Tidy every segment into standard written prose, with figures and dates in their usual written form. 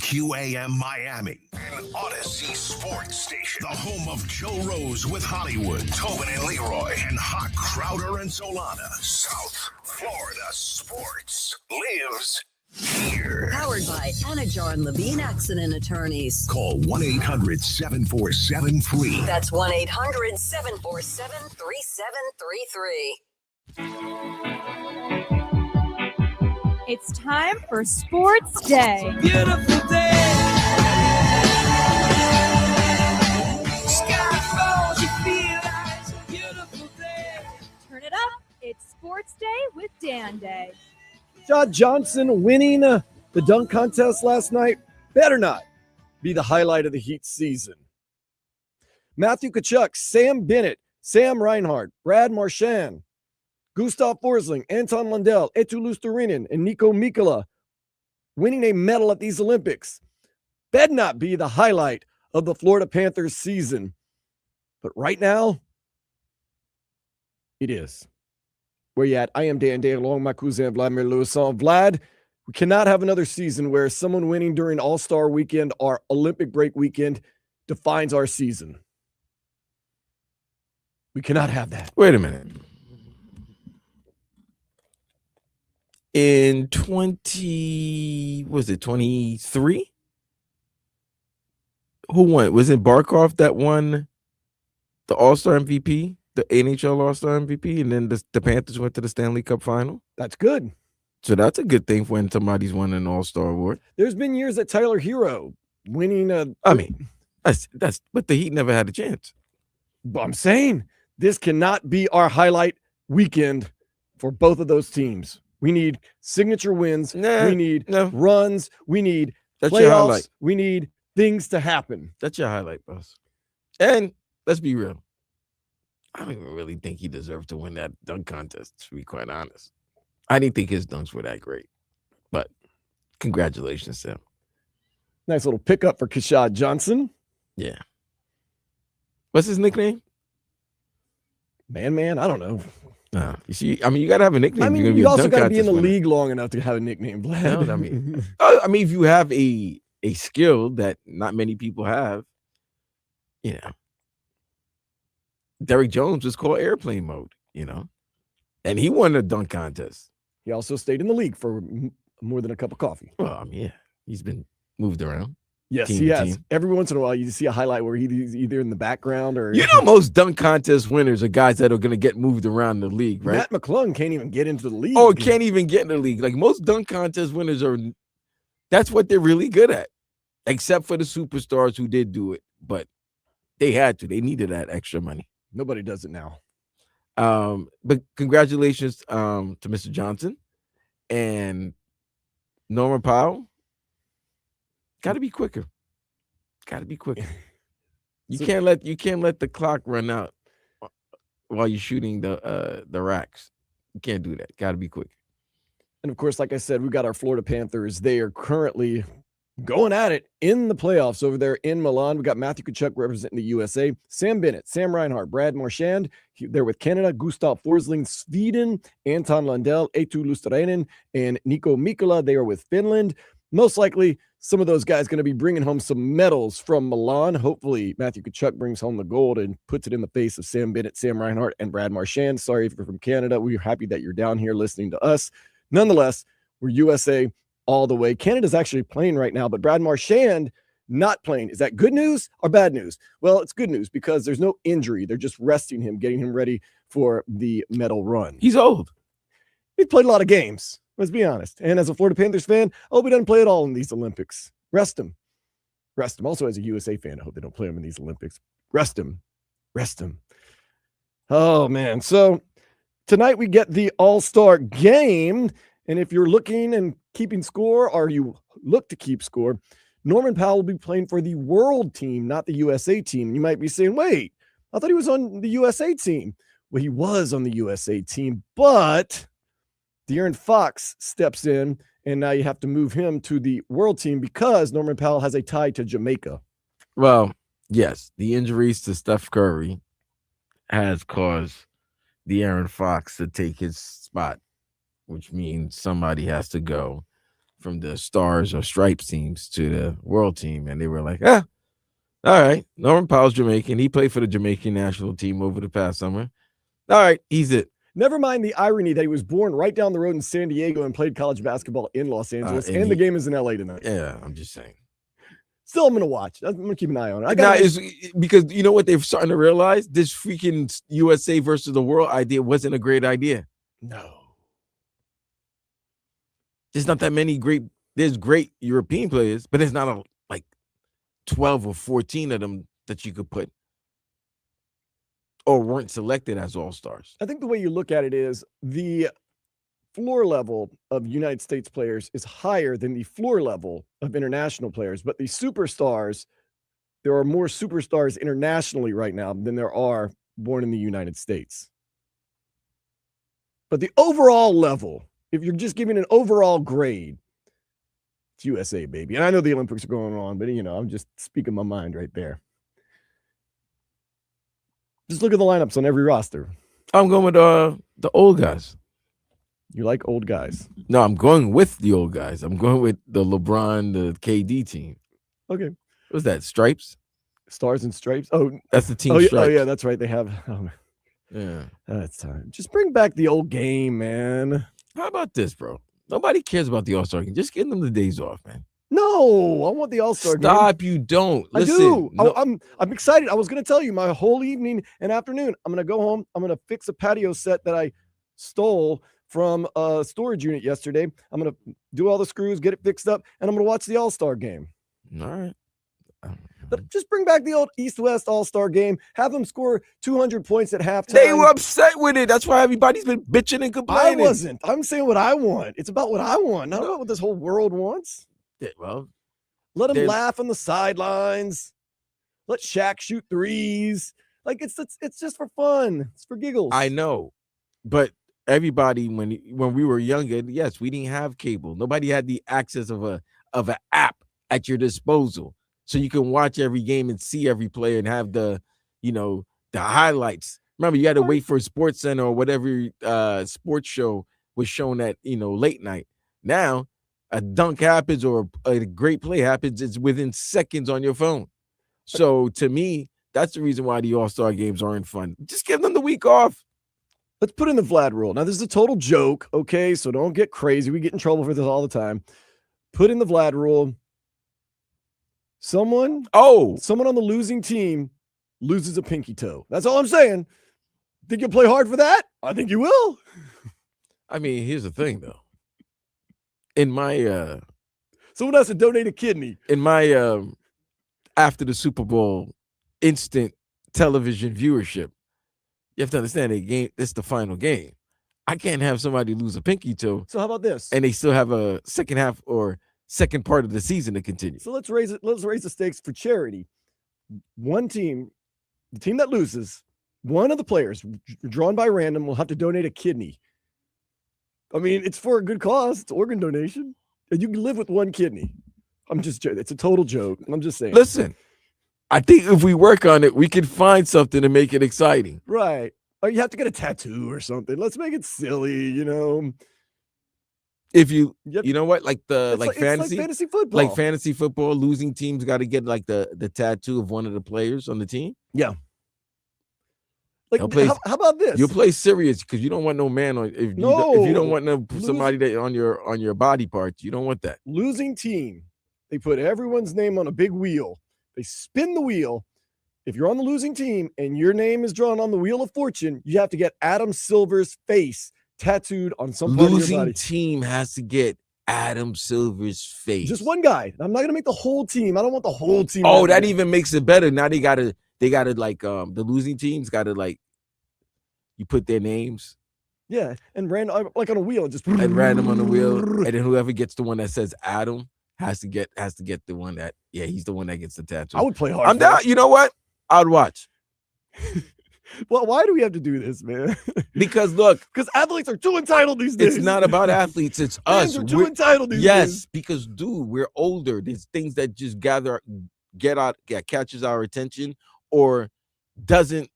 WQAM Miami, an Odyssey sports station. The home of Joe Rose with Hollywood, Tobin and Leroy, and Hot Crowder and Solana. South Florida sports lives here. Powered by Anajar and Levine Accident Attorneys. Call 1-800-747-FREE. That's 1-800-747-3733. It's time for Sports Day. Beautiful day. Sky falls, you feel like it's a beautiful day. Turn it up. It's Sports Day with Dan Day. John Johnson winning the dunk contest last night better not be the highlight of the Heat season. Matthew Tkachuk, Sam Bennett, Sam Reinhart, Brad Marchand, Gustav Forsling, Anton Lundell, Eetu Luostarinen, and Niko Mikkola winning a medal at these Olympics better not be the highlight of the Florida Panthers season. But right now, it is. Where you at? I am Dan Day along with my cousin Vladimir Lewisson. Vlad, we cannot have another season where someone winning during All-Star weekend or Olympic break weekend defines our season. We cannot have that. Wait a minute. In 23? Who won? Was it Barkov that won the All-Star MVP, the NHL All-Star MVP, and then the Panthers went to the Stanley Cup final? That's good. So that's a good thing when somebody's won an All-Star award. There's been years that Tyler Herro winning a... I mean, that's but the Heat never had a chance. But I'm saying this cannot be our highlight weekend for both of those teams. We need signature wins. We need runs. We need playoffs. We need things to happen. That's your highlight, boss. And let's be real. I don't even really think he deserved to win that dunk contest, to be quite honest. I didn't think his dunks were that great. But congratulations to him. Nice little pickup for Keshad Johnson. Yeah. What's his nickname? Man, I don't know. You see, I mean, you got to have a nickname. I mean, you also got to be in the league long enough to have a nickname, Vlad. No, I mean, if you have a skill that not many people have, you know, Derrick Jones was called airplane mode, you know, and he won the dunk contest. He also stayed in the league for more than a cup of coffee. Well, I mean, yeah, he's been moved around. Yes, he has. Every once in a while, you see a highlight where he's either in the background or... You know, most dunk contest winners are guys that are going to get moved around the league, right? Matt McClung can't even get into the league. Oh, can't even get in the league. Like, most dunk contest winners are... That's what they're really good at, except for the superstars who did do it. But they had to. They needed that extra money. Nobody does it now. But congratulations to Mr. Johnson and Norman Powell. Got to be quicker. You can't let the clock run out while you're shooting the racks. You can't do that. Got to be quick. And of course, like I said, we got our Florida Panthers. They are currently going at it in the playoffs over there in Milan. We got Matthew Tkachuk representing the USA, Sam Bennett, Sam Reinhart, Brad Marchand. They're with Canada, Gustav Forsling, Sweden, Anton Lundell, Eetu Luostarinen, and Niko Mikkola. They are with Finland. Most likely, some of those guys going to be bringing home some medals from Milan. Hopefully, Matthew Tkachuk brings home the gold and puts it in the face of Sam Bennett, Sam Reinhart, and Brad Marchand. Sorry if you're from Canada. We're happy that you're down here listening to us. Nonetheless, we're USA all the way. Canada's actually playing right now, but Brad Marchand not playing. Is that good news or bad news? Well, it's good news because there's no injury. They're just resting him, getting him ready for the medal run. He's old. He played a lot of games. Let's be honest. And as a Florida Panthers fan, I hope he doesn't play at all in these Olympics. Rest him. Also, as a USA fan, I hope they don't play him in these Olympics. Rest him. Oh, man. So tonight we get the All-Star game. And if you're looking and keeping score, or you look to keep score, Norman Powell will be playing for the world team, not the USA team. You might be saying, wait, I thought he was on the USA team. Well, he was on the USA team, but De'Aaron Fox steps in, and now you have to move him to the world team because Norman Powell has a tie to Jamaica. Well, yes, the injuries to Steph Curry has caused De'Aaron Fox to take his spot, which means somebody has to go. from the Stars or Stripes teams to the World team, and they were like, all right, Norman Powell's Jamaican. He played for the Jamaican national team over the past summer. All right, he's it. Never mind the irony that he was born right down the road in San Diego and played college basketball in Los Angeles, and the game is in LA tonight. Yeah, I'm just saying. Still, I'm going to watch. I'm going to keep an eye on it. It's because you know what they're starting to realize? This freaking USA versus the world idea wasn't a great idea. No. There's not that many there's great European players, but there's not like 12 or 14 of them that you could put or weren't selected as all-stars. I think the way you look at it is the floor level of United States players is higher than the floor level of international players, but the superstars, there are more superstars internationally right now than there are born in the United States. But the overall level, if you're just giving an overall grade, it's USA, baby. And I know the Olympics are going on, but I'm just speaking my mind right there. Just look at the lineups on every roster. I'm going with the old guys. You like old guys? No, I'm going with the old guys. I'm going with the LeBron, the KD team. Okay. What's that? Stripes? Stars and Stripes? Oh, that's the team. Oh, yeah, that's right. They have. Oh, yeah. That's time. Just bring back the old game, man. How about this, bro? Nobody cares about the All-Star game. Just give them the days off, man. No, I want the All-Star game. Stop, you don't. Listen, I do. no. I'm excited. I was going to tell you my whole evening and afternoon. I'm going to go home. I'm going to fix a patio set that I stole from a storage unit yesterday. I'm going to do all the screws, get it fixed up, and I'm going to watch the All-Star game. All right. But just bring back the old East-West All-Star game. Have them score 200 points at halftime. They were upset with it. That's why everybody's been bitching and complaining. I wasn't. I'm saying what I want. It's about what I want, not about what this whole world wants. Yeah, well, let them laugh on the sidelines. Let Shaq shoot threes. Like it's just for fun. It's for giggles. I know, but everybody when we were younger, yes, we didn't have cable. Nobody had the access of an app at your disposal, so you can watch every game and see every player and have the highlights. Remember, you had to wait for Sports Center or whatever sports show was shown at late night. Now, a dunk happens or a great play happens, it's within seconds on your phone. So to me, that's the reason why the All-Star games aren't fun. Just give them the week off. Let's put in the Vlad rule. Now, this is a total joke, okay? So don't get crazy. We get in trouble for this all the time. Put in the Vlad rule. Someone on the losing team loses a pinky toe. That's all I'm saying. Think you'll play hard for that? I think you will. I mean, here's the thing, though. In my someone has to donate a kidney. In my after the Super Bowl instant television viewership, you have to understand the game. It's the final game. I can't have somebody lose a pinky toe. So how about this? And they still have a second half or second part of the season to continue. So let's raise it. Let's raise the stakes for charity. One team, the team that loses, one of the players drawn by random will have to donate a kidney. I mean, it's for a good cause. It's organ donation. And you can live with one kidney. I'm just joking. It's a total joke. I'm just saying. Listen, I think if we work on it, we can find something to make it exciting. Right. Or you have to get a tattoo or something. Let's make it silly, If you know what, like fantasy, like fantasy football. Like fantasy football, losing teams got to get like the tattoo of one of the players on the team. Yeah. Like, how about this? You'll play serious because you don't want no man on. If you don't want somebody that on your body parts, you don't want that. Losing team, they put everyone's name on a big wheel. They spin the wheel. If you're on the losing team and your name is drawn on the wheel of fortune, you have to get Adam Silver's face tattooed on some part of your body. Losing team has to get Adam Silver's face. Just one guy. I'm not gonna make the whole team. I don't want the whole team. Oh, that even makes it better. Now they gotta like the losing teams gotta like you put their names. Yeah, and random like on a wheel, just and random on the wheel, and then whoever gets the one that says Adam has to get the one that he's the one that gets the tattoo. I would play hard. I'm down. You know what? I'd watch. Well, why do we have to do this, man? Because look, because athletes are too entitled these days. It's not about athletes. It's us. Fans are too entitled these days. Yes, because dude, we're older. There's things that just catches our attention or doesn't,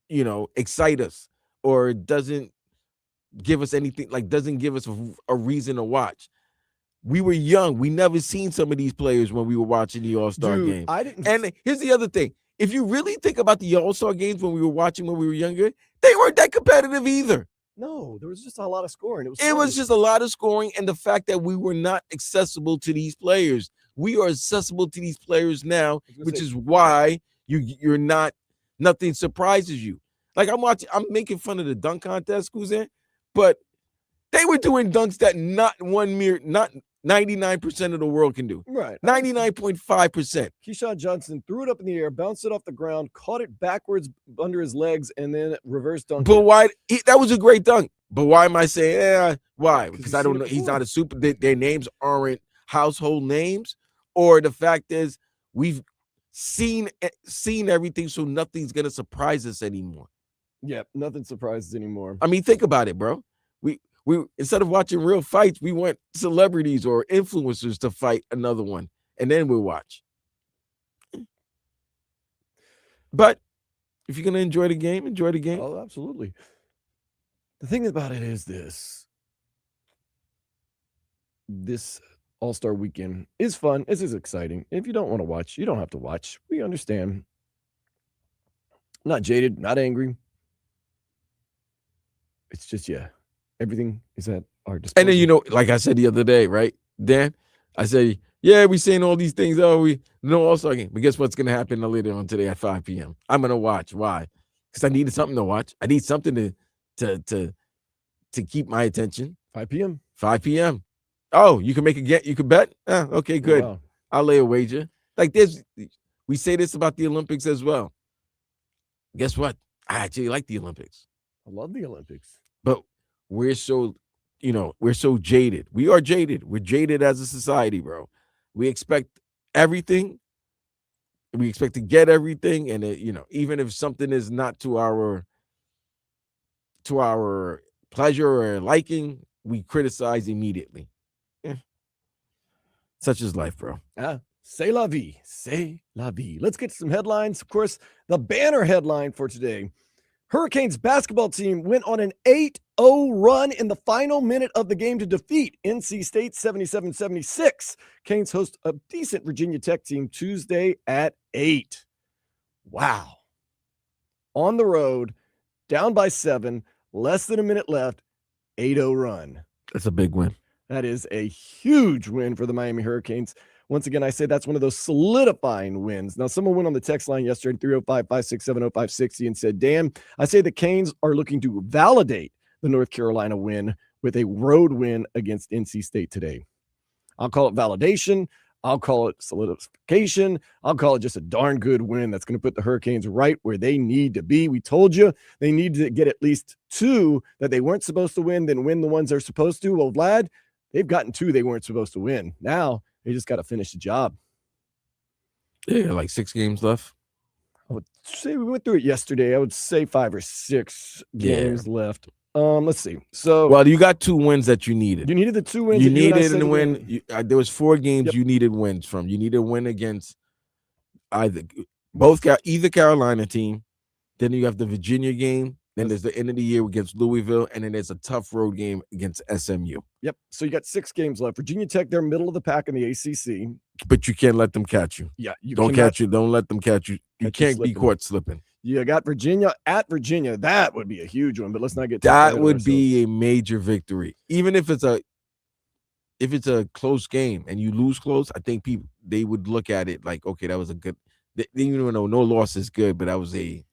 excite us or doesn't give us anything, like doesn't give us a reason to watch. we were young. We never seen some of these players when we were watching the All-Star Dude, game. I didn't. And here's the other thing. If you really think about the All-Star games when we were watching when we were younger, they weren't that competitive either. No, there was just a lot of scoring. It was just a lot of scoring, and the fact that we were not accessible to these players. We are accessible to these players now, which is why you're not. Nothing surprises you. Like I'm making fun of the dunk contest, Kuzan, but they were doing dunks that not 99% of the world can do. Right. 99.5%. Keyshawn Johnson threw it up in the air, bounced it off the ground, caught it backwards under his legs, and then reverse dunked. But why? That was a great dunk. But why am I saying why? Because I don't know. He's not a super. Their names aren't household names, or the fact is we've seen everything, so nothing's gonna surprise us anymore. Yeah, nothing surprises anymore. I mean, think about it, bro. We instead of watching real fights, we want celebrities or influencers to fight another one, and then we'll watch. But if you're gonna enjoy the game, enjoy the game. Oh, absolutely. The thing about it is this All-Star weekend is fun. This is exciting. If you don't want to watch, you don't have to watch. We understand. Not jaded, not angry. It's just, everything is at our disposal. And then, like I said the other day, right, Dan? I say, yeah, we saying all these things. Oh, we no All-Star game. But guess what's going to happen later on today at 5 p.m.? I'm going to watch. Why? Because I needed something to watch. I need something to keep my attention. 5 p.m. 5 p.m. Oh, you can make a get. You can bet. Okay, good. Wow. I'll lay a wager. Like this, we say this about the Olympics as well. Guess what? I actually like the Olympics. I love the Olympics. But we're so jaded. We are jaded. We're jaded as a society, bro. We expect everything. We expect to get everything. And, even if something is not to our pleasure or liking, we criticize immediately. Such is life, bro. C'est la vie. C'est la vie. Let's get some headlines. Of course, the banner headline for today. Hurricanes basketball team went on an 8-0 run in the final minute of the game to defeat NC State 77-76. Canes host a decent Virginia Tech team Tuesday at 8. Wow. On the road, down by 7, less than a minute left, 8-0 run. That's a big win. That is a huge win for the Miami Hurricanes. Once again, I say that's one of those solidifying wins. Now, someone went on the text line yesterday, 305-567-0560, and said, Dan, I say the Canes are looking to validate the North Carolina win with a road win against NC State today. I'll call it validation. I'll call it solidification. I'll call it just a darn good win that's going to put the Hurricanes right where they need to be. We told you they need to get at least 2 that they weren't supposed to win, then win the ones they're supposed to. Well, Vlad, they've gotten 2 they weren't supposed to win. Now, they just got to finish the job. Yeah, like 6 games left. I would say we went through it yesterday. I would say 5 or 6 games left. Let's see. So, well, you got 2 wins that you needed. You needed the 2 wins. You needed to win. There was 4 games you needed wins from. You needed a win against either Carolina team. Then you have the Virginia game. Then there's the end of the year against Louisville, and then there's a tough road game against SMU. Yep. So you got 6 games left. Virginia Tech, they're middle of the pack in the ACC. But you can't let them catch you. Yeah. Don't let them catch you. You can't be caught slipping. You got Virginia at Virginia. That would be a huge one, but let's not get that would be a major victory. Even if it's a close game and you lose close, I think they would look at it like, okay, that was a good. Even though no loss is good, but that was a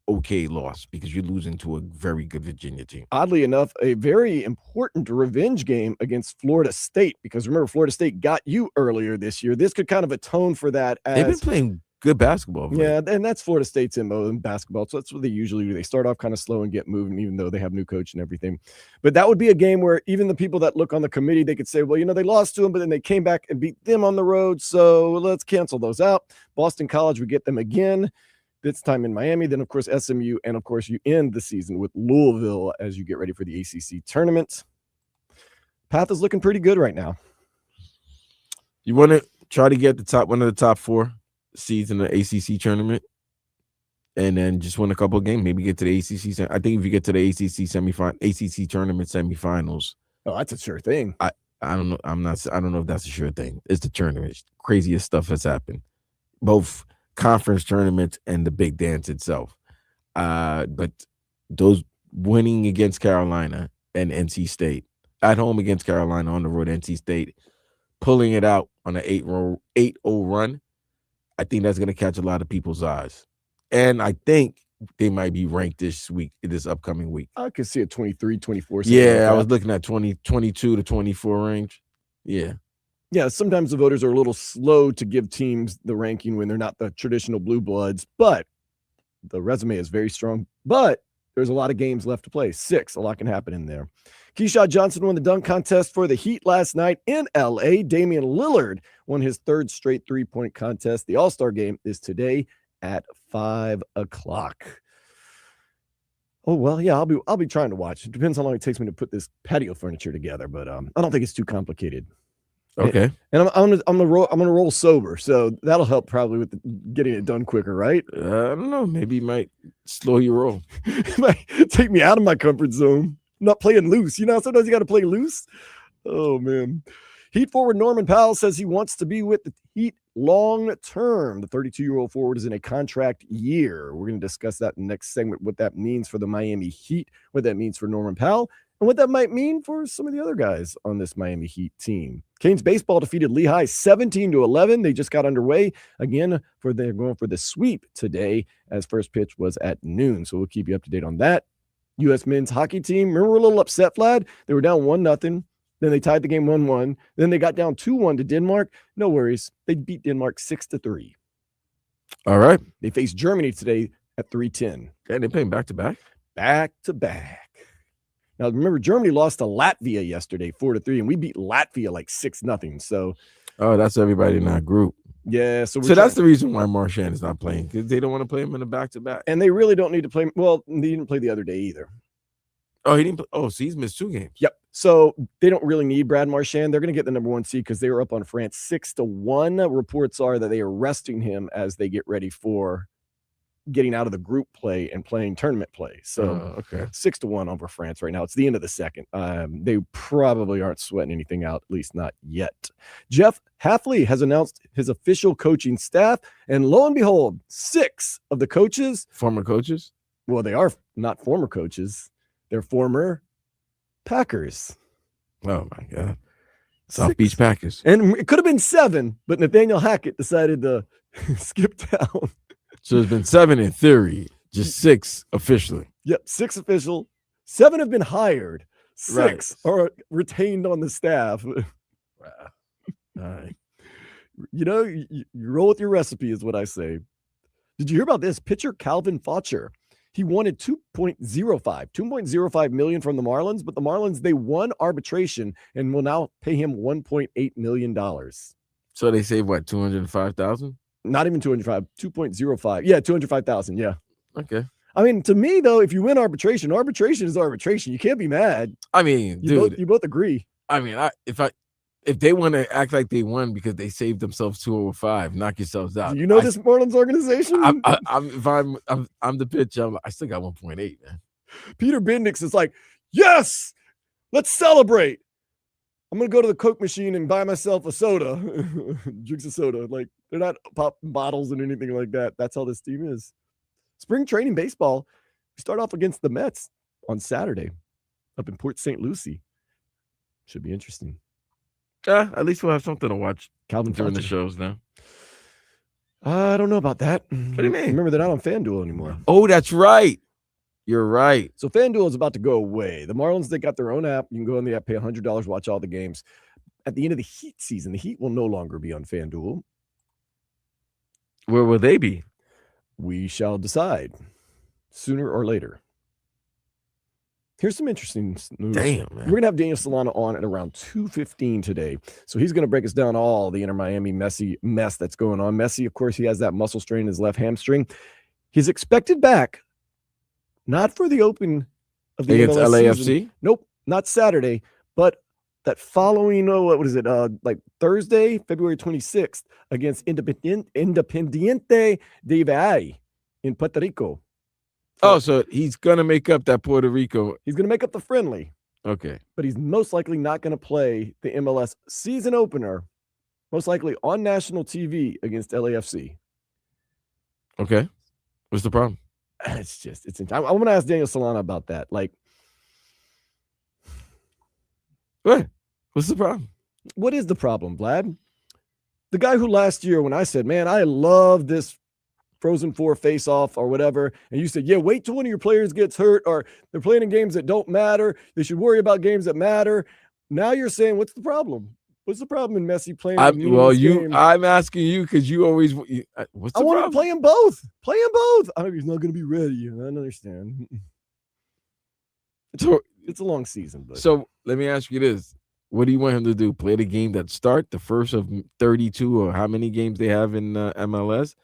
okay loss because you're losing to a very good Virginia team. Oddly enough, a very important revenge game against Florida State, because remember, Florida State got you earlier this year. This could kind of atone for that. They've been playing good basketball. Yeah, and that's Florida State's MO in basketball. So that's what they usually do. They start off kind of slow and get moving, even though they have new coach and everything. But that would be a game where even the people that look on the committee, they could say, well, they lost to them, but then they came back and beat them on the road. So let's cancel those out. Boston College, we get them again. This time in Miami, then of course SMU, and of course you end the season with Louisville as you get ready for the ACC tournament. Path is looking pretty good right now. You want to try to get one of the top 4 seeds in the ACC tournament, and then just win a couple of games. Maybe get to the ACC. I think if you get to the ACC tournament semifinals, Oh, that's a sure thing. I don't know. I don't know if that's a sure thing. It's the tournament. Craziest stuff has happened. Both conference tournaments and the big dance itself. But those winning against Carolina and NC State, at home against Carolina, on the road NC State, pulling it out on an 8-0 run, I think that's going to catch a lot of people's eyes. And I think they might be ranked this upcoming week. I could see a 23, 24. Yeah, I was looking at 22 to 24 range. Yeah. Yeah, sometimes the voters are a little slow to give teams the ranking when they're not the traditional blue bloods, but the resume is very strong. But there's a lot of games left to play. 6, a lot can happen in there. Keyshawn Johnson won the dunk contest for the Heat last night in L.A. Damian Lillard won his 3rd straight three-point contest. The All-Star game is today at 5 o'clock. Oh, well, yeah, I'll be trying to watch. It depends how long it takes me to put this patio furniture together, but I don't think it's too complicated. Okay. And I'm gonna roll sober, so that'll help probably with getting it done quicker, right? I don't know. Maybe it might slow your roll. It might take me out of my comfort zone. I'm not playing loose. Sometimes you got to play loose. Oh, man. Heat forward Norman Powell says he wants to be with the Heat long term. The 32-year-old forward is in a contract year. We're going to discuss that in the next segment, what that means for the Miami Heat, what that means for Norman Powell, and what that might mean for some of the other guys on this Miami Heat team. Canes baseball defeated Lehigh 17-11. They just got underway again. They're going for the sweep today, as first pitch was at noon. So we'll keep you up to date on that. U.S. men's hockey team. Remember, we're a little upset, Vlad. They were down 1-0. Then they tied the game 1-1. Then they got down 2-1 to Denmark. No worries. They beat Denmark 6-3. All right. They face Germany today at 3:10. Okay, they're playing back-to-back? Back-to-back. Now, remember, Germany lost to Latvia yesterday, 4-3, and we beat Latvia like 6-0. So, that's everybody in that group. Yeah. So that's the reason why Marchand is not playing, because they don't want to play him in a back-to-back. And they really don't need to play. Well, they didn't play the other day either. Oh, he didn't play. Oh, so he's missed 2 games. Yep. So they don't really need Brad Marchand. They're going to get the number 1 seed because they were up on France 6-1. Reports are that they are resting him as they get ready for getting out of the group play and playing tournament play. So 6-1 over France right now. It's the end of the second. They probably aren't sweating anything out, at least not yet. Jeff Hafley has announced his official coaching staff, and lo and behold, 6 of the coaches, former coaches. Well, they are not former coaches. They're former Packers. Oh my God. South Beach Packers. And it could have been 7, but Nathaniel Hackett decided to skip town. So there's been 7 in theory, just 6 officially. Yep, 6 official. 7 have been hired. 6 are retained on the staff. Wow. All right. You roll with your recipe is what I say. Did you hear about this? Pitcher Calvin Faucher. He wanted $2.05 million from the Marlins, but the Marlins, they won arbitration and will now pay him $1.8 million. So they saved what, 205,000? Not even 2.05. Yeah, 205,000. Yeah. Okay. I mean, to me though, if you win arbitration is arbitration. You can't be mad. I mean, you both agree. I mean, if they want to act like they won because they saved themselves 205, knock yourselves out. Do you know this Marlins organization? I'm the pitch. I still got 1.8, man. Peter Bendix is like, yes, let's celebrate. I'm going to go to the Coke machine and buy myself a soda. Drinks a soda. Like, they're not popping bottles and anything like that. That's how this team is. Spring training baseball. We start off against the Mets on Saturday up in Port St. Lucie. Should be interesting. At least we'll have something to watch Calvin during Faucher. the shows now. I don't know about that. What do you mean? Remember, they're not on FanDuel anymore. Oh, that's right. You're right. So FanDuel is about to go away. The Marlins, they got their own app. You can go on the app, pay $100, watch all the games. At the end of the Heat season, the Heat will no longer be on FanDuel. Where will they be? We shall decide sooner or later. Here's some interesting news. Damn, man. We're going to have Daniel Solana on at around 2:15 today. So he's going to break us down all the Inter Miami Messi mess that's going on. Messi, of course, he has that muscle strain in his left hamstring. He's expected back, not for the open of the against MLS LAFC? season. Nope, not Saturday, but that following, what is it, like Thursday, February 26th, against Independiente de Valle in Puerto Rico. Oh, so he's going to make up that Puerto Rico. He's going to make up the friendly. Okay. But he's most likely not going to play the MLS season opener, most likely on national TV against LAFC. Okay. What's the problem? It's I want to ask Daniel Solana about that. Like, What? What's the problem? what is the problem, Vlad? The guy who last year, when I said, man, I love this Frozen Four face-off or whatever, and you said, yeah, wait till one of your players gets hurt or they're playing in games that don't matter. They should worry about games that matter. Now you're saying, what's the problem? What's the problem in Messi playing? I'm asking you because you always. What's the problem? I want to play them both. Play them both. He's not going to be ready. I don't understand. It's a long season, but so let me ask you this: what do you want him to do? Play the game that start the first of 32 or how many games they have in MLS,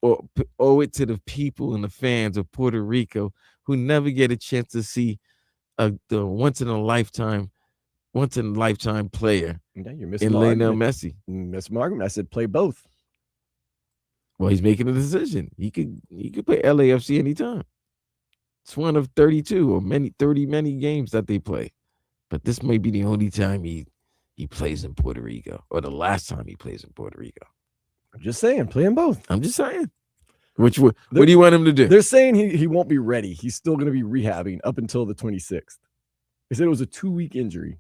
or owe it to the people and the fans of Puerto Rico who never get a chance to see the once in a lifetime player? Yeah, you're missing in Lionel Messi. Miss Margaret, I said play both. Well, he's making a decision. He could play LAFC anytime. It's one of 32 or many games that they play. But this may be the only time he plays in Puerto Rico, or the last time he plays in Puerto Rico. I'm just saying, play them both. I'm just saying. What do you want him to do? They're saying he won't be ready. He's still going to be rehabbing up until the 26th. They said it was a 2-week injury.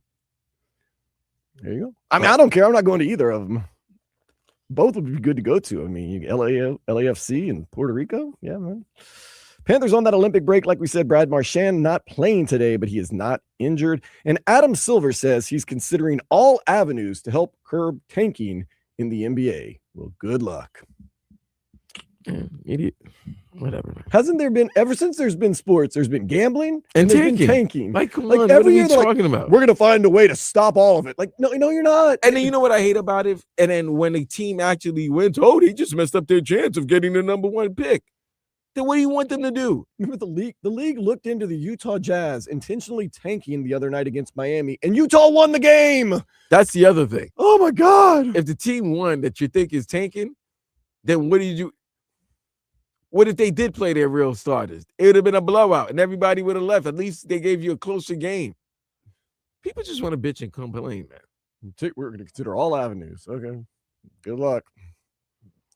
There you go. I mean, I don't care. I'm not going to either of them. Both would be good to go to. I mean, LAFC and Puerto Rico. Yeah, man. Panthers on that Olympic break. Like we said, Brad Marchand not playing today, but he is not injured. And Adam Silver says he's considering all avenues to help curb tanking in the NBA. Well, good luck. Idiot. Whatever. Hasn't there been, ever since there's been sports, there's been gambling and there's been tanking. Like, come on, every year they're talking about? We're going to find a way to stop all of it. Like, no, you're not. And then you know what I hate about it? And then when the team actually wins, they just messed up their chance of getting the number 1 pick. Then what do you want them to do? Remember the league looked into the Utah Jazz intentionally tanking the other night against Miami, and Utah won the game. That's the other thing. Oh my God. If the team won that you think is tanking, then what do you do? What if they did play their real starters? It would have been a blowout and everybody would have left. At least they gave you a closer game. People just want to bitch and complain, man. We're going to consider all avenues. Okay. Good luck.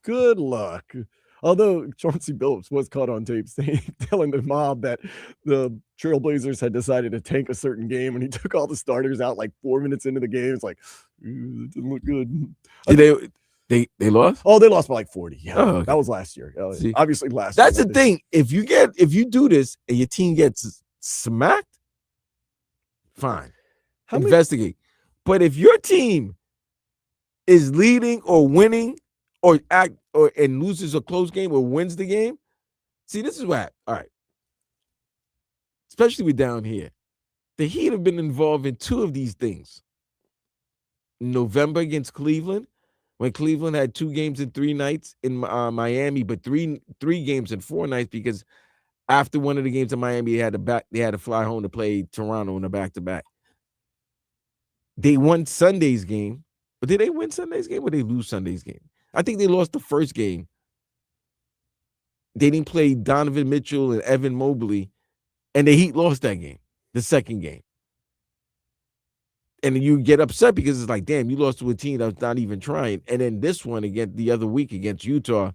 Good luck. Although Chauncey Billups was caught on tape telling the mob that the Trailblazers had decided to tank a certain game, and he took all the starters out like 4 minutes into the game. It's like, it didn't look good. They lost? Oh, they lost by like 40. Yeah, okay. That was last year. See, obviously last year. That's the thing. If you do this and your team gets smacked, fine. Investigate. But if your team is leading or winning and loses a close game or wins the game, see, this is what, all right. Especially with down here. The Heat have been involved in 2 of these things. November against Cleveland, when Cleveland had 2 games in 3 nights in Miami, but three games in 4 nights, because after one of the games in Miami, they had to fly home to play Toronto in a back-to-back. They won Sunday's game, but did they win Sunday's game or did they lose Sunday's game? I think they lost the first game. They didn't play Donovan Mitchell and Evan Mobley, and the Heat lost that game, the second game. And you get upset because it's like, damn, you lost to a team that was not even trying. And then this one again the other week against Utah,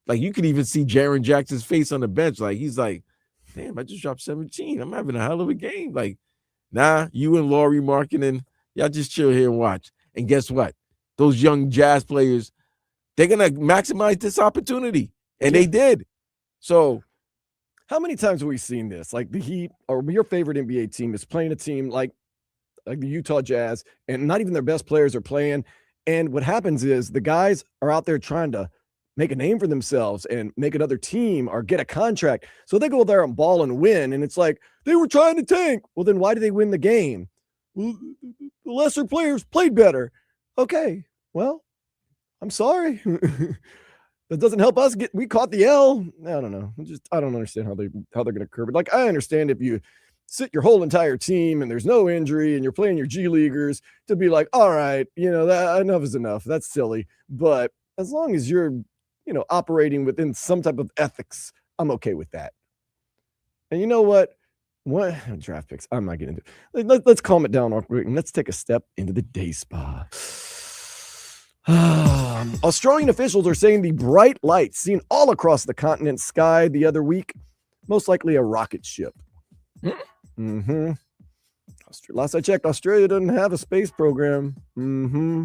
like you could even see Jaren Jackson's face on the bench. Like he's like, damn, I just dropped 17. I'm having a hell of a game. Like, nah, you and Laurie Markkinen, y'all just chill here and watch. And guess what? Those young Jazz players, they're gonna maximize this opportunity, and they did. So, how many times have we seen this? Like the Heat, or your favorite NBA team, is playing a team like the Utah Jazz, and not even their best players are playing. And what happens is the guys are out there trying to make a name for themselves and make another team or get a contract. So they go there and ball and win. And it's like, they were trying to tank. Well, then why did they win the game? Well, the lesser players played better. Okay, well, I'm sorry. That doesn't help us we caught the L. I don't know. I don't understand how they're going to curb it. Like, I understand if you sit your whole entire team and there's no injury and you're playing your G Leaguers to be like, all right, that enough is enough. That's silly. But as long as you're, operating within some type of ethics, I'm okay with that. And you know what? What draft picks? I'm not getting into it. Let's calm it down real quick and let's take a step into the day spa. Australian officials are saying the bright lights seen all across the continent's sky the other week, most likely a rocket ship. Mm-hmm. Last I checked, Australia doesn't have a space program. Mm-hmm.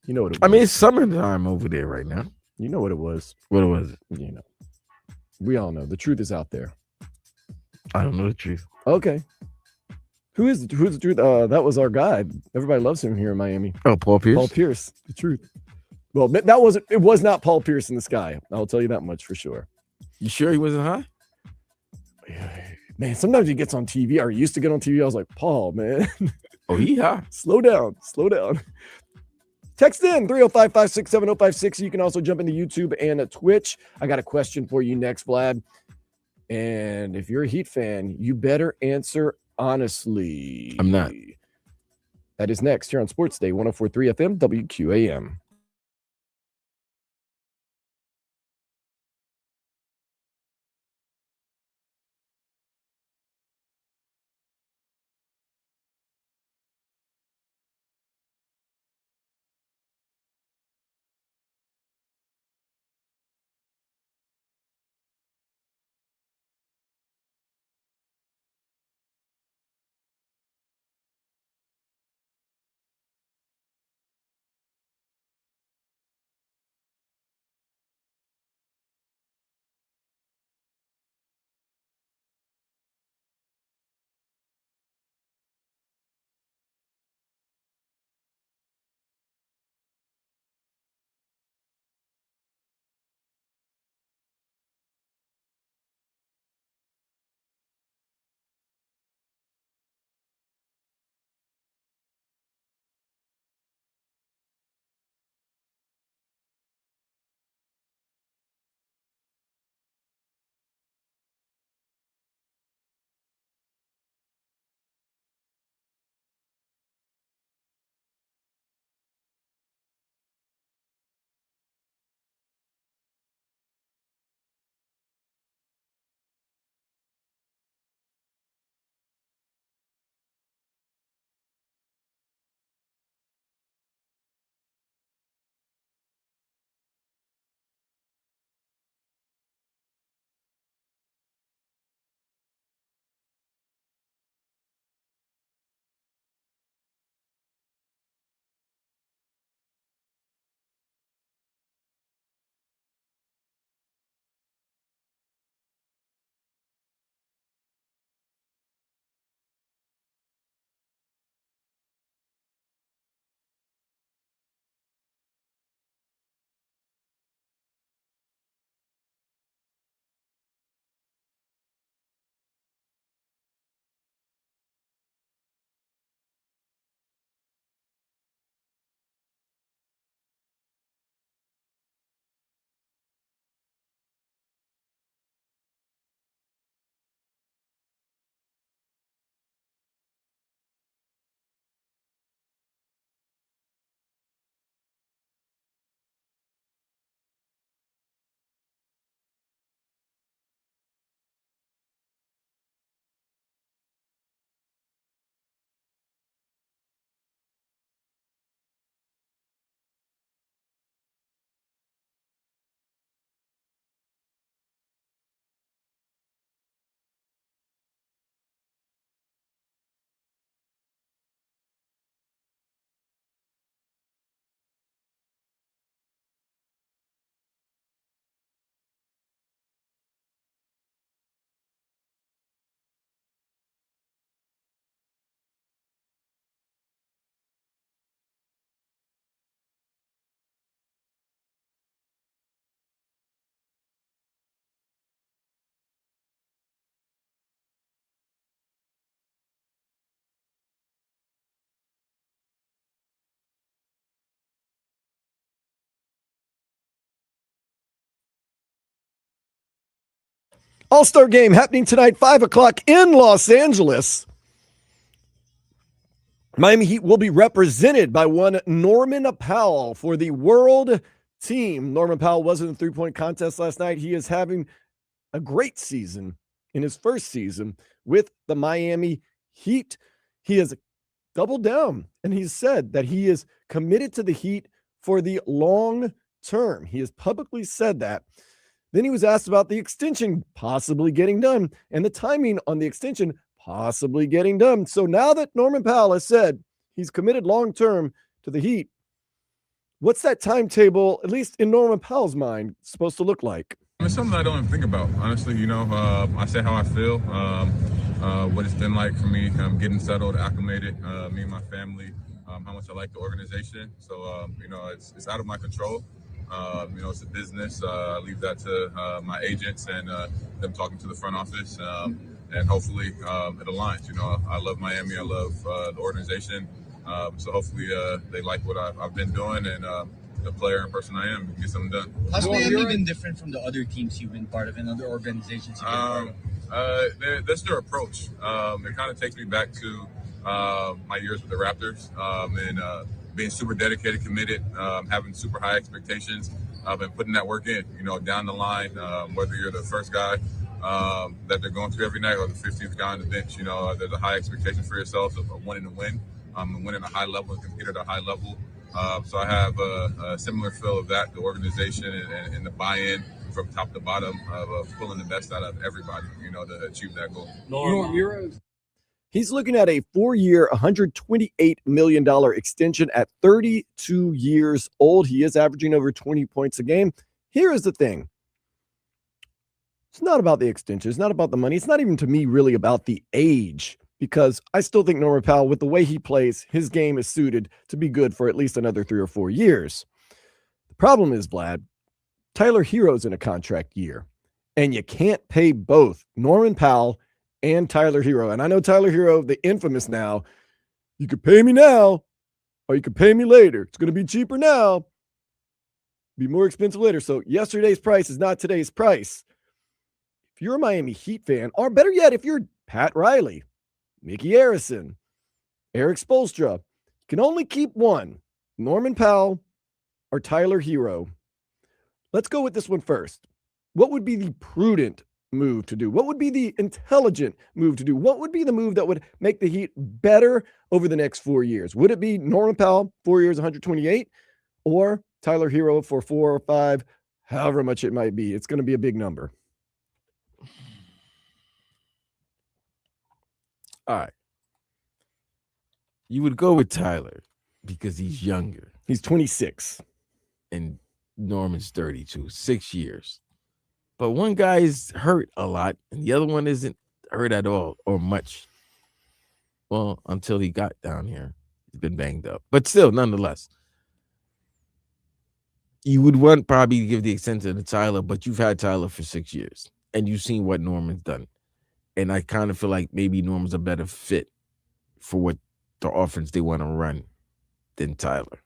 You know what it was. I mean, it's summertime over there right now. You know what it was. What was it? You know. We all know. The truth is out there. I don't know the truth. Okay. Who's the truth? That was our guy. Everybody loves him here in Miami. Oh, Paul Pierce? Paul Pierce. The truth. Well, it was not Paul Pierce in the sky. I'll tell you that much for sure. You sure he wasn't high? Man, sometimes he gets on TV, or he used to get on TV. I was like, Paul, man. Oh, he high. Slow down. Text in 305-567-056. You can also jump into YouTube and Twitch. I got a question for you next, Vlad. And if you're a Heat fan, you better answer honestly. I'm not. That is next here on Sports Day, 104.3 FM, WQAM. All-Star game happening tonight, 5 o'clock in Los Angeles. Miami Heat will be represented by one Norman Powell for the world team. Norman Powell was in the three-point contest last night. He is having a great season in his first season with the Miami Heat. He has doubled down, and he's said that he is committed to the Heat for the long term. He has publicly said that. Then he was asked about the extension possibly getting done and the timing on the extension possibly getting done. So now that Norman Powell has said he's committed long term to the Heat, what's that timetable, at least in Norman Powell's mind, supposed to look like? It's something I don't even think about, honestly. I say how I feel, what it's been like for me, getting settled, acclimated, me and my family, how much I like the organization. So, it's out of my control. It's a business. I leave that to my agents and them talking to the front office, and hopefully it aligns. I love Miami. I love the organization. So hopefully they like what I've been doing and the player and person I am and get something done. Has Miami been different from the other teams you've been part of and other organizations you've been part of? That's their approach. It kind of takes me back to my years with the Raptors and being super dedicated, committed, having super high expectations, and putting that work in, down the line, whether you're the first guy that they're going through every night or the 15th guy on the bench, there's a high expectation for yourself of wanting to win, and winning at a high level and compete at a high level. So I have a similar feel of that, the organization and the buy-in from top to bottom of pulling the best out of everybody, to achieve that goal. He's looking at a 4-year, $128 million extension at 32 years old. He is averaging over 20 points a game. Here is the thing. It's not about the extension. It's not about the money. It's not even, to me, really about the age, because I still think Norman Powell, with the way he plays, his game is suited to be good for at least another 3 or 4 years. The problem is, Vlad, Tyler Herro's in a contract year, and you can't pay both Norman Powell and Tyler Herro. And I know Tyler Herro, the infamous now, you could pay me now or you could pay me later. It's going to be cheaper now, be more expensive later. So yesterday's price is not today's price. If you're a Miami Heat fan, or better yet, if you're Pat Riley, Mickey Harrison, Eric Spoelstra, you can only keep one, Norman Powell or Tyler Herro. Let's go with this one first. What would be the prudent move to do? What would be the intelligent move to do? What would be the move that would make the Heat better over the next 4 years? Would it be Norman Powell, 4 years, 128, or Tyler Herro for 4 or 5, however much it might be? It's going to be a big number. All right. You would go with Tyler because he's younger. He's 26. And Norman's 32, 6 years. But one guy is hurt a lot, and the other one isn't hurt at all or much. Well, until he got down here. He's been banged up. But still, nonetheless, you would want probably to give the extension to Tyler, but you've had Tyler for 6 years, and you've seen what Norman's done. And I kind of feel like maybe Norman's a better fit for what the offense they want to run than Tyler.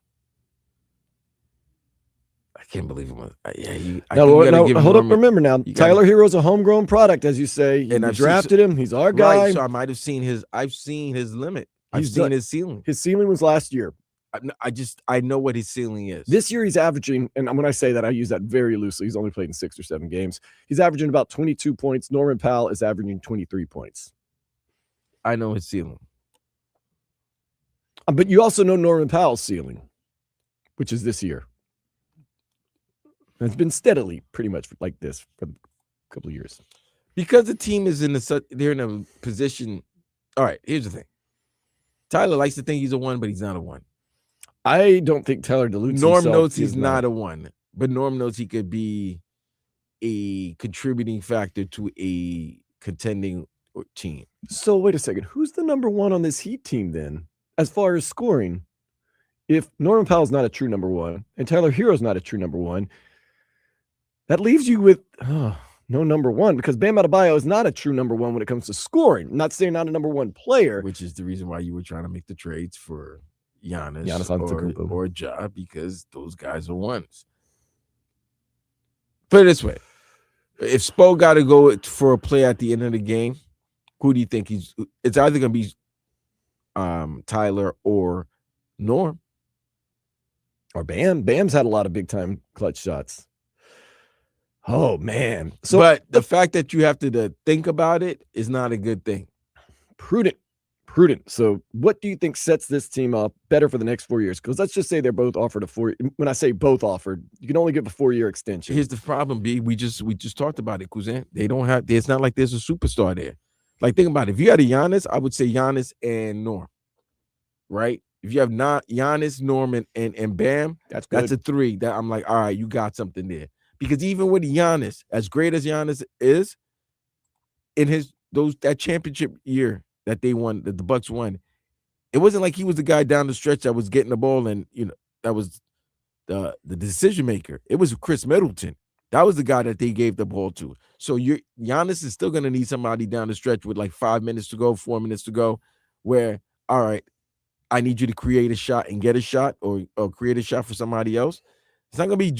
I can't believe it. Hold up. Remember now, Tyler Herro's a homegrown product, as you say. And I drafted him. He's our guy. Right, so I might have seen I've seen his limit. I've seen his ceiling. His ceiling was last year. I know what his ceiling is. This year he's averaging, and when I say that, I use that very loosely. He's only played in 6 or 7 games. He's averaging about 22 points. Norman Powell is averaging 23 points. I know his ceiling. But you also know Norman Powell's ceiling, which is this year. And it's been steadily pretty much like this for a couple of years. Because the team is they're in a position. All right, here's the thing. Tyler likes to think he's a 1, but he's not a 1. I don't think Tyler dilutes himself. Norm knows he's not a 1, but Norm knows he could be a contributing factor to a contending team. So wait a second. Who's the number 1 on this Heat team then, as far as scoring? If Norman Powell's not a true number 1 and Tyler Herro's not a true number 1, that leaves you with no number 1, because Bam Adebayo is not a true number 1 when it comes to scoring. I'm not saying not a number 1 player. Which is the reason why you were trying to make the trades for Giannis or Ja, because those guys are 1s. Put it this way. If Spo got to go for a play at the end of the game, who do you think it's either going to be Tyler or Norm. Or Bam. Bam's had a lot of big-time clutch shots. Oh man. So but the fact that you have to think about it is not a good thing. Prudent. So what do you think sets this team up better for the next 4 years? Because let's just say they're both offered a 4. When I say both offered, you can only give a 4-year extension. Here's the problem, B. We just talked about it, Cousin. They don't have. It's not like there's a superstar there. Like, think about it. If you had a Giannis, I would say Giannis and Norm. Right? If you have not Giannis, Norm, and Bam, that's a 3. That I'm like, all right, you got something there. Because even with Giannis, as great as Giannis is, in that championship year that they won, that the Bucks won, it wasn't like he was the guy down the stretch that was getting the ball and that was the decision maker. It was Chris Middleton. That was the guy that they gave the ball to. So Giannis is still going to need somebody down the stretch with like 5 minutes to go, 4 minutes to go, where, all right, I need you to create a shot and get a shot or create a shot for somebody else. That's not gonna be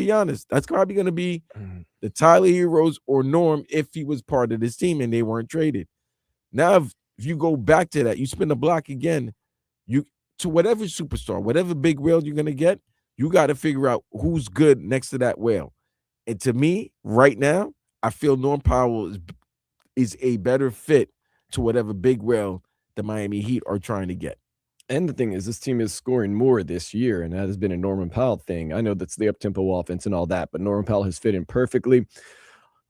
Giannis. That's probably gonna be the Tyler Herros or Norm if he was part of this team and they weren't traded. Now, if you go back to that, you spin the block again, to whatever superstar, whatever big whale you're gonna get, you got to figure out who's good next to that whale. And to me, right now, I feel Norm Powell is a better fit to whatever big whale the Miami Heat are trying to get. And the thing is, this team is scoring more this year, and that has been a Norman Powell thing. I know that's the up-tempo offense and all that, but Norman Powell has fit in perfectly.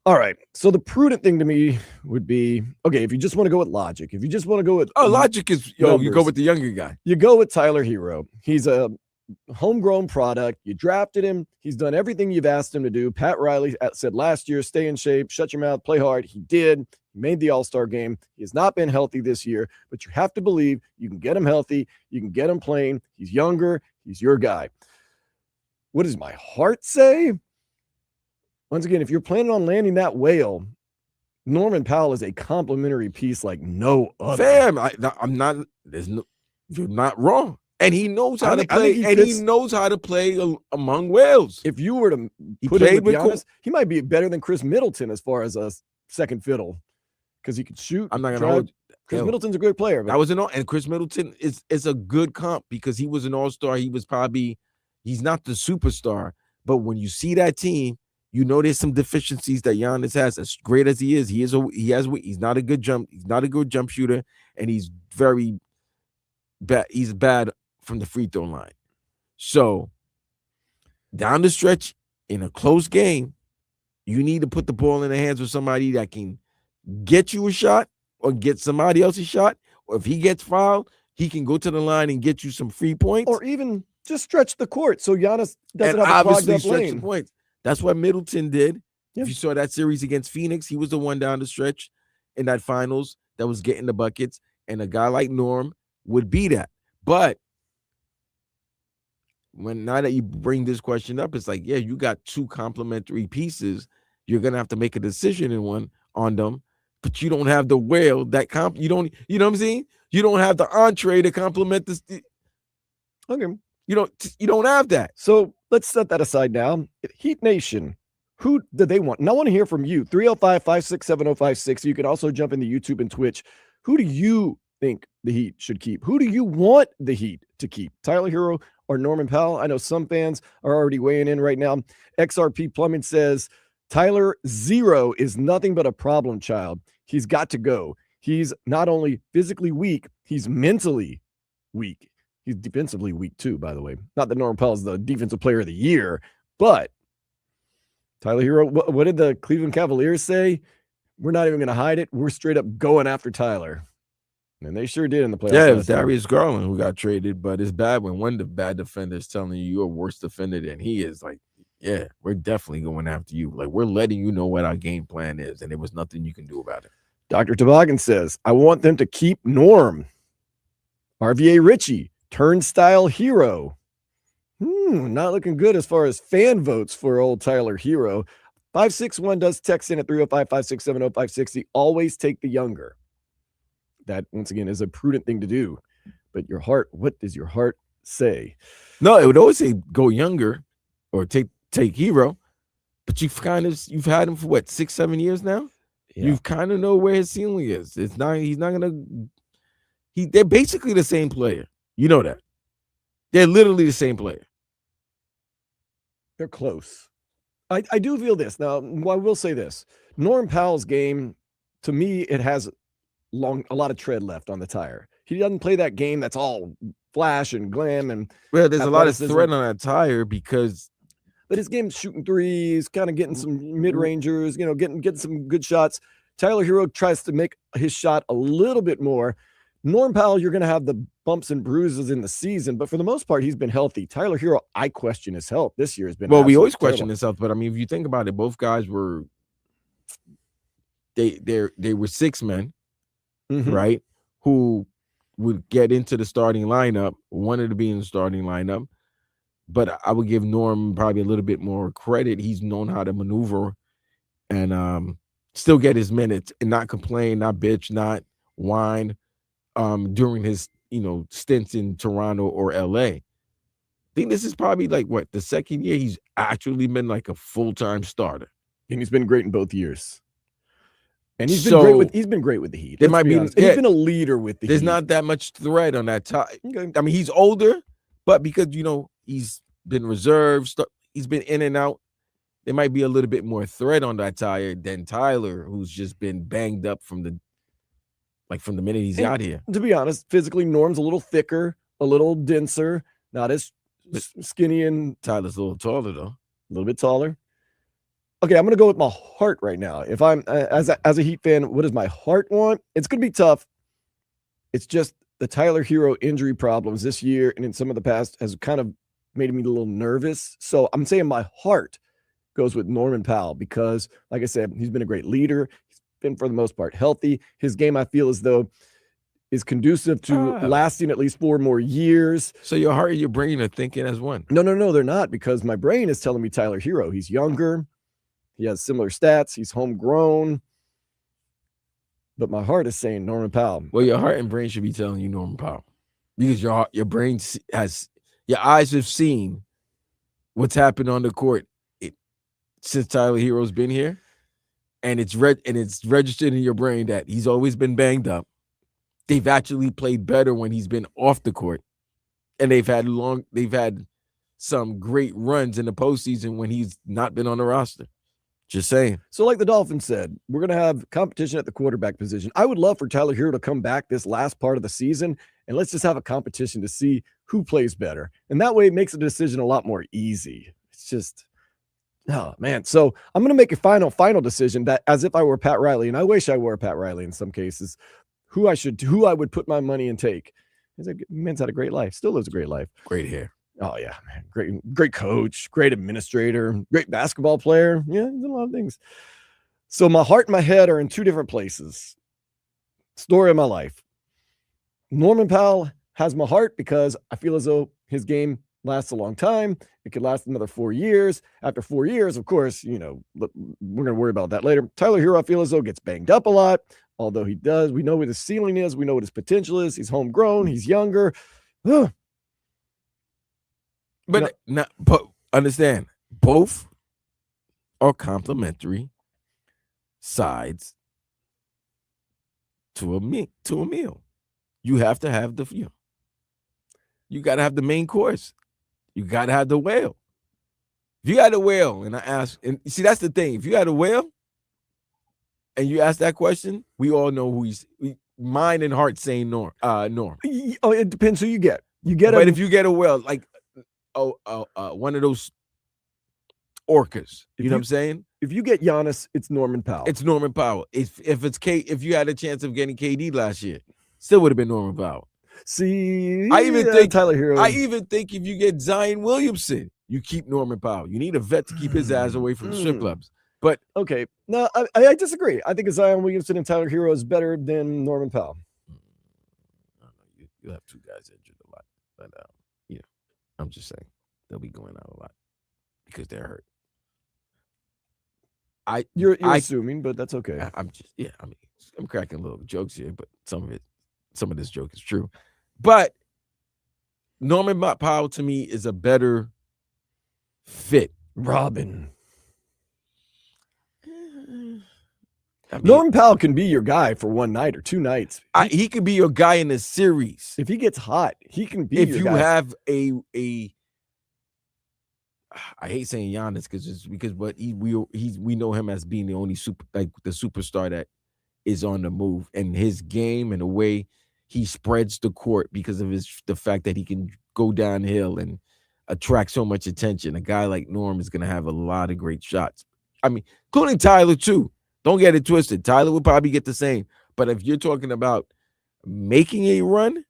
All right, so the prudent thing to me would be, okay, if you just want to go with logic, if you just want to go with logic is, you go with the younger guy. You go with Tyler Herro. He's a homegrown product. You drafted him. He's done everything you've asked him to do. Pat Riley said last year, stay in shape, shut your mouth, play hard. He did. He made the All-Star game. He has not been healthy this year, but you have to believe you can get him healthy. You can get him playing. He's younger. He's your guy. What does my heart say? Once again, if you're planning on landing that whale, Norman Powell is a complimentary piece like no other. Fam, you're not wrong. And he knows how to play. He knows how to play among whales. If you were to put him with Giannis, he might be better than Chris Middleton as far as a second fiddle because he could shoot. I'm not going to hold. Chris Middleton's a good player. But and Chris Middleton is a good comp because he was an all-star. He's not the superstar. But when you see that team, you know there's some deficiencies that Giannis has. As great as he is, he's not a good jump shooter, and he's very bad. He's bad from the free throw line. So down the stretch in a close game, you need to put the ball in the hands of somebody that can get you a shot or get somebody else a shot. Or if he gets fouled, he can go to the line and get you some free points. Or even just stretch the court so Giannis doesn't have a clogged up lane. Points. That's what Middleton did. Yeah. If you saw that series against Phoenix, he was the one down the stretch in that finals that was getting the buckets. And a guy like Norm would be that. But now that you bring this question up, it's like, yeah, you got 2 complementary pieces. You're gonna have to make a decision on them, but you don't have the whale that you know what I'm saying? You don't have the entree to complement this. Okay. You don't have that. So let's set that aside now. Heat Nation, who do they want? And I want to hear from you. 305-567-056. You can also jump into YouTube and Twitch. Who do you think the Heat should keep? Who do you want the Heat to keep? Tyler Herro or Norman Powell? I know some fans are already weighing in right now. XRP Plumbing says, Tyler Zero is nothing but a problem child. He's got to go. He's not only physically weak, he's mentally weak. He's defensively weak too, by the way. Not that Norman Powell's the defensive player of the year, but Tyler Herro, what did the Cleveland Cavaliers say? We're not even going to hide it. We're straight up going after Tyler. And they sure did in the playoffs. Yeah, it was Darius Garland who got traded, but it's bad when one of the bad defenders telling you you're a worse defender than he is. Like, yeah, we're definitely going after you. Like, we're letting you know what our game plan is, and there was nothing you can do about it. Dr. Toboggan says, I want them to keep Norm. RVA Richie, turnstile hero. Not looking good as far as fan votes for old Tyler Herro. 561 does text in at 305-567-0560. Always take the younger. That, once again, is a prudent thing to do. But your heart, what does your heart say? No, it would always say go younger or take Herro. But you've had him for what, 6-7 years now? Yeah. You kind of know where his ceiling is. He's not gonna. They're basically the same player. You know that. They're literally the same player. They're close. I do feel this. Now, I will say this. Norm Powell's game, to me, it has a lot of tread left on the tire. He doesn't play that game that's all flash and glam and Well, there's a lot of athleticism. threat on that tire because But his game's shooting threes, kind of getting some mid-rangers, getting some good shots. Tyler Herro tries to make his shot a little bit more. Norm Powell, you're going to have the bumps and bruises in the season, but for the most part, he's been healthy. Tyler Herro, I question his health this year has been. Well, we always terrible. question his health, but I mean, if you think about it, both guys were they were 6 men, right? Who would get into the starting lineup, wanted to be in the starting lineup. But I would give Norm probably a little bit more credit. He's known how to maneuver and still get his minutes and not complain, not bitch, not whine during his stints in Toronto or LA. I think this is probably like the second year he's actually been like a full-time starter. And he's been great in both years. And he's been great with the Heat. There might be he's been a leader with the Heat. There's not that much threat on that tie. Okay. I mean, he's older, but because he's been reserved, he's been in and out. There might be a little bit more threat on that tire than Tyler, who's just been banged up from the minute he's out here. To be honest, physically, Norm's a little thicker, a little denser, not as skinny, and Tyler's a little taller though. A little bit taller. Okay, I'm going to go with my heart right now. If I'm as a Heat fan, what does my heart want? It's going to be tough. It's just the Tyler Herro injury problems this year and in some of the past has kind of made me a little nervous. So I'm saying my heart goes with Norman Powell because, like I said, he's been a great leader. He's been, for the most part, healthy. His game, I feel as though, is conducive to lasting at least 4 more years. So your heart and your brain are thinking as one. No, they're not, because my brain is telling me Tyler Herro. He's younger. He has similar stats. He's homegrown. But my heart is saying Norman Powell. Well, your heart and brain should be telling you Norman Powell because your brain your eyes have seen what's happened on the court since Tyler Herro's been here, and it's registered in your brain that he's always been banged up. They've actually played better when he's been off the court, and they've had some great runs in the postseason when he's not been on the roster. Just saying. So like the Dolphins said, we're going to have competition at the quarterback position. I would love for Tyler Herro to come back this last part of the season, and let's just have a competition to see who plays better. And that way it makes the decision a lot more easy. It's just, oh, man. So I'm going to make a final decision that as if I were Pat Riley, and I wish I were Pat Riley in some cases, who I would put my money and take. Man's had a great life, still lives a great life. Great hair. Oh, yeah, man. Great coach, great administrator, great basketball player. Yeah, he's done a lot of things. So my heart and my head are in 2 different places. Story of my life. Norman Powell has my heart because I feel as though his game lasts a long time. It could last another 4 years. After 4 years, of course, we're going to worry about that later. Tyler Herro, I feel as though, gets banged up a lot, although he does. We know what his ceiling is. We know what his potential is. He's homegrown. He's younger. But understand, both are complementary sides to a meal. You have to have you got to have the main course. You got to have the whale. If you had a whale, and I ask, and see, that's the thing. If you had a whale and you ask that question, we all know who mind and heart saying Norm. Oh, it depends who you get. But if you get a whale, like one of those orcas, you know what I'm saying? If you get Giannis, it's Norman Powell. It's Norman Powell. If you had a chance of getting KD last year, still would have been Norman Powell. See, I even think Tyler Herro. I even think if you get Zion Williamson, you keep Norman Powell. You need a vet to keep his ass away from the strip clubs. But okay, no, I disagree. I think Zion Williamson and Tyler Herro is better than Norman Powell. You have 2 guys injured a lot, but I'm just saying they'll be going out a lot because they're hurt. You're assuming, but that's okay. I'm cracking little jokes here, but some of this joke is true. But Norman Powell to me is a better fit. Robin. Norman Powell can be your guy for 1 night or 2 nights. He could be your guy in a series. If he gets hot, he can be if your you guy. have I hate saying Giannis because we know him as being the only the superstar that is on the move, and his game and the way he spreads the court because of the fact that he can go downhill and attract so much attention. A guy like Norm is going to have a lot of great shots. I mean, including Tyler too. Don't get it twisted. Tyler would probably get the same. But if you're talking about making a run,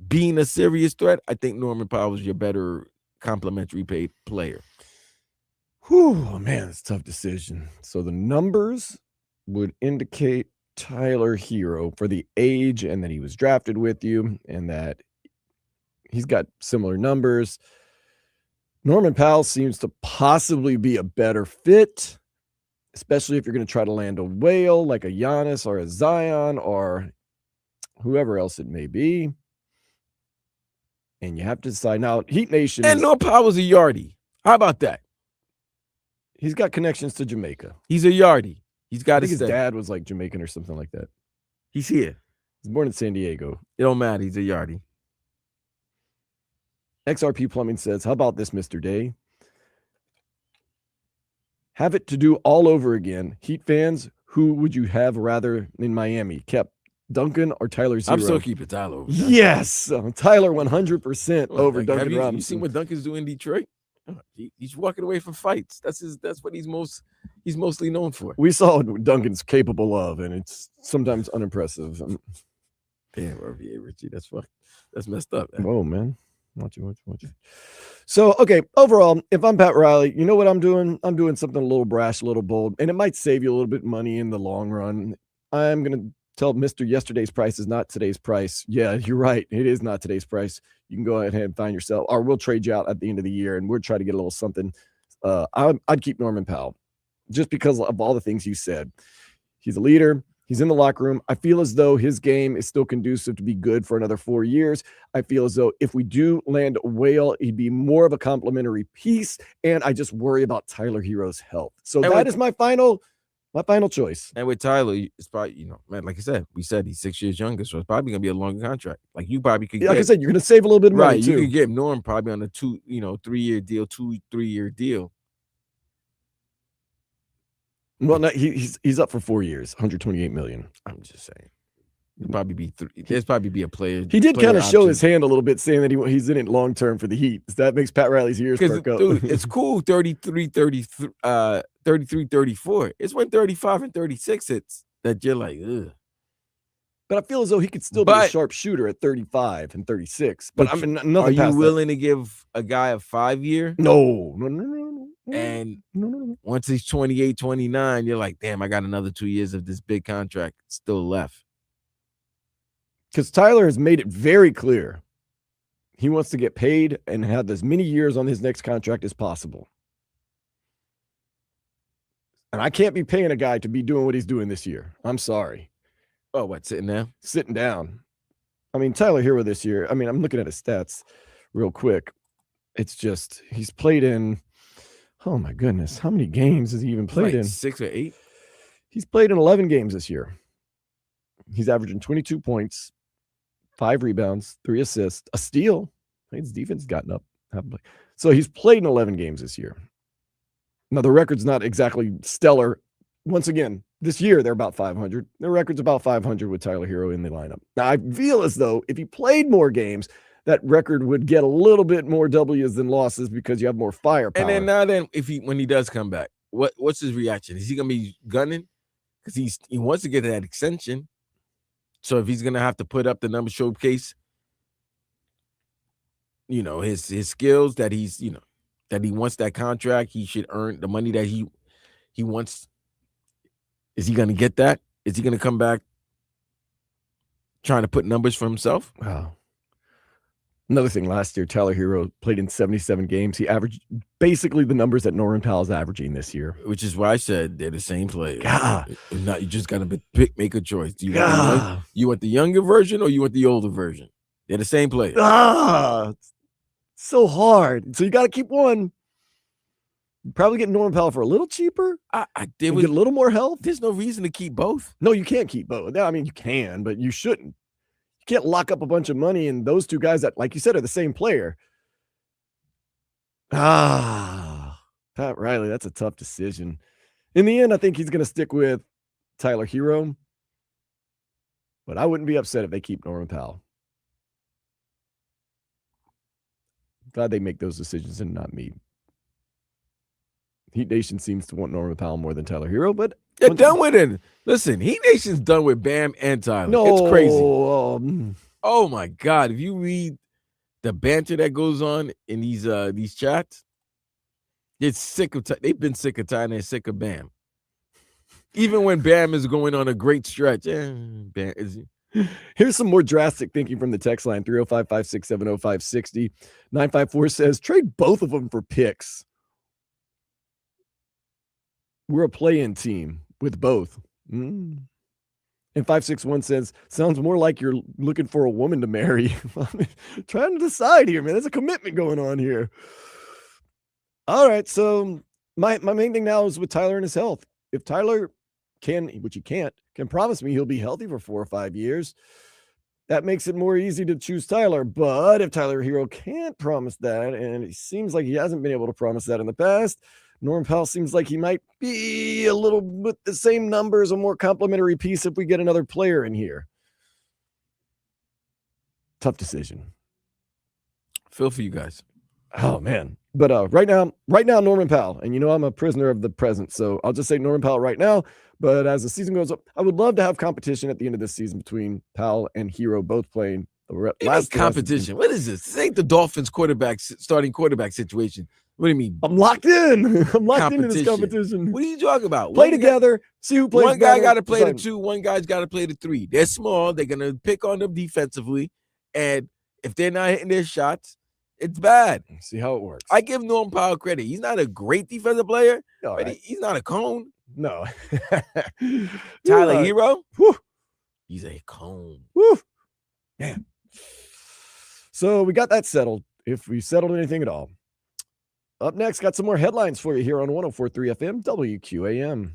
being a serious threat, I think Norman Powell is your better complimentary paid player. Whew, man, it's a tough decision. So the numbers would indicate Tyler Herro for the age and that he was drafted with you and that he's got similar numbers. Norman Powell seems to possibly be a better fit, especially if you're going to try to land a whale like a Giannis or a Zion or whoever else it may be. And you have to decide. Now, Heat Nation. And Norman Powell's a yardie. How about that? He's got connections to Jamaica. He's a yardie. He's got his dad was like Jamaican or something like that. He's here. He's born in San Diego. It don't matter. He's a yardie. XRP Plumbing says, how about this, Mr. Day? Have it to do all over again. Heat fans, who would you have rather in Miami? Kept Duncan or Tyler Zero? I'm still keeping Tyler over. Yes. Tyler 100% over Duncan Robinson. You seen what Duncan's doing in Detroit? He's walking away from fights. That's what he's mostly known for. We saw what Duncan's capable of, and it's sometimes unimpressive. Damn, RVA Richie, that's messed up. Man. Oh man, watch it. So okay, overall, if I'm Pat Riley, you know what I'm doing? I'm doing something a little brash, a little bold, and it might save you a little bit of money in the long run. I'm gonna tell Mr. Yesterday's price is not today's price. Yeah, you're right. It is not today's price. You can go ahead and find yourself, or we'll trade you out at the end of the year, and we'll try to get a little something. I'd keep Norman Powell just because of all the things you said. He's a leader. He's in the locker room. I feel as though his game is still conducive to be good for another 4 years. I feel as though if we do land a whale, he'd be more of a complimentary piece, and I just worry about Tyler Herro's health. So that is my final choice. And with Tyler, it's probably, man, like I said, we said he's 6 years younger, so it's probably going to be a longer contract. Like you probably could like I said, you're going to save a little bit of money, right, too. You could get Norm probably on a 3-year deal, 3-year deal. Well, no, he's up for 4 years, $128 million. I'm just saying. There's probably be a player. He did kind of show his hand a little bit, saying that he's in it long term for the Heat. That makes Pat Riley's ears perk up. Dude, it's cool 33, 34. It's when 35 and 36 hits that you're like, ugh. But I feel as though he could still be a sharp shooter at 35 and 36. But I mean, nothing. Are you willing to give a guy a 5-year? No. And once he's 28, 29, you're like, damn, I got another 2 years of this big contract still left. Because Tyler has made it very clear he wants to get paid and have as many years on his next contract as possible. And I can't be paying a guy to be doing what he's doing this year. I'm sorry. Oh, what, sitting down? Sitting down. I mean, Tyler Herro this year, I mean, I'm looking at his stats real quick. It's just, he's played in, oh my goodness, how many games has he even played in? 6 or 8? He's played in 11 games this year. He's averaging 22 points, 5 rebounds, 3 assists, a steal. His defense has gotten up. So he's played in 11 games this year. Now, the record's not exactly stellar. Once again, this year they're about 500. Their record's about 500 with Tyler Herro in the lineup. Now, I feel as though if he played more games, that record would get a little bit more W's than losses because you have more firepower. And then when he does come back, what's his reaction? Is he gonna be gunning? Because he wants to get that extension. So if he's gonna have to put up the number showcase, his skills that that he wants that contract, he should earn the money that he wants. Is he gonna get that? Is he gonna come back trying to put numbers for himself? Wow. Another thing, last year, Tyler Herro played in 77 games. He averaged basically the numbers that Norman Powell's averaging this year. Which is why I said they're the same player. God. You just got to make a choice. Do you want the younger version or you want the older version? They're the same player. It's so hard. So you got to keep one. You probably get Norman Powell for a little cheaper. Get a little more health. There's no reason to keep both. No, you can't keep both. I mean, you can, but you shouldn't. You can't lock up a bunch of money and those two guys that, like you said, are the same player. Pat Riley, that's a tough decision. In the end, I think he's going to stick with Tyler Herro, but I wouldn't be upset if they keep Norman Powell. Glad they make those decisions and not me. Heat Nation seems to want Norman Powell more than Tyler Herro, but they're done with it. Listen, Heat Nation's done with Bam and Tyler. No, it's crazy. Oh my God! If you read the banter that goes on in these chats, it's sick of. They've been sick of Tyler and sick of Bam. Even when Bam is going on a great stretch, Bam is. Here's some more drastic thinking from the text line 305-567-0560. 954 says trade both of them for picks. We're a play-in team with both. And 561 says, sounds more like you're looking for a woman to marry. Trying to decide here, man. There's a commitment going on here. All right, so my main thing now is with Tyler and his health. If Tyler can, which he can't, can promise me he'll be healthy for 4 or 5 years, that makes it more easy to choose Tyler. But if Tyler Herro can't promise that, and it seems like he hasn't been able to promise that in the past, Norman Powell seems like he might be a little bit the same numbers, a more complimentary piece if we get another player in here. Tough decision. Feel for you guys. Oh, man. But right now, Norman Powell. And I'm a prisoner of the present, so I'll just say Norman Powell right now. But as the season goes up, I would love to have competition at the end of this season between Powell and Herro both playing the last competition. What is this? This ain't the Dolphins starting quarterback situation. What do you mean? I'm locked in. I'm locked into this competition. What are you talking about? Play together. See who plays. One guy got to play the 2. One guy's got to play the 3. They're small. They're going to pick on them defensively. And if they're not hitting their shots, it's bad. See how it works. I give Norman Powell credit. He's not a great defensive player, but right. He's not a cone. No. Tyler Herro? Whew. He's a cone. Woo. Man. So we got that settled, if we settled anything at all. Up next, got some more headlines for you here on 104.3 FM WQAM.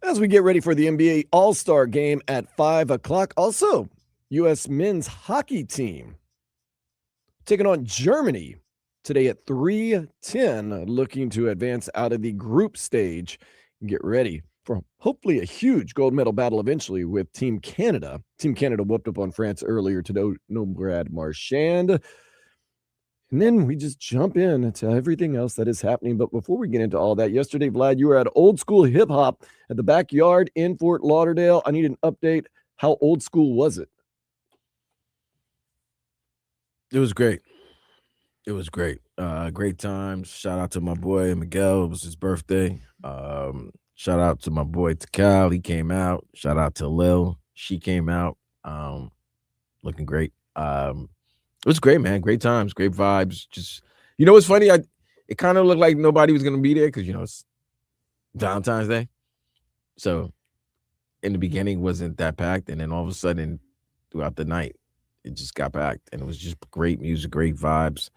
As we get ready for the NBA All-Star game at 5 o'clock. Also, U.S. men's hockey team taking on Germany today at 3:10, looking to advance out of the group stage and get ready for hopefully a huge gold medal battle eventually with Team Canada. Team Canada whooped up on France earlier today. No Brad Marchand. And then we just jump into everything else that is happening. But before we get into all that, yesterday, Vlad, you were at Old School Hip Hop at the Backyard in Fort Lauderdale. I need an update. How old school was it? It was great. It was great. Great times. Shout out to my boy Miguel. It was his birthday. Shout out to my boy Takal. He came out. Shout out to Lil. She came out. Looking great. It was great, man. Great times, great vibes. Just, what's funny? It kind of looked like nobody was gonna be there because it's Valentine's Day. So in the beginning wasn't that packed, and then all of a sudden throughout the night it just got packed, and it was just great music, great vibes.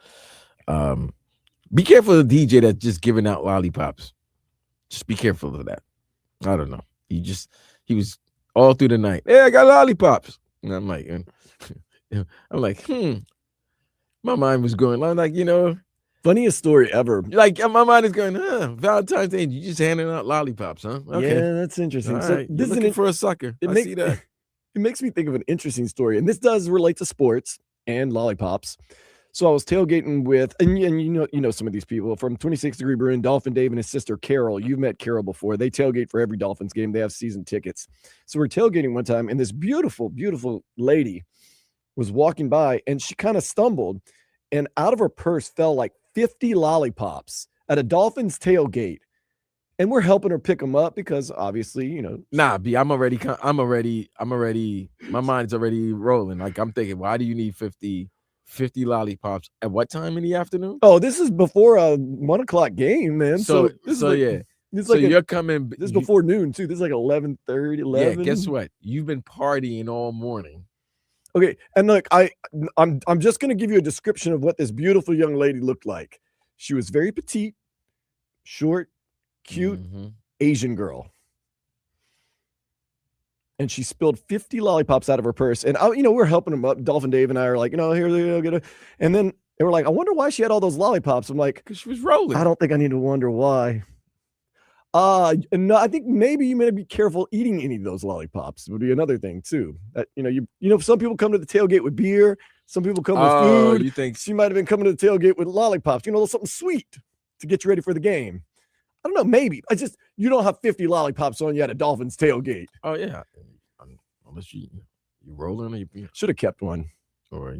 Be careful of the DJ that's just giving out lollipops. Just be careful of that. I don't know. He was all through the night. Hey, I got lollipops, and I'm like. My mind was going. I'm like, funniest story ever. Like my mind is going, Valentine's Day, you just handing out lollipops, huh? Okay. Yeah, that's interesting. All So right. this You're looking for a sucker. I see that. It makes me think of an interesting story, and this does relate to sports and lollipops. So I was tailgating with, and you know some of these people from 26 Degree Brewing, Dolphin Dave and his sister Carol. You've met Carol before. They tailgate for every Dolphins game. They have season tickets. So we're tailgating one time, and this beautiful, beautiful lady was walking by, and she kind of stumbled, and out of her purse fell like 50 lollipops at a Dolphins tailgate. And we're helping her pick them up because obviously, Nah, B, I'm already, my mind's already rolling. Like I'm thinking, why do you need 50 lollipops at what time in the afternoon? Oh, this is before a 1 o'clock game, man. So yeah. This So you're coming. This is before noon too. This is like 11:30, 11. Yeah, guess what? You've been partying all morning. Okay, and look, I'm just gonna give you a description of what this beautiful young lady looked like. She was very petite, short, cute, Asian girl. And she spilled 50 lollipops out of her purse. And we're helping them up. Dolphin Dave and I are like, here they go, get it. And then they were like, I wonder why she had all those lollipops. I'm like, because she was rolling. I don't think I need to wonder why. No, I think maybe you may be careful eating any of those lollipops would be another thing too. That some people come to the tailgate with beer, some people come with food. You think she might have been coming to the tailgate with lollipops, something sweet to get you ready for the game. I don't know, maybe. You don't have 50 lollipops on you at a Dolphins tailgate. Oh yeah. Unless you rolling, you should have kept one. Or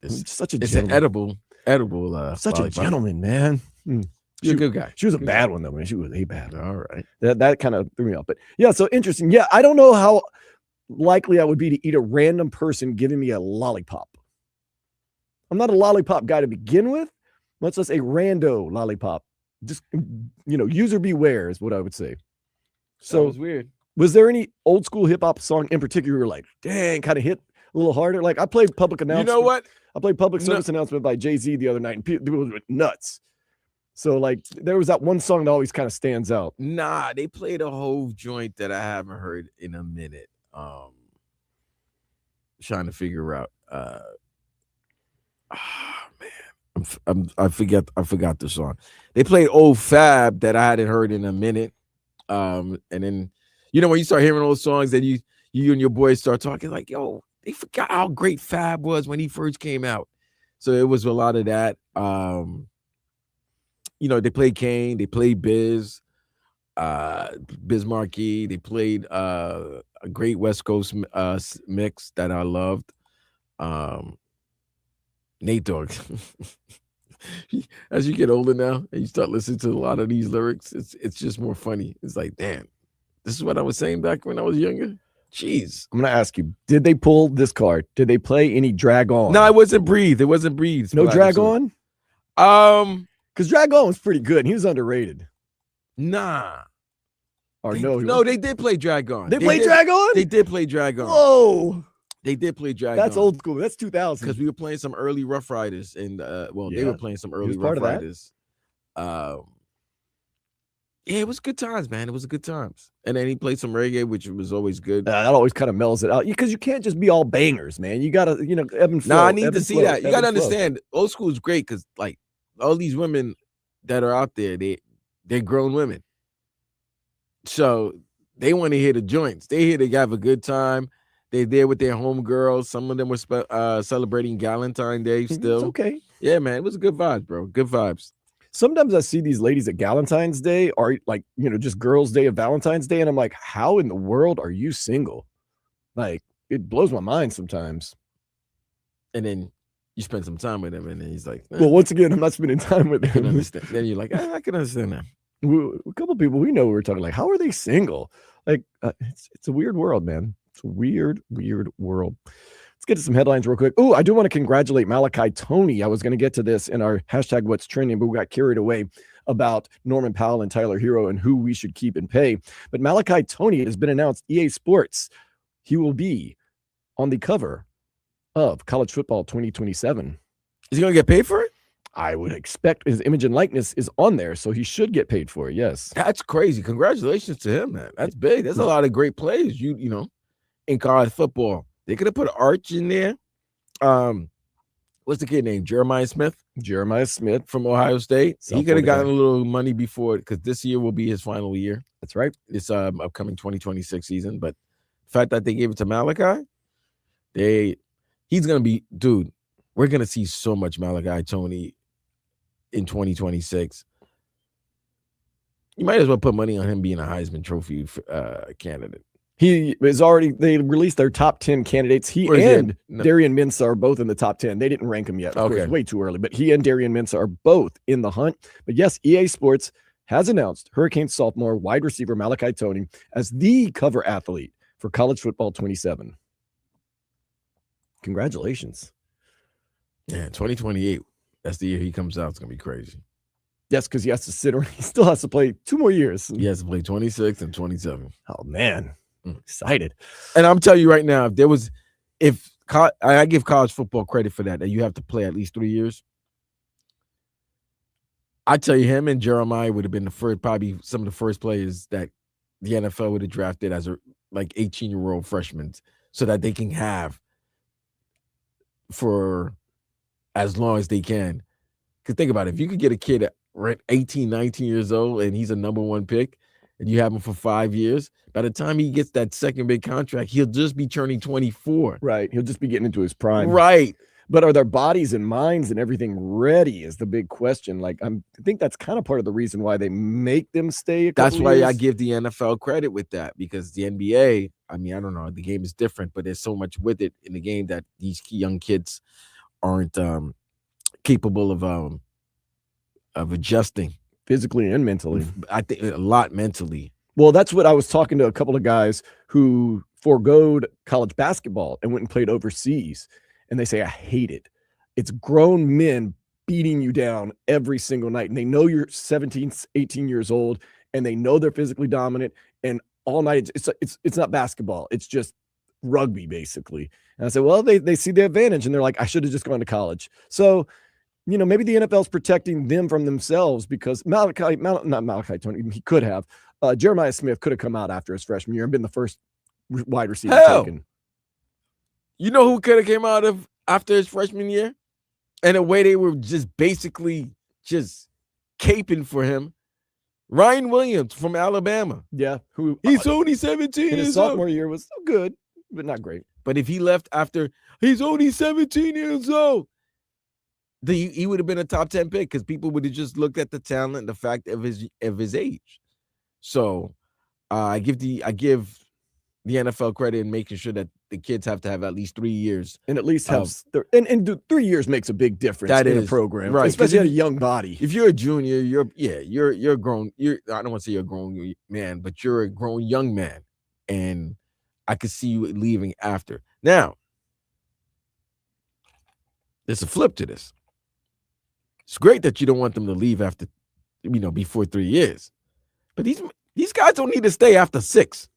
it's such a it's gentleman. an edible such lollipop. A gentleman, man. She's a good guy. She was a bad one though, man. She was a bad one. All right. That kind of threw me off. But yeah, so interesting. Yeah, I don't know how likely I would be to eat a random person giving me a lollipop. I'm not a lollipop guy to begin with, much less a rando lollipop. Just user beware is what I would say. So that was weird. Was there any old school hip hop song in particular you were like, dang, kind of hit a little harder? Like I played Public Announcement. You know what? I played Public Service Announcement by Jay-Z the other night, and people were nuts. So like there was that one song that always kind of stands out. Nah, they played a whole joint that I haven't heard in a minute. Trying to figure out. Man, I forgot the song. They played Old Fab that I hadn't heard in a minute. And then when you start hearing those songs that you and your boys start talking like, yo, they forgot how great Fab was when he first came out. So it was a lot of that. They played Kane, they played Biz Markie, they played a great West Coast mix that I loved. Nate Dogg. As you get older now and you start listening to a lot of these lyrics, it's just more funny. It's like, damn, this is what I was saying back when I was younger. Jeez. I'm gonna ask you, did they pull this card? Did they play any Drag On? No, it wasn't Breathe. It wasn't Breathe. No Drag On? Because Drag On was pretty good and he was underrated. Nah. They did play Drag On. They played Drag On? They did play Drag On. Whoa. They did play Drag On. That's old school. That's 2000. Because we were playing some early Rough Riders, and they were playing some early Rough Riders. Yeah, it was good times, man. It was good times. And then he played some reggae, which was always good. That always kind of mellows it out because you can't just be all bangers, man. You gotta, ebb and flow. No, I need ebb to and see flow, that. You ebb got to and flow. understand, old school is great because, like, all these women that are out there, they're grown women. So they want to hear the joints. They here to have a good time. They're there with their homegirls. Some of them were celebrating Valentine's Day still. It's okay. Yeah, man. It was good vibes, bro. Good vibes. Sometimes I see these ladies at Valentine's Day or like, just girls' day of Valentine's Day. And I'm like, how in the world are you single? Like, it blows my mind sometimes. And then you spend some time with him, and then he's like, Well, once again, I'm not spending time with I can him. understand. Then you're like, I can understand that. A couple of people we know were talking like, how are they single? Like, it's a weird world, man. It's a weird, weird world. Let's get to some headlines real quick. Oh, I do want to congratulate Malachi Toney. I was going to get to this in our hashtag What's Trending, but we got carried away about Norman Powell and Tyler Herro and who we should keep and pay. But Malachi Toney has been announced EA Sports. He will be on the cover of College Football 2027. Is he going to get paid for it? I would expect his image and likeness is on there, so he should get paid for it. Yes. That's crazy. Congratulations to him, man. That's big. There's a lot of great players, in college football. They could have put Arch in there. What's the kid name? Jeremiah Smith From from Ohio State. South He could have Florida gotten a little money before, because this year will be his final year. That's right. This upcoming 2026 season. But the fact that they gave it to Malachi, he's gonna be, dude. We're gonna see so much Malachi Toney in 2026. You might as well put money on him being a Heisman Trophy candidate. They released their top 10 candidates. He Where's and he? No. Darian Mensah are both in the top 10. They didn't rank him yet. Of course, way too early, but he and Darian Mensah are both in the hunt. But yes, EA Sports has announced Hurricane sophomore wide receiver Malachi Toney as the cover athlete for College Football 27. Congratulations. Yeah, 2028. That's the year he comes out. It's gonna be crazy. Yes, because he has to sit around. He still has to play 2 more years. He has to play 26 and 27. Oh man, I'm excited. And I'm telling you right now, I give college football credit for that you have to play at least 3 years. I tell you, him and Jeremiah would have been probably some of the first players that the NFL would have drafted as 18-year-old freshmen, so that they can have for as long as they can. Because think about it, if you could get a kid at 18, 19 years old and he's a number 1 pick, and you have him for 5 years, by the time he gets that second big contract, he'll just be turning 24. Right. He'll just be getting into his prime. Right. But are their bodies and minds and everything ready is the big question. Like, I think that's kind of part of the reason why they make them stay. That's why years. I give the NFL credit with that, because the NBA, I mean, I don't know, the game is different, but there's so much with it in the game that these young kids aren't capable of adjusting physically and mentally. I think a lot mentally. Well, that's what I was talking to a couple of guys who foregoed college basketball and went and played overseas. And they say, I hate it. It's grown men beating you down every single night. And they know you're 17, 18 years old, and they know they're physically dominant. And all night, it's not basketball. It's just rugby, basically. And I said, well, they see the advantage, and they're like, I should have just gone to college. So, maybe the NFL is protecting them from themselves, because not Malachi Toney, he could have. Jeremiah Smith could have come out after his freshman year and been the first wide receiver taken. You know who could have came out of after his freshman year? And the way they were just basically just caping for him? Ryan Williams from Alabama. Yeah. He's only 17 in his years old. sophomore year was good, but not great. But if he left after, he's only 17 years old, he would have been a top 10 pick, because people would have just looked at the talent and the fact of his age. So I give the NFL credit in making sure that the kids have to have at least 3 years, and at least have and 3 years makes a big difference in a program, right? Especially a young body. If you're a junior, you're grown. I don't want to say you're a grown man, but you're a grown young man, and I could see you leaving after. Now, there's a flip to this. It's great that you don't want them to leave after, before 3 years, but these guys don't need to stay after 6.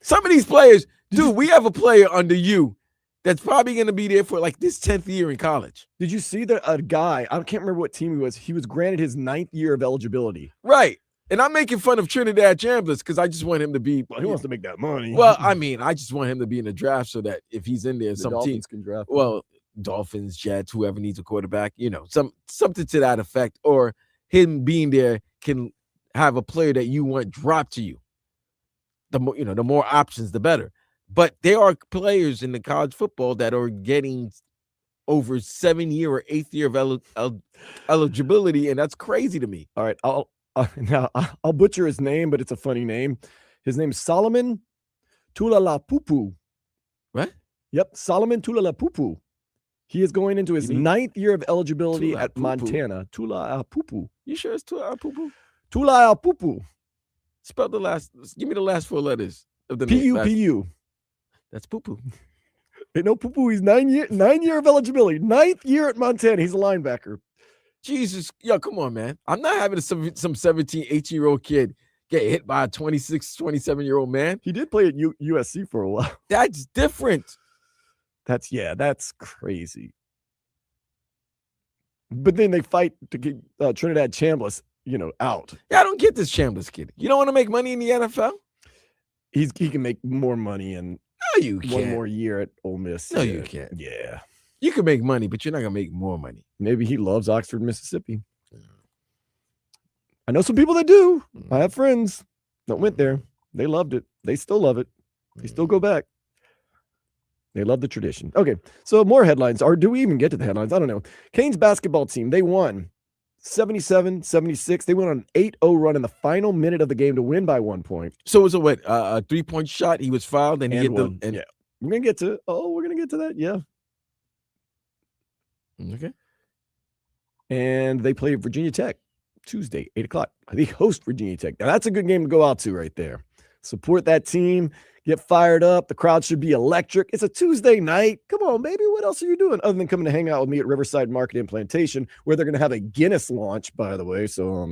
Some of these players, dude, we have a player under you that's probably going to be there for like this 10th year in college. Did you see that a guy, I can't remember what team he was granted his 9th year of eligibility. Right. And I'm making fun of Trinidad Chambliss because I just want him to be. Well, he wants to make that money. Well, I mean, I just want him to be in the draft so that if he's in there, the some Dolphins teams can draft. Him. Well, Dolphins, Jets, whoever needs a quarterback, something to that effect, or him being there can have a player that you want dropped to you. The more options, the better. But there are players in the college football that are getting over 7-year or 8th year of eligibility, and that's crazy to me. All right, I'll butcher his name, but it's a funny name. His name's Solomon Tulalapupu. What? Yep, Solomon Tulalapupu. He is going into his 9th year of eligibility at Montana. Tulalapupu. You sure it's Tulalapupu? Tulalapupu. Spell the last. Give me the last 4 letters of the P-U-P-U. That's poo-poo. Ain't no poo-poo. He's 9 year of eligibility. 9th year at Montana. He's a linebacker. Jesus, yo, come on, man. I'm not having some 17, 18-year-old kid get hit by a 26, 27-year-old man. He did play at USC for a while. That's different. That's crazy. But then they fight to get Trinidad Chambliss, out. Yeah, I don't get this Chambliss kid. You don't want to make money in the NFL? He can make more money in you can't. one more year at Ole Miss. No, you can't. Yeah. You can make money, but you're not going to make more money. Maybe he loves Oxford, Mississippi. I know some people that do. I have friends that went there. They loved it. They still love it. They still go back. They love the tradition. Okay, so more headlines. Or do we even get to the headlines? I don't know. Canes basketball team, they won 77-76. They went on an 8-0 run in the final minute of the game to win by 1 point. So it was a 3-point shot. He was fouled and he hit yeah. We're going to get to that. Yeah. Okay. And they played Virginia Tech Tuesday, 8:00. They host Virginia Tech. Now, that's a good game to go out to right there. Support that team. Get fired up. The crowd should be electric. It's a Tuesday night. Come on, baby. What else are you doing other than coming to hang out with me at Riverside Market and Plantation, where they're going to have a Guinness launch, by the way. So,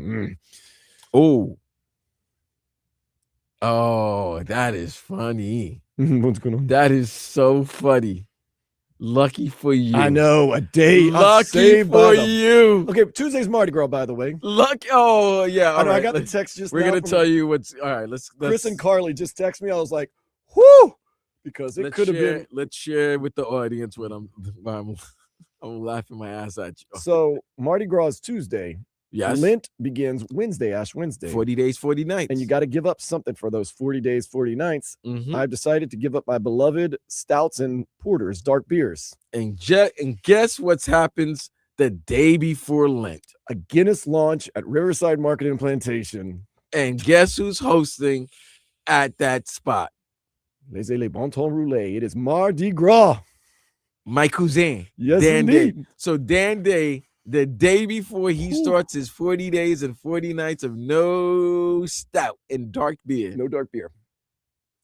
Oh, that is funny. What's going on? That is so funny. Lucky for you. I know. A day. Lucky for you. Okay, Tuesday's Marty Gras, by the way. Lucky. Oh, yeah. I know. I got the text just We're now. We're going to tell you what's. All right, let's. Chris and Carly just text me. I was like, whoo. Because it could have been. Let's share with the audience what I'm laughing my ass at you. So, Mardi Gras is Tuesday. Yes. Lent begins Wednesday, Ash Wednesday. 40 days, 40 nights. And you got to give up something for those 40 days, 40 nights. Mm-hmm. I've decided to give up my beloved stouts and porters, dark beers. And guess what happens the day before Lent? A Guinness launch at Riverside Market and Plantation. And guess who's hosting at that spot? Les bon temps roulés. It is Mardi Gras. My cousin. Yes, Dan indeed. Day. So Dan Day, the day before he starts his 40 days and 40 nights of no stout and dark beer. No dark beer.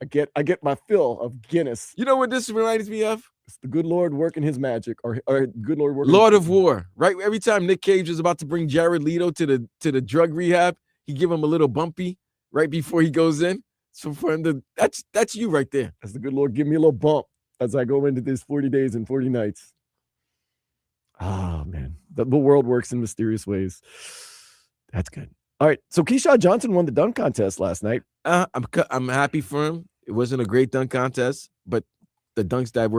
I get my fill of Guinness. You know what this reminds me of? It's the good Lord working his magic, or good Lord working. Lord of War, right? Every time Nick Cage was about to bring Jared Leto to the drug rehab, he give him a little bumpy right before he goes in. So for him to that's you right there. That's the good Lord give me a little bump as I go into these 40 days and 40 nights. Oh man, the world works in mysterious ways. That's good. All right, so Keyshawn Johnson won the dunk contest last night. I'm happy for him. It wasn't a great dunk contest, but the dunks that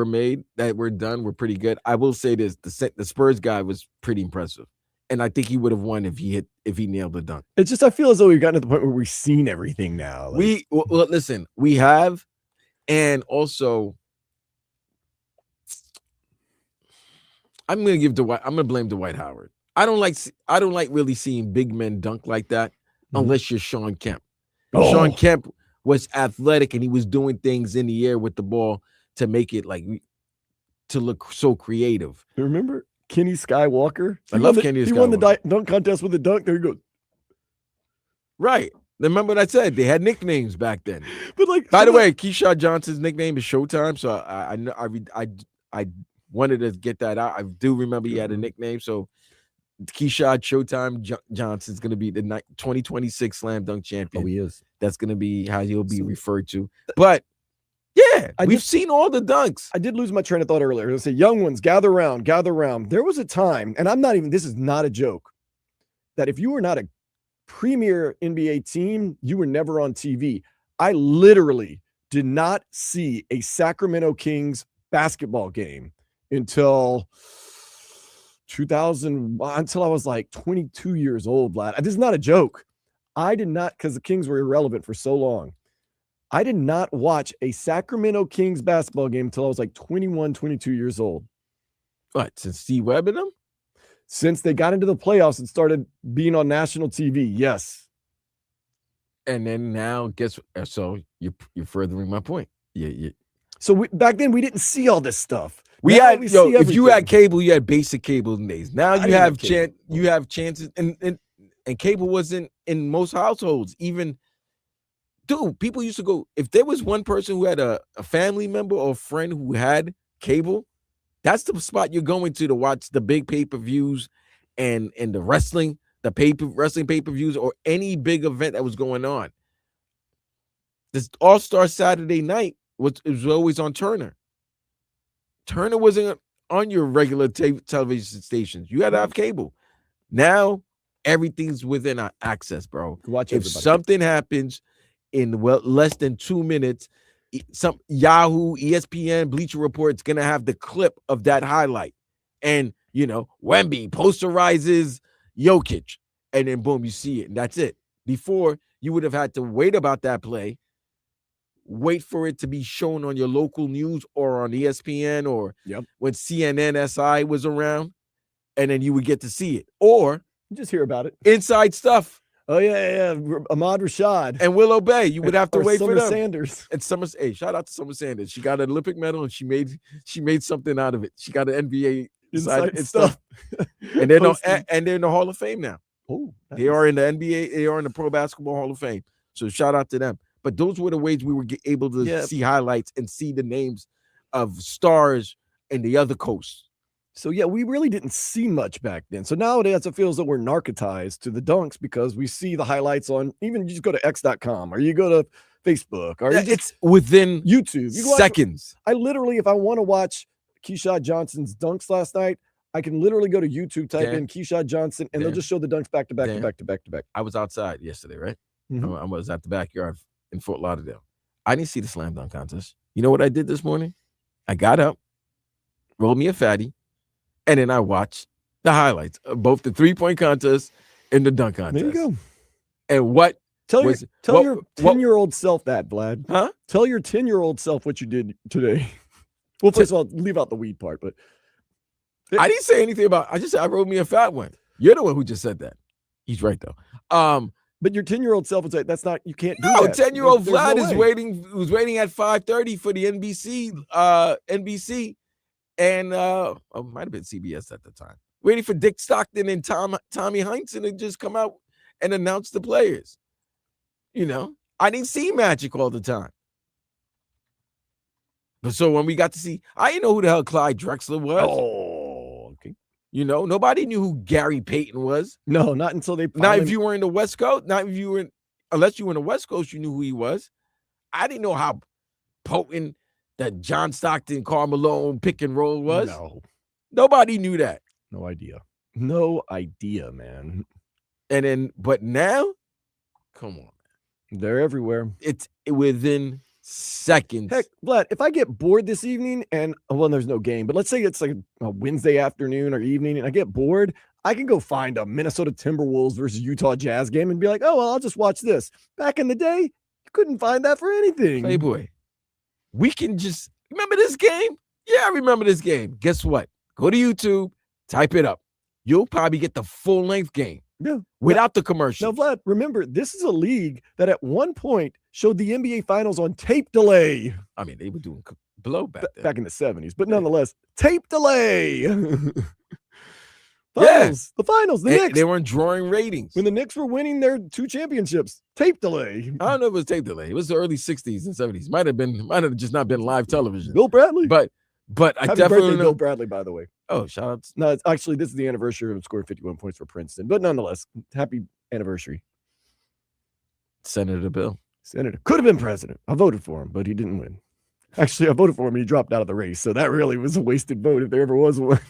were done were pretty good. I will say this: the Spurs guy was pretty impressive, and I think he would have won if he nailed the dunk. It's just I feel as though we've gotten to the point where we've seen everything now. Listen, we have, and also I'm gonna blame Dwight Howard. I don't like really seeing big men dunk like that unless you're Sean Kemp. Sean Kemp was athletic and he was doing things in the air with the ball to make it to look so creative. Remember Kenny Skywalker? I love Kenny Skywalker. He won the dunk contest with a dunk. There you go. Right. Remember what I said? They had nicknames back then. But by the way, Keyshawn Johnson's nickname is Showtime. So I wanted to get that out. I do remember he had a nickname. So Keyshawn Showtime Johnson's going to be the 2026 Slam Dunk champion. Oh, he is. That's going to be how he'll be referred to. But yeah, we've seen all the dunks. I did lose my train of thought earlier. I say, young ones, gather round, gather round. There was a time, and this is not a joke, that if you were not a premier NBA team, you were never on TV. I literally did not see a Sacramento Kings basketball game until 2000, until I was like 22 years old, Vlad. This is not a joke. I did not, because the Kings were irrelevant for so long. I did not watch a Sacramento Kings basketball game until I was like 21, 22 years old. What, since Steve Webb and them? Since they got into the playoffs and started being on national TV, yes. And then now, so you're furthering my point. Yeah. So back then we didn't see all this stuff. If you had cable, you had basic cable days. Now you have chances, and cable wasn't in most households. Even, dude, people used to go, if there was one person who had a family member or a friend who had cable, that's the spot you're going to watch the big pay-per-views and the wrestling, wrestling pay-per-views, or any big event that was going on. This All-Star Saturday night was always on Turner. Turner wasn't on your regular television stations. You had to have cable. Now everything's within our access, bro. If something happens in less than 2 minutes, some Yahoo, ESPN, Bleacher Report's gonna have the clip of that highlight, and Wemby posterizes Jokic, and then boom, you see it, and that's it. Before, you would have had to wait about that play, wait for it to be shown on your local news or on ESPN or when CNN SI was around, and then you would get to see it, or just hear about it. Inside stuff. Oh yeah. Ahmad Rashad and Willow Bay. You would have to wait for them. Sanders. And hey, shout out to Summer Sanders. She got an Olympic medal and she made something out of it. She got an NBA inside stuff. and they're in the Hall of Fame now. Oh, nice. They are in the NBA. They are in the Pro Basketball Hall of Fame. So shout out to them. But those were the ways we were able to see highlights and see the names of stars in the other coast. So, yeah, we really didn't see much back then. So nowadays it feels that we're narcotized to the dunks because we see the highlights on, even you just go to x.com or you go to Facebook or it's within YouTube. Seconds. I literally, if I want to watch Keyshawn Johnson's dunks last night, I can literally go to YouTube, type in Keyshawn Johnson, and they'll just show the dunks back to back to back to back to back. I was outside yesterday, right? Mm-hmm. I was at the backyard in Fort Lauderdale. I didn't see the slam dunk contest. You know what I did this morning? I got up, rolled me a fatty, and then I watched the highlights of both the 3-point contest and the dunk contest. There you go. And what? Tell your 10-year-old self that, Vlad. Huh? Tell your 10-year-old self what you did today. Well, first of all, leave out the weed part, but I didn't say anything about. I just said I rolled me a fat one. You're the one who just said that. He's right though. But your 10-year-old self would say that's not. You can't do that. No, 10-year-old Vlad is waiting. Was waiting at 5:30 for the NBC. And might have been CBS at the time, waiting for Dick Stockton and Tommy Heinsohn to just come out and announce the players. I didn't see Magic all the time. But so when we got to see, I didn't know who the hell Clyde Drexler was. Oh, okay. Nobody knew who Gary Payton was. No, not until they. Not if you were in the West Coast. Not if you were unless you were in the West Coast, you knew who he was. I didn't know how potent that John Stockton, Karl Malone pick and roll was. No. Nobody knew that. No idea, man. And then, but now, come on. They're everywhere. It's within seconds. Heck, Vlad, if I get bored this evening and, there's no game, but let's say it's like a Wednesday afternoon or evening and I get bored, I can go find a Minnesota Timberwolves versus Utah Jazz game and be like, I'll just watch this. Back in the day, you couldn't find that for anything. Playboy. We can just remember this game. Yeah, I remember this game. Guess what? Go to YouTube, type it up. You'll probably get the full length game. Yeah. Without the commercial. Now, Vlad, remember, this is a league that at one point showed the NBA Finals on tape delay. I mean, they were doing blow back then. Back in the 70s, but nonetheless, tape delay. The finals, the Knicks. They weren't drawing ratings. When the Knicks were winning their 2 championships, tape delay. I don't know if it was tape delay. It was the early 60s and 70s. Might have just not been live television. Bill Bradley. But I Happy definitely birthday, Bill Bradley, by the way. Oh, shout out. No, it's actually, this is the anniversary of scoring 51 points for Princeton. But nonetheless, happy anniversary. Senator Bill. Senator. Could have been president. I voted for him, but he didn't win. Actually, I voted for him and he dropped out of the race. So that really was a wasted vote if there ever was one.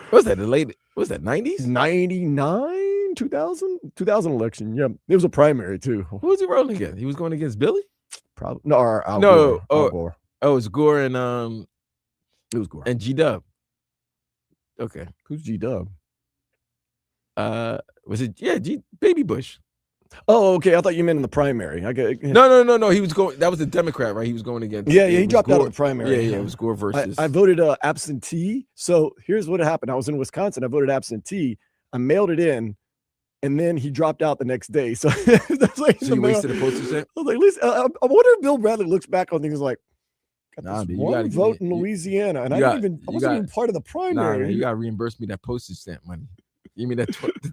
What was that? The late, what was that, 90s? 99? 2000 election. Yeah, it was a primary too. Who was he rolling against? He was going against Billy? Probably no. Al No, Gore. Al Gore. Oh, it was Gore and It was Gore. and G-Dub. Okay. Who's G-Dub? Was it Baby Bush? Oh, okay. I thought you meant in the primary. No. He was going. That was a Democrat, right? He was going against. Yeah. He dropped out of the primary. Yeah. It was Gore versus. I voted absentee. So here's what happened. I was in Wisconsin. I voted absentee. I mailed it in, and then he dropped out the next day. So that's like so you wasted a postage stamp. I was like, listen, I wonder if Bill Bradley looks back on things like, got this one vote in Louisiana, and I wasn't even part of the primary. Nah, you got to reimburse me that postage stamp money. Give me that.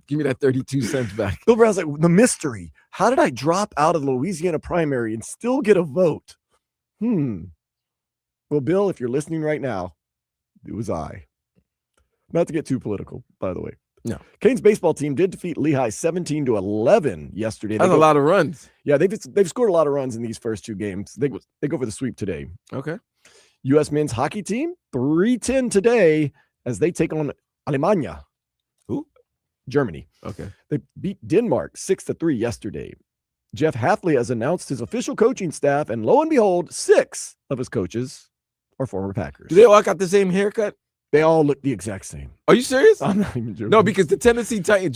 Give me that 32 cents back. Bill Bradley's like, the mystery. How did I drop out of the Louisiana primary and still get a vote? Well, Bill, if you're listening right now, it was I. Not to get too political, by the way. No. Canes baseball team did defeat Lehigh 17-11 yesterday. That's a lot of runs. Yeah, they've scored a lot of runs in these first two games. They go for the sweep today. Okay. U.S. men's hockey team 3-10 today as they take on Alemania. Who? Germany. Okay. They beat Denmark 6-3 yesterday. Jeff Hafley has announced his official coaching staff, and lo and behold, 6 of his coaches are former Packers. Do they all got the same haircut? They all look the exact same. Are you serious? I'm not even joking. No, because the Tennessee Titans,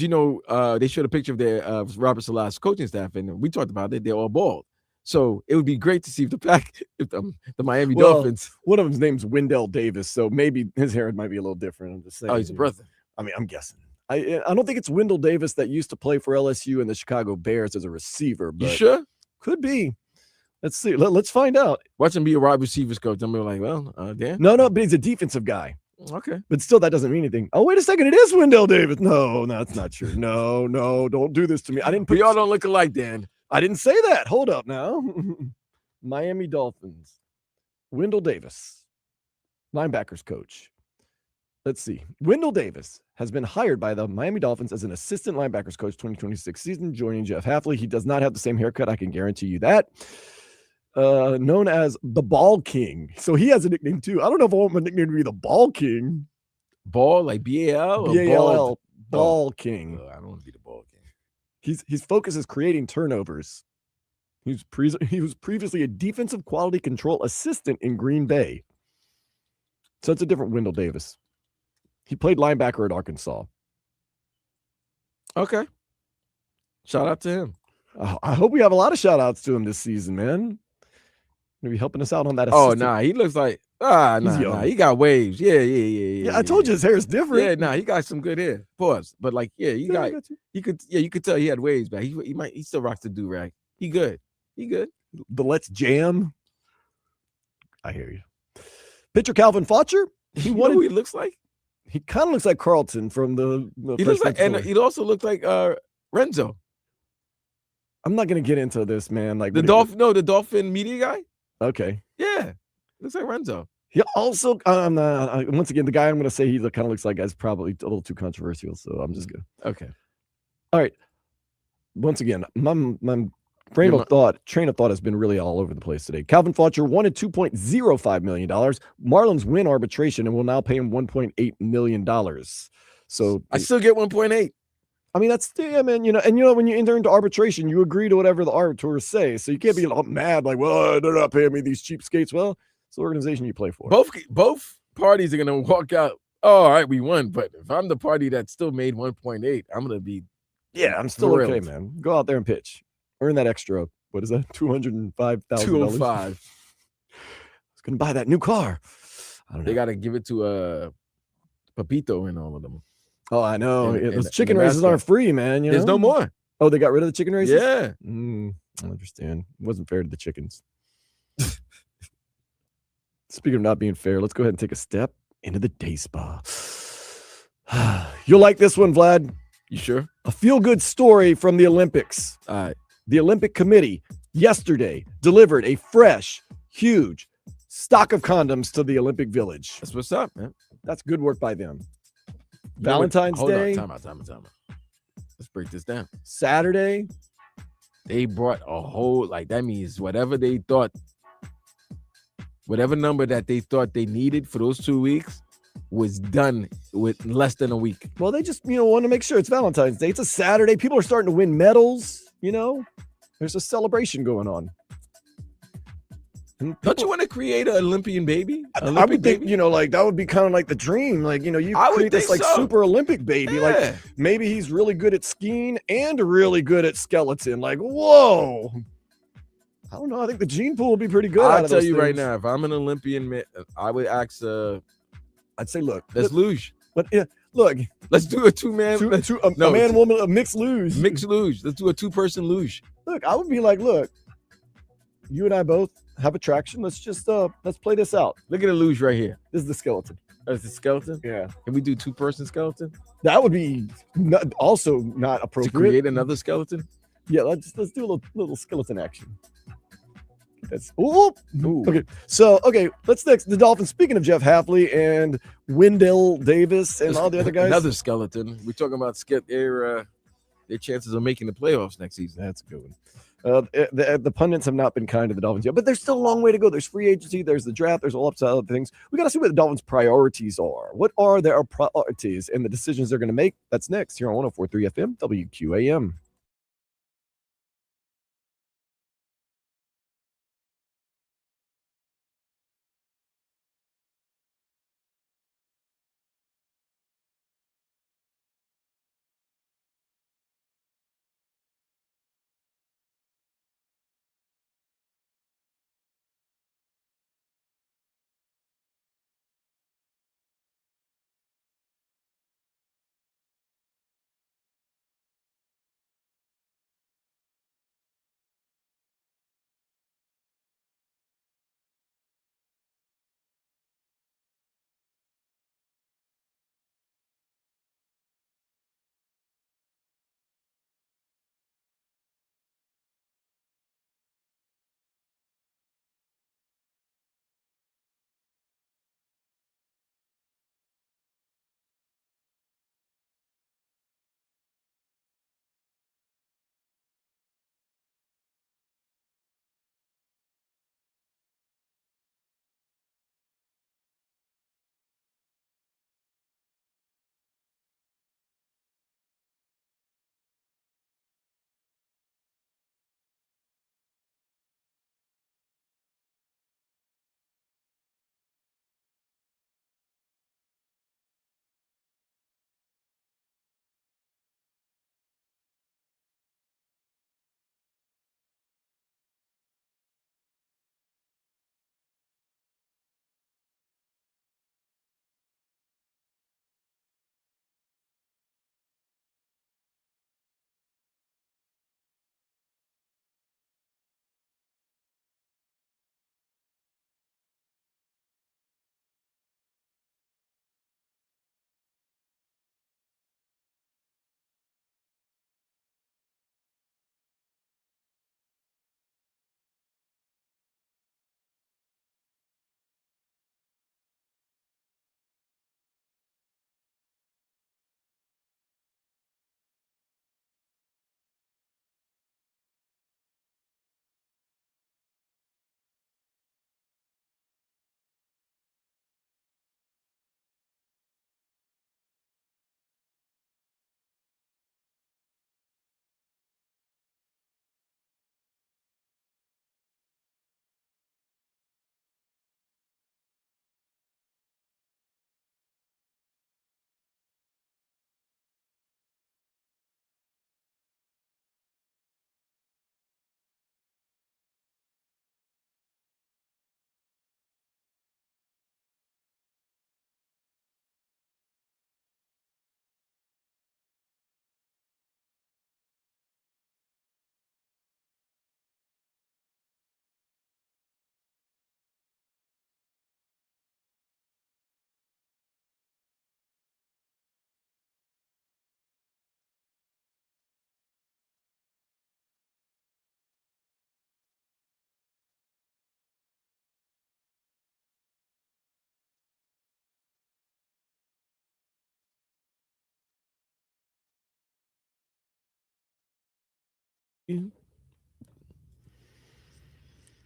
they showed a picture of their Robert Saleh's coaching staff, and we talked about it. They're all bald. So it would be great to see if the Miami Dolphins. One of them's name's Wendell Davis, so maybe his hair might be a little different. I'm just saying. Oh, he's a brother. I mean, I'm guessing. I don't think it's Wendell Davis that used to play for LSU and the Chicago Bears as a receiver. But you sure? Could be. Let's see. Let's find out. Watch him be a wide receivers coach. I'm like, well, Dan. No, but he's a defensive guy. Okay. But still, that doesn't mean anything. Oh, wait a second. It is Wendell Davis. No, that's not true. No, don't do this to me. I didn't put. We all don't look alike, Dan. I didn't say that. Hold up now. Miami Dolphins. Wendell Davis, linebackers coach. Let's see. Wendell Davis has been hired by the Miami Dolphins as an assistant linebackers coach 2026 season, joining Jeff Hafley. He does not have the same haircut. I can guarantee you that. Known as the Ball King. So he has a nickname too. I don't know if I want my nickname to be the Ball King. Ball, like B-A-L? B-A-L-L. Ball King. I don't want to be the Ball King. His focus is creating turnovers. He was previously a defensive quality control assistant in Green Bay. So it's a different Wendell Davis. He played linebacker at Arkansas. Okay. Shout out to him. I hope we have a lot of shout outs to him this season, man. Maybe helping us out on that. Oh, nah. He looks like, nah. He got waves. Yeah. I told you his hair is different. Yeah, nah. He got some good hair. Pause. But like, yeah, you could tell he had waves back. He still rocks the do-rag. He good. The Let's Jam. I hear you. Pitcher Calvin Fletcher. You know who he looks like? He kind of looks like Carlton from the he looks like, and he also looks like Renzo. I'm not gonna get into this, man. Like the Dolphin media guy. Okay. Yeah, looks like Renzo. He also, once again, the guy I'm gonna say he kind of looks like is probably a little too controversial. So I'm just gonna. Okay. All right. Once again, my train of thought has been really all over the place today. Calvin Fletcher wanted $2.05 million. Marlins win arbitration and will now pay him $1.8 million. So I still get 1.8. I mean, that's man, when you enter into arbitration, you agree to whatever the arbiters say. So you can't be all mad like, well, they're not paying me these cheapskates. Well, it's the organization you play for. Both parties are gonna walk out. Oh, all right, we won. But if I'm the party that still made 1.8, I'm gonna be I'm still thrilled. Okay, man. Go out there and pitch. Earn that extra. What is that? $205,000. $205. I was gonna buy that new car. I don't know. They gotta give it to Papito and all of them. Oh, I know. Those chicken races aren't free, man. There's no more. Oh, they got rid of the chicken races? Yeah. I understand. It wasn't fair to the chickens. Speaking of not being fair, let's go ahead and take a step into the day spa. You'll like this one, Vlad. You sure? A feel-good story from the Olympics. All right. The Olympic Committee yesterday delivered a fresh, huge stock of condoms to the Olympic Village. That's what's up, man. That's good work by them. Valentine's Day. Time out. Let's break this down. Saturday. They brought a whole, that means whatever number that they thought they needed for those 2 weeks, was done with less than a week. Well, they just, want to make sure it's Valentine's Day. It's a Saturday. People are starting to win medals, There's a celebration going on. Don't you want to create an Olympian baby? I would think, that would be kind of like the dream. Like, you create this super Olympic baby. Yeah. Like maybe he's really good at skiing and really good at skeleton. Like, whoa. I don't know. I think the gene pool would be pretty good. I'll tell you right now, if I'm an Olympian, man, I would ask, I'd say, look, let's luge. But yeah, look, let's do a two-man, a man, woman, a mixed luge. Mixed luge. Let's do a 2-person luge. Look, I would be like, look, you and I both have attraction. Let's just let's play this out. Look at the luge right here. This is the skeleton. That's the skeleton. Yeah. Can we do 2-person skeleton? That would be also not appropriate. To create another skeleton? Yeah, let's do a little skeleton action. That's okay. So let's next the Dolphins. Speaking of Jeff Hafley and Wendell Davis and all the other guys, another skeleton. We're talking about their chances of making the playoffs next season. That's a good one. The pundits have not been kind to the Dolphins yet, but there's still a long way to go. There's free agency, there's the draft, there's all upside other things. We got to see what the Dolphins' priorities are. What are their priorities and the decisions they're going to make? That's next here on 104.3 FM WQAM.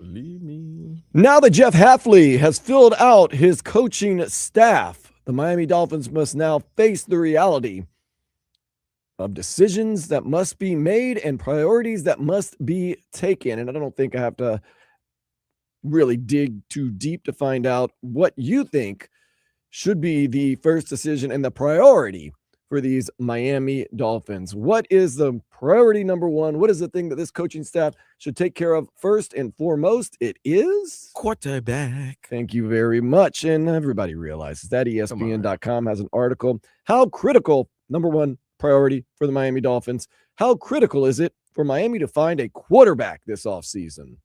Leave me. Now that Jeff Hafley has filled out his coaching staff, the Miami Dolphins must now face the reality of decisions that must be made and priorities that must be taken. And I don't think I have to really dig too deep to find out what you think should be the first decision and the priority for these Miami Dolphins. What is the priority number one? What is the thing that this coaching staff should take care of first and foremost? It is quarterback. Thank you very much. And everybody realizes that ESPN.com has an article. How critical, number one priority for the Miami Dolphins, how critical is it for Miami to find a quarterback this offseason?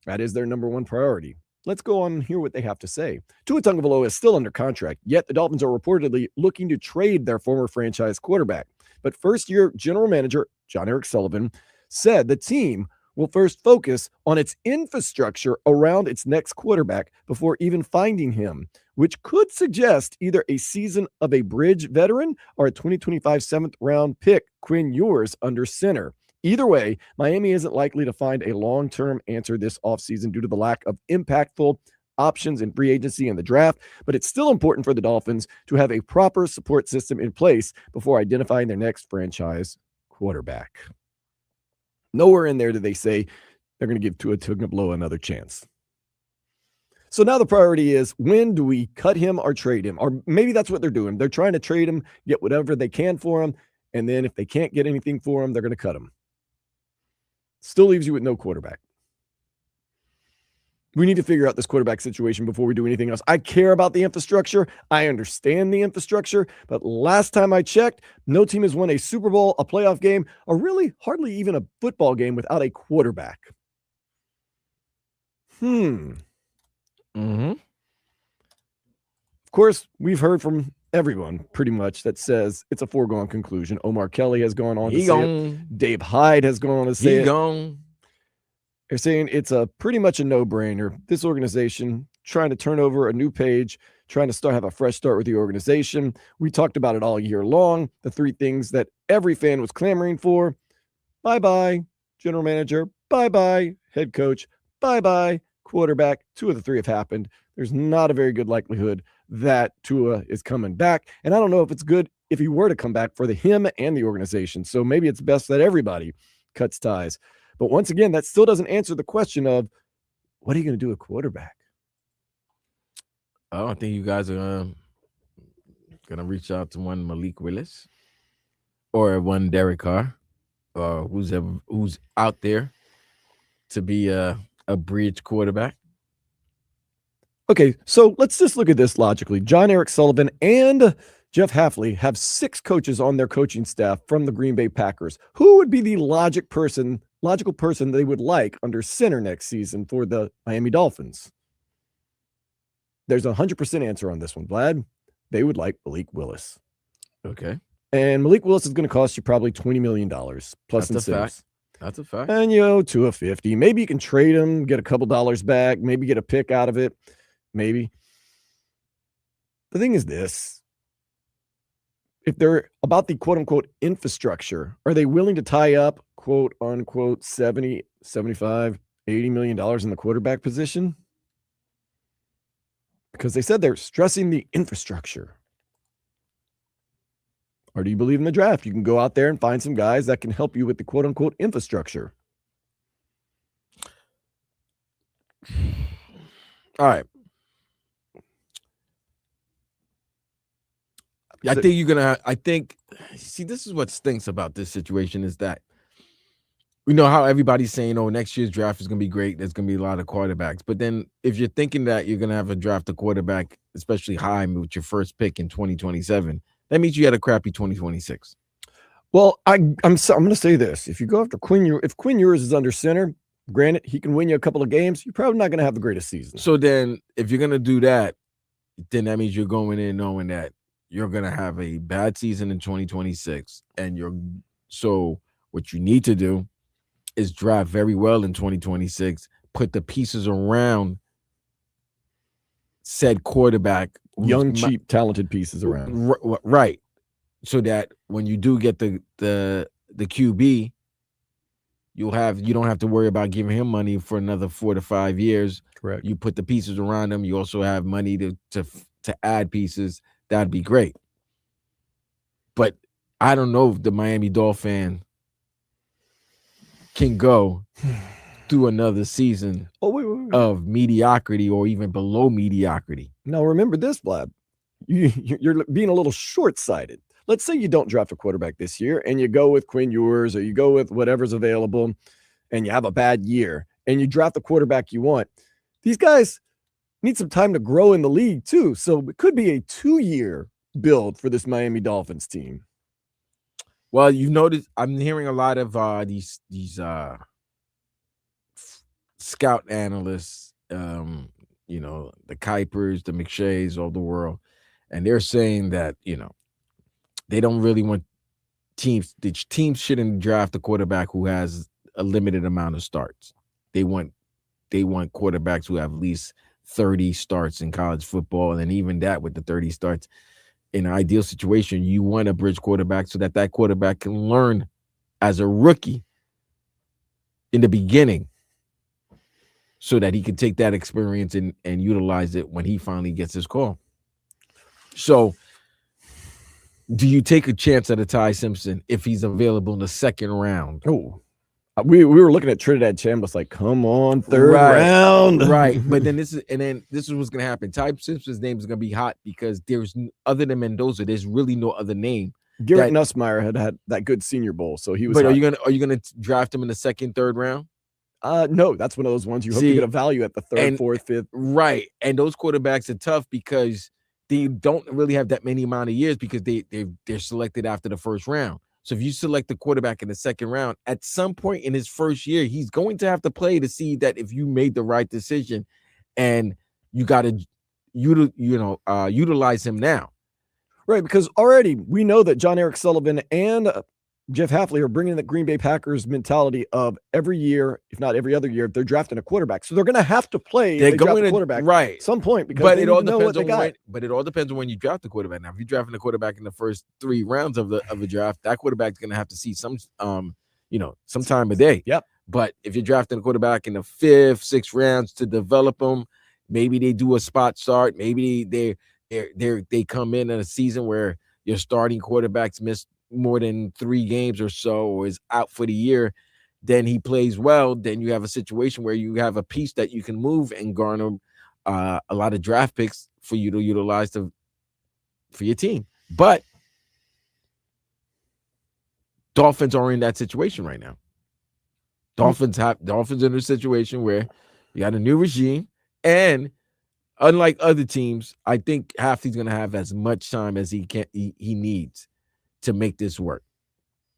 That is their number one priority. Let's go on and hear what they have to say. Tua Tagovailoa is still under contract, yet the Dolphins are reportedly looking to trade their former franchise quarterback. But first-year general manager John Sullivan said the team will first focus on its infrastructure around its next quarterback before even finding him, which could suggest either a season of a bridge veteran or a 2025 7th-round pick, Quinn Ewers, under center. Either way, Miami isn't likely to find a long-term answer this offseason due to the lack of impactful options in free agency and the draft, but it's still important for the Dolphins to have a proper support system in place before identifying their next franchise quarterback. Nowhere in there do they say they're going to give Tua Tagovailoa another chance. So now the priority is, when do we cut him or trade him? Or maybe that's what they're doing. They're trying to trade him, get whatever they can for him, and then if they can't get anything for him, they're going to cut him. Still leaves you with no quarterback. We need to figure out this quarterback situation before we do anything else. I care about the infrastructure. I understand the infrastructure. But last time I checked, no team has won a Super Bowl, a playoff game, or really hardly even a football game without a quarterback. Of course, we've heard from everyone pretty much that says it's a foregone conclusion. Omar Kelly has gone on to say it. Dave Hyde has gone on to say it. They're saying it's a pretty much a no-brainer. This organization trying to turn over a new page, trying to have a fresh start with the organization. We talked about it all year long. The three things that every fan was clamoring for: bye-bye general manager, bye-bye head coach, bye-bye quarterback. Two of the three have happened. There's not a very good likelihood that Tua is coming back. And I don't know if it's good if he were to come back for him and the organization. So maybe it's best that everybody cuts ties. But once again, that still doesn't answer the question of, what are you going to do at quarterback? I don't think you guys are going to reach out to one Malik Willis or one Derek Carr, or who's out there to be a bridge quarterback. Okay, so let's just look at this logically. John Sullivan and Jeff Hafley have 6 coaches on their coaching staff from the Green Bay Packers. Who would be the logical person they would like under center next season for the Miami Dolphins? There's a 100% answer on this one, Vlad. They would like Malik Willis. Okay. And Malik Willis is going to cost you probably $20 million plus incentives. That's a fact. And to a 50. Maybe you can trade him, get a couple dollars back, maybe get a pick out of it. Maybe. The thing is this: if they're about the quote unquote infrastructure, are they willing to tie up quote unquote 70, 75, $80 million in the quarterback position? Because they said they're stressing the infrastructure. Or do you believe in the draft? You can go out there and find some guys that can help you with the quote unquote infrastructure. All right. See, this is what stinks about this situation is that we know how everybody's saying, oh, next year's draft is going to be great. There's going to be a lot of quarterbacks. But then if you're thinking that you're going to have a draft a quarterback, especially high with your first pick in 2027, that means you had a crappy 2026. Well, I'm going to say this. If you go after if Quinn Ewers is under center, granted, he can win you a couple of games. You're probably not going to have the greatest season. So then if you're going to do that, then that means you're going in knowing that you're going to have a bad season in 2026. So what you need to do is draft very well in 2026, put the pieces around said quarterback. Young, cheap, talented pieces around. Right. So that when you do get the QB, you don't have to worry about giving him money for another 4 to 5 years. Correct. You put the pieces around him. You also have money to add pieces that'd be great. But I don't know if the Miami Dolphin can go through another season of mediocrity or even below mediocrity. Now, remember this, Vlad. You're being a little short-sighted. Let's say you don't draft a quarterback this year and you go with Quinn Ewers or you go with whatever's available and you have a bad year and you draft the quarterback you want. These guys need some time to grow in the league too. So it could be a 2-year build for this Miami Dolphins team. Well, you notice I'm hearing a lot of these scout analysts, you know, the Kuipers, the McShays of the world, and they're saying that, you know, they don't really want the teams shouldn't draft a quarterback who has a limited amount of starts. They want quarterbacks who have at least 30 starts in college football, and even that with the 30 starts, in an ideal situation, you want a bridge quarterback so that quarterback can learn as a rookie in the beginning so that he can take that experience and utilize it when he finally gets his call. So do you take a chance at a Ty Simpson if he's available in the second round? Oh, we were looking at Trinidad Chambliss like, come on, third round. Right. But then this is what's going to happen. Ty Simpson's name is going to be hot because other than Mendoza, there's really no other name. Garrett Nussmeier had that good Senior Bowl, so he was. But are you gonna draft him in the second, third round? No, that's one of those ones you hope to get a value at the third, fourth, fifth. Right. And those quarterbacks are tough because they don't really have that many amount of years because they're selected after the first round. So if you select the quarterback in the second round, at some point in his first year, he's going to have to play to see that if you made the right decision, and you got to utilize him now. Right, because already we know that John Eric Sullivan and Jeff Hafley are bringing the Green Bay Packers mentality of every year, if not every other year, they're drafting a quarterback. So they're going to have to play. They're going to quarterback right at some point because it all depends on but it all depends on when you draft the quarterback. Now, if you're drafting a quarterback in the first 3 rounds of the draft, that quarterback's going to have to see some time of day. Yep. But if you're drafting a quarterback in the 5th, 6th rounds to develop them, maybe they do a spot start. Maybe they come in a season where your starting quarterbacks miss more than 3 games or so, or is out for the year, then he plays well. Then you have a situation where you have a piece that you can move and garner a lot of draft picks for you to utilize for your team. But Dolphins are in that situation right now. Dolphins in a situation where you got a new regime, and unlike other teams, I think Hafley's going to have as much time as he needs to make this work.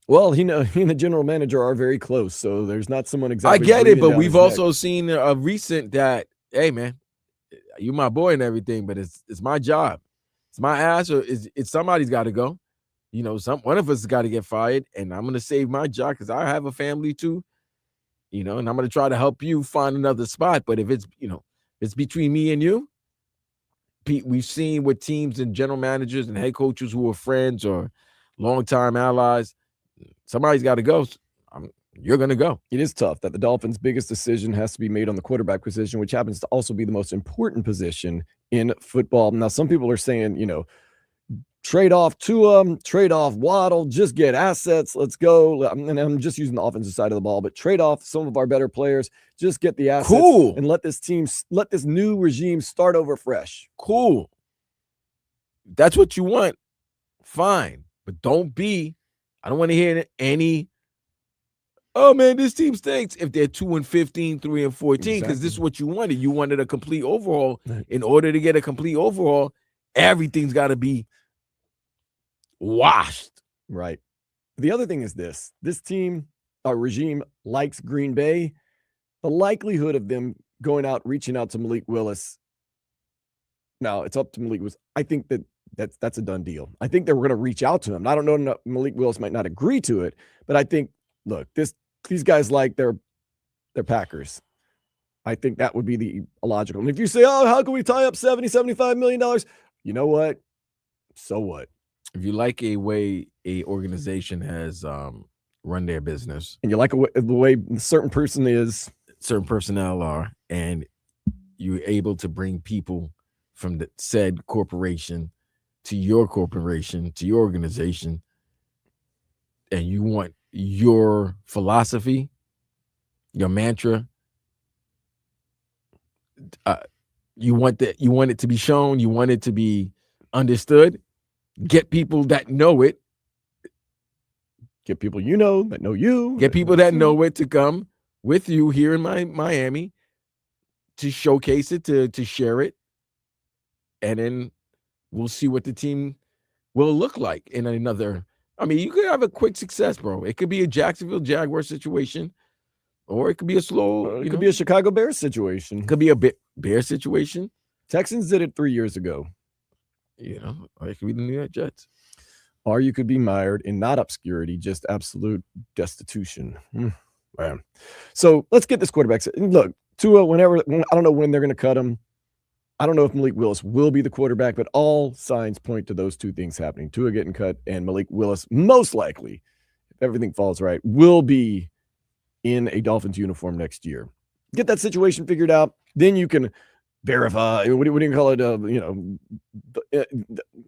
Well, he and the general manager are very close, so there's not someone exactly. I get it, but we've also seen a recent that, hey man, you my boy and everything, but it's my job, it's my ass, or it's somebody's got to go. You know, one of us has got to get fired, and I'm gonna save my job because I have a family too. You know, and I'm gonna try to help you find another spot. But if it's it's between me and you, we've seen with teams and general managers and head coaches who are friends or longtime allies, somebody's got to go. You're going to go. It is tough that the Dolphins' biggest decision has to be made on the quarterback position, which happens to also be the most important position in football. Now, some people are saying, trade off Tua, trade off Waddle, just get assets. Let's go. And I'm just using the offensive side of the ball, but trade off some of our better players, just get the assets and let this new regime start over fresh. Cool. That's what you want. Fine. But I don't want to hear any, oh man, this team stinks if they're 2-15, 3-14, because this is what you wanted. You wanted a complete overhaul. In order to get a complete overhaul, everything's got to be washed. Right. The other thing is this team, our regime likes Green Bay. The likelihood of them going out, reaching out to Malik Willis. Now, it's up to Malik Willis. I think that's a done deal. I think they were going to reach out to him. I don't know. Malik Willis might not agree to it, but I think, look, these guys like their Packers. I think that would be the illogical. And if you say, oh, how can we tie up $75 million? You know what? So what? If you like a way a organization has run their business, and you like the way certain personnel are, and you're able to bring people from the said corporation to your corporation, to your organization, and you want your philosophy, your mantra, you want it to be shown, you want it to be understood, get people that know it, get people that know you, get people that know it to come with you here in Miami to showcase it, to share it, and then we'll see what the team will look like in another. I mean, you could have a quick success, bro. It could be a Jacksonville Jaguar situation, or it could be a slow. It could be a Chicago Bears situation. It could be a Bear situation. Texans did it 3 years ago. Or it could be the New York Jets. Or you could be mired in not obscurity, just absolute destitution. Man. So let's get this quarterback. Look, Tua, I don't know when they're going to cut him. I don't know if Malik Willis will be the quarterback, but all signs point to those two things happening. Tua getting cut and Malik Willis, most likely, if everything falls right, will be in a Dolphins uniform next year. Get that situation figured out. Then you can verify. What do you call it?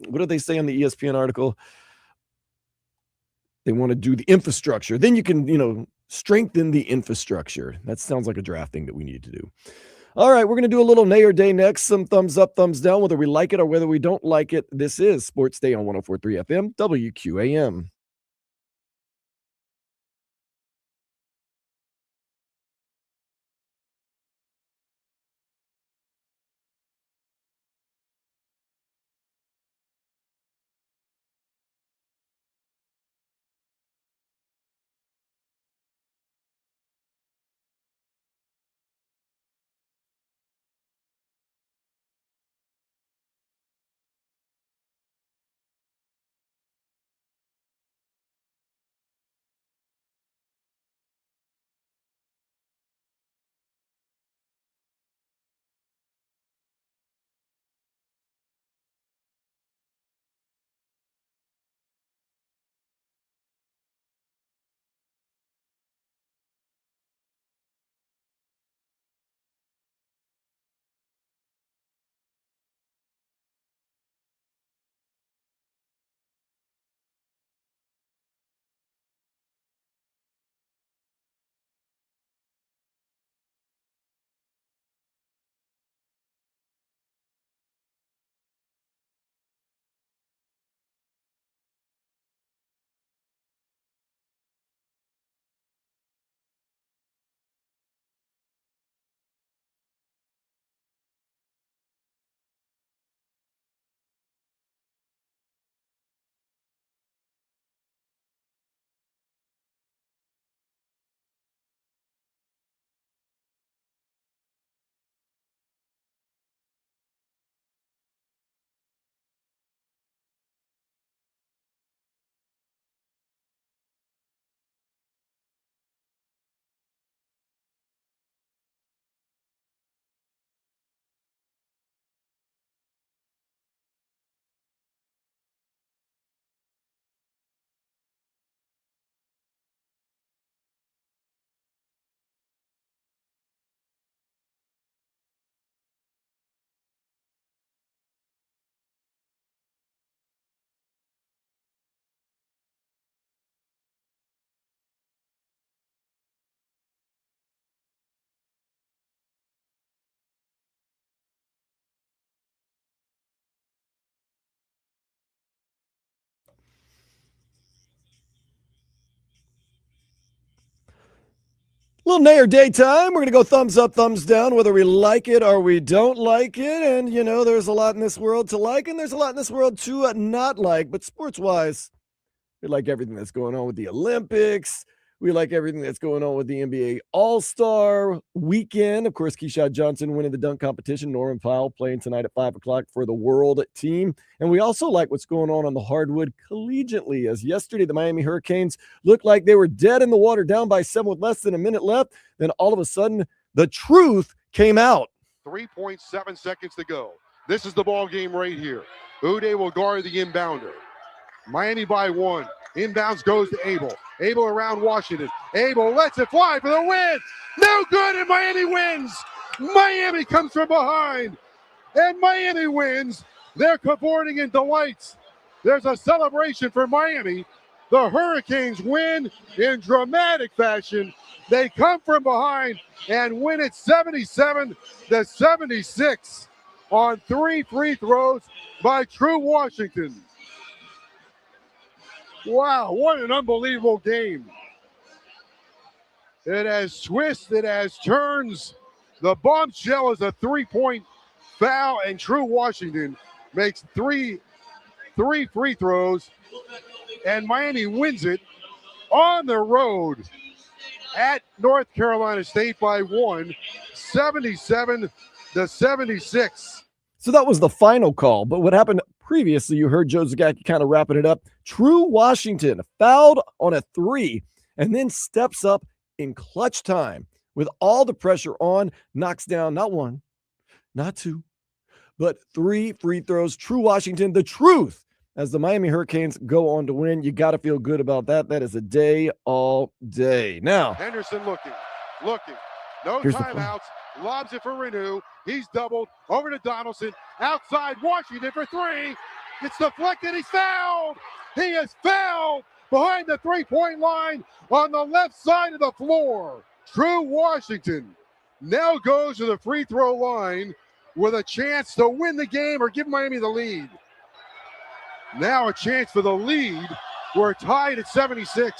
What do they say on the ESPN article? They want to do the infrastructure. Then you can, strengthen the infrastructure. That sounds like a draft thing that we need to do. All right, we're going to do a little nay or day next. Some thumbs up, thumbs down, whether we like it or whether we don't like it. This is Sports Day on 104.3 FM, WQAM. Little nay or day time. We're going to go thumbs up, thumbs down, whether we like it or we don't like it. And, there's a lot in this world to like, and there's a lot in this world to not like. But sports-wise, we like everything that's going on with the Olympics. We like everything that's going on with the NBA All-Star Weekend. Of course, Keyshawn Johnson winning the dunk competition. Norman Powell playing tonight at 5 o'clock for the world team. And we also like what's going on the hardwood collegiately, as yesterday the Miami Hurricanes looked like they were dead in the water, down by 7 with less than a minute left. Then all of a sudden, the truth came out. 3.7 seconds to go. This is the ball game right here. Uday will guard the inbounder. Miami by 1. Inbounds goes to Abel. Abel around Washington. Abel lets it fly for the win. No good, and Miami wins. Miami comes from behind, and Miami wins They're cavorting in delights. There's a celebration for Miami. The Hurricanes win in dramatic fashion. They come from behind and win it 77-76 on 3 free throws by True Washington. Wow, what an unbelievable game. It has twists, it has turns. The bombshell is a 3-point foul, and True Washington makes three free throws, and Miami wins it on the road at North Carolina State by 1, 77-76. So that was the final call. But what happened previously, you heard Joe Zagacki kind of wrapping it up. True Washington fouled on a 3 and then steps up in clutch time with all the pressure on, knocks down not 1, not 2, but 3 free throws. True Washington, the truth, as the Miami Hurricanes go on to win. You got to feel good about that. That is a day all day. Now, Henderson looking. No timeouts. Lobs it for Renew. He's doubled over to Donaldson. Outside Washington for 3. It's deflected. He's fouled. He is fouled behind the 3-point line on the left side of the floor. True Washington now goes to the free throw line with a chance to win the game or give Miami the lead. Now a chance for the lead. We're tied at 76.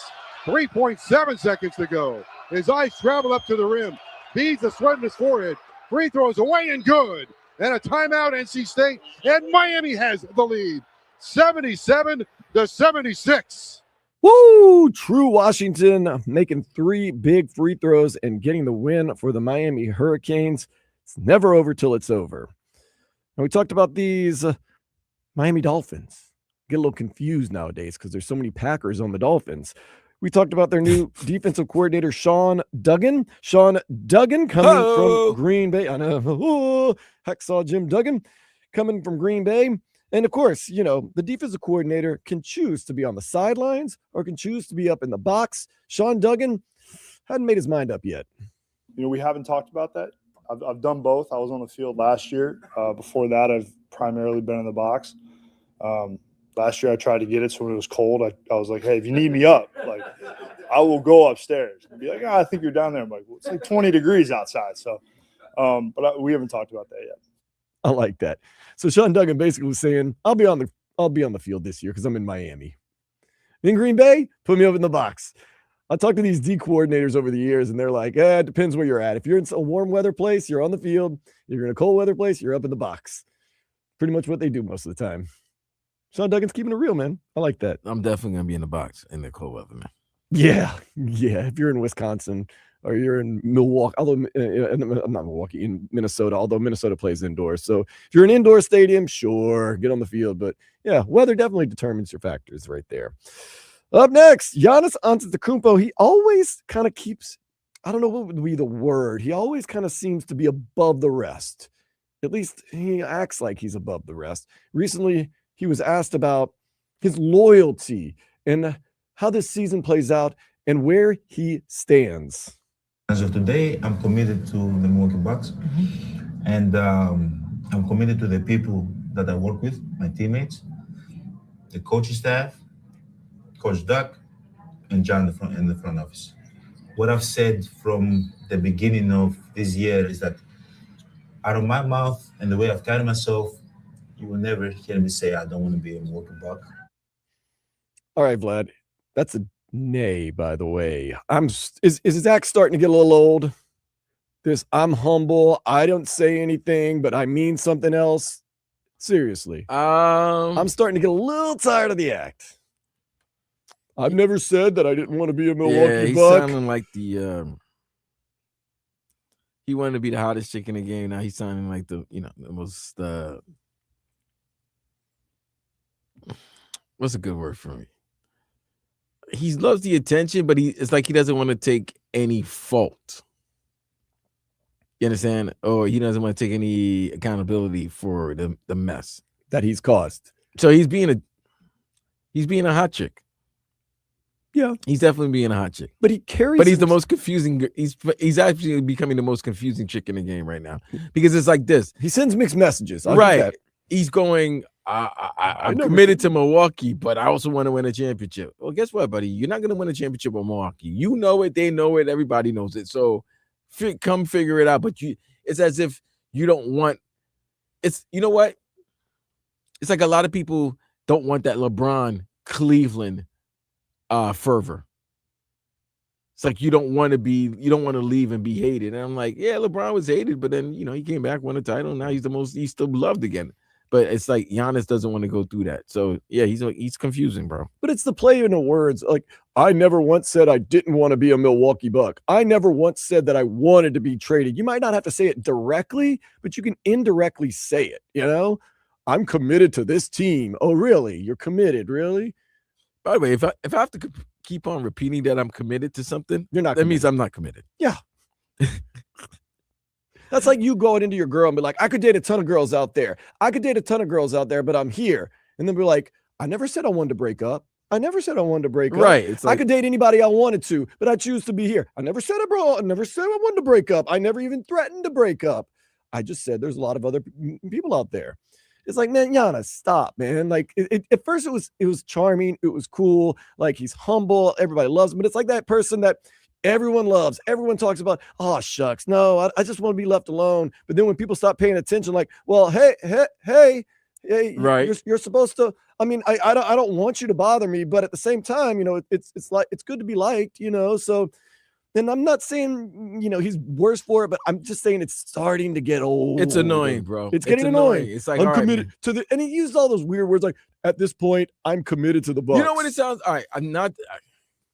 3.7 seconds to go. His eyes travel up to the rim. Beads the sweat in his forehead. Free throws away and good. And a timeout, NC State. And Miami has the lead. 77-76. woo! True Washington making 3 big free throws and getting the win for the Miami Hurricanes. It's never over till it's over. And we talked about these Miami Dolphins. Get a little confused nowadays because there's so many Packers on the Dolphins. We talked about their new defensive coordinator, Sean Duggan. Sean Duggan coming from Green Bay. I know. Hacksaw Jim Duggan coming from Green Bay. And of course, you know, the defensive coordinator can choose to be on the sidelines or can choose to be up in the box. Sean Duggan hadn't made his mind up yet. You know, we haven't talked about that. I've done both. I was on the field last year. Before that, I've primarily been in the box. Last year I tried to get it, so when it was cold, I was like, hey, if you need me up, like, I will go upstairs. And be like, I think you're down there. I'm like, well, it's like 20 degrees outside. So, we haven't talked about that yet. I like that. So Sean Duggan basically was saying, I'll be on the field this year because I'm in Miami. In Green Bay, put me up in the box. I talked to these D coordinators over the years, and they're like, it depends where you're at. If you're in a warm weather place, you're on the field. If you're in a cold weather place, you're up in the box. Pretty much what they do most of the time. Sean Duggan's keeping it real, man. I like that. I'm definitely going to be in the box in the cold weather, man. Yeah. If you're in Wisconsin or you're in Milwaukee, although not Milwaukee, in Minnesota, although Minnesota plays indoors. So if you're in an indoor stadium, sure, get on the field. But yeah, weather definitely determines your factors right there. Up next, Giannis Antetokounmpo. He always kind of keeps, I don't know what would be the word. He always kind of seems to be above the rest. At least he acts like he's above the rest. Recently, he was asked about his loyalty and how this season plays out and where he stands. As of today, I'm committed to the Milwaukee Bucks, and I'm committed to the people that I work with, my teammates, the coaching staff, Coach Duck, and John in the front office. What I've said from the beginning of this year is that out of my mouth and the way I've carried myself, you will never hear me say I don't want to be a Milwaukee Buck. All right, Vlad. That's a nay, by the way. Is Zach starting to get a little old? This I'm humble. I don't say anything, but I mean something else. Seriously. I'm starting to get a little tired of the act. I've never said that I didn't want to be a Milwaukee Buck. He's sounding like the he wanted to be the hottest chick in the game. Now he's sounding like the most what's a good word for me? He loves the attention, but it's like he doesn't want to take any fault. You understand? Or he doesn't want to take any accountability for the mess that he's caused. So he's being a hot chick. Yeah, he's definitely being a hot chick. But he's the most confusing. He's actually becoming the most confusing chick in the game right now because it's like this. He sends mixed messages. Right. he's going, I'm committed to Milwaukee, but I also want to win a championship. Well, guess what, buddy? You're not going to win a championship with Milwaukee. You know it. They know it. Everybody knows it. So come figure it out. But it's as if you don't want – it's – you know what? It's like a lot of people don't want that LeBron Cleveland fervor. It's like you don't want to leave and be hated. And I'm like, yeah, LeBron was hated, but then, he came back, won a title. Now he's still loved again. But it's like Giannis doesn't want to go through that. So, yeah, he's confusing, bro. But it's the play in the words. Like, I never once said I didn't want to be a Milwaukee Buck. I never once said that I wanted to be traded. You might not have to say it directly, but you can indirectly say it, I'm committed to this team. Oh, really? You're committed, really? By the way, if I have to keep on repeating that I'm committed to something, you're not. That means I'm not committed. Yeah. That's like you going into your girl and be like, I could date a ton of girls out there. But I'm here. And then be like, I never said I wanted to break up. Right. It's like, I could date anybody I wanted to, but I choose to be here. I never said it, bro. I never said I wanted to break up. I never even threatened to break up. I just said there's a lot of other people out there. It's like, man, Giannis, stop, man. Like at first it was charming. It was cool. Like he's humble. Everybody loves him. But it's like that person that everyone loves. Everyone talks about, oh, shucks. No, I just want to be left alone. But then when people stop paying attention, like, well, hey, right. You're supposed to, I mean, I don't want you to bother me. But at the same time, it's like, it's good to be liked, so. And I'm not saying, he's worse for it, but I'm just saying it's starting to get old. It's annoying, bro. It's getting annoying. It's like, I'm committed to and he used all those weird words like, at this point, I'm committed to the Bucks. You know what it sounds? All right, I'm not,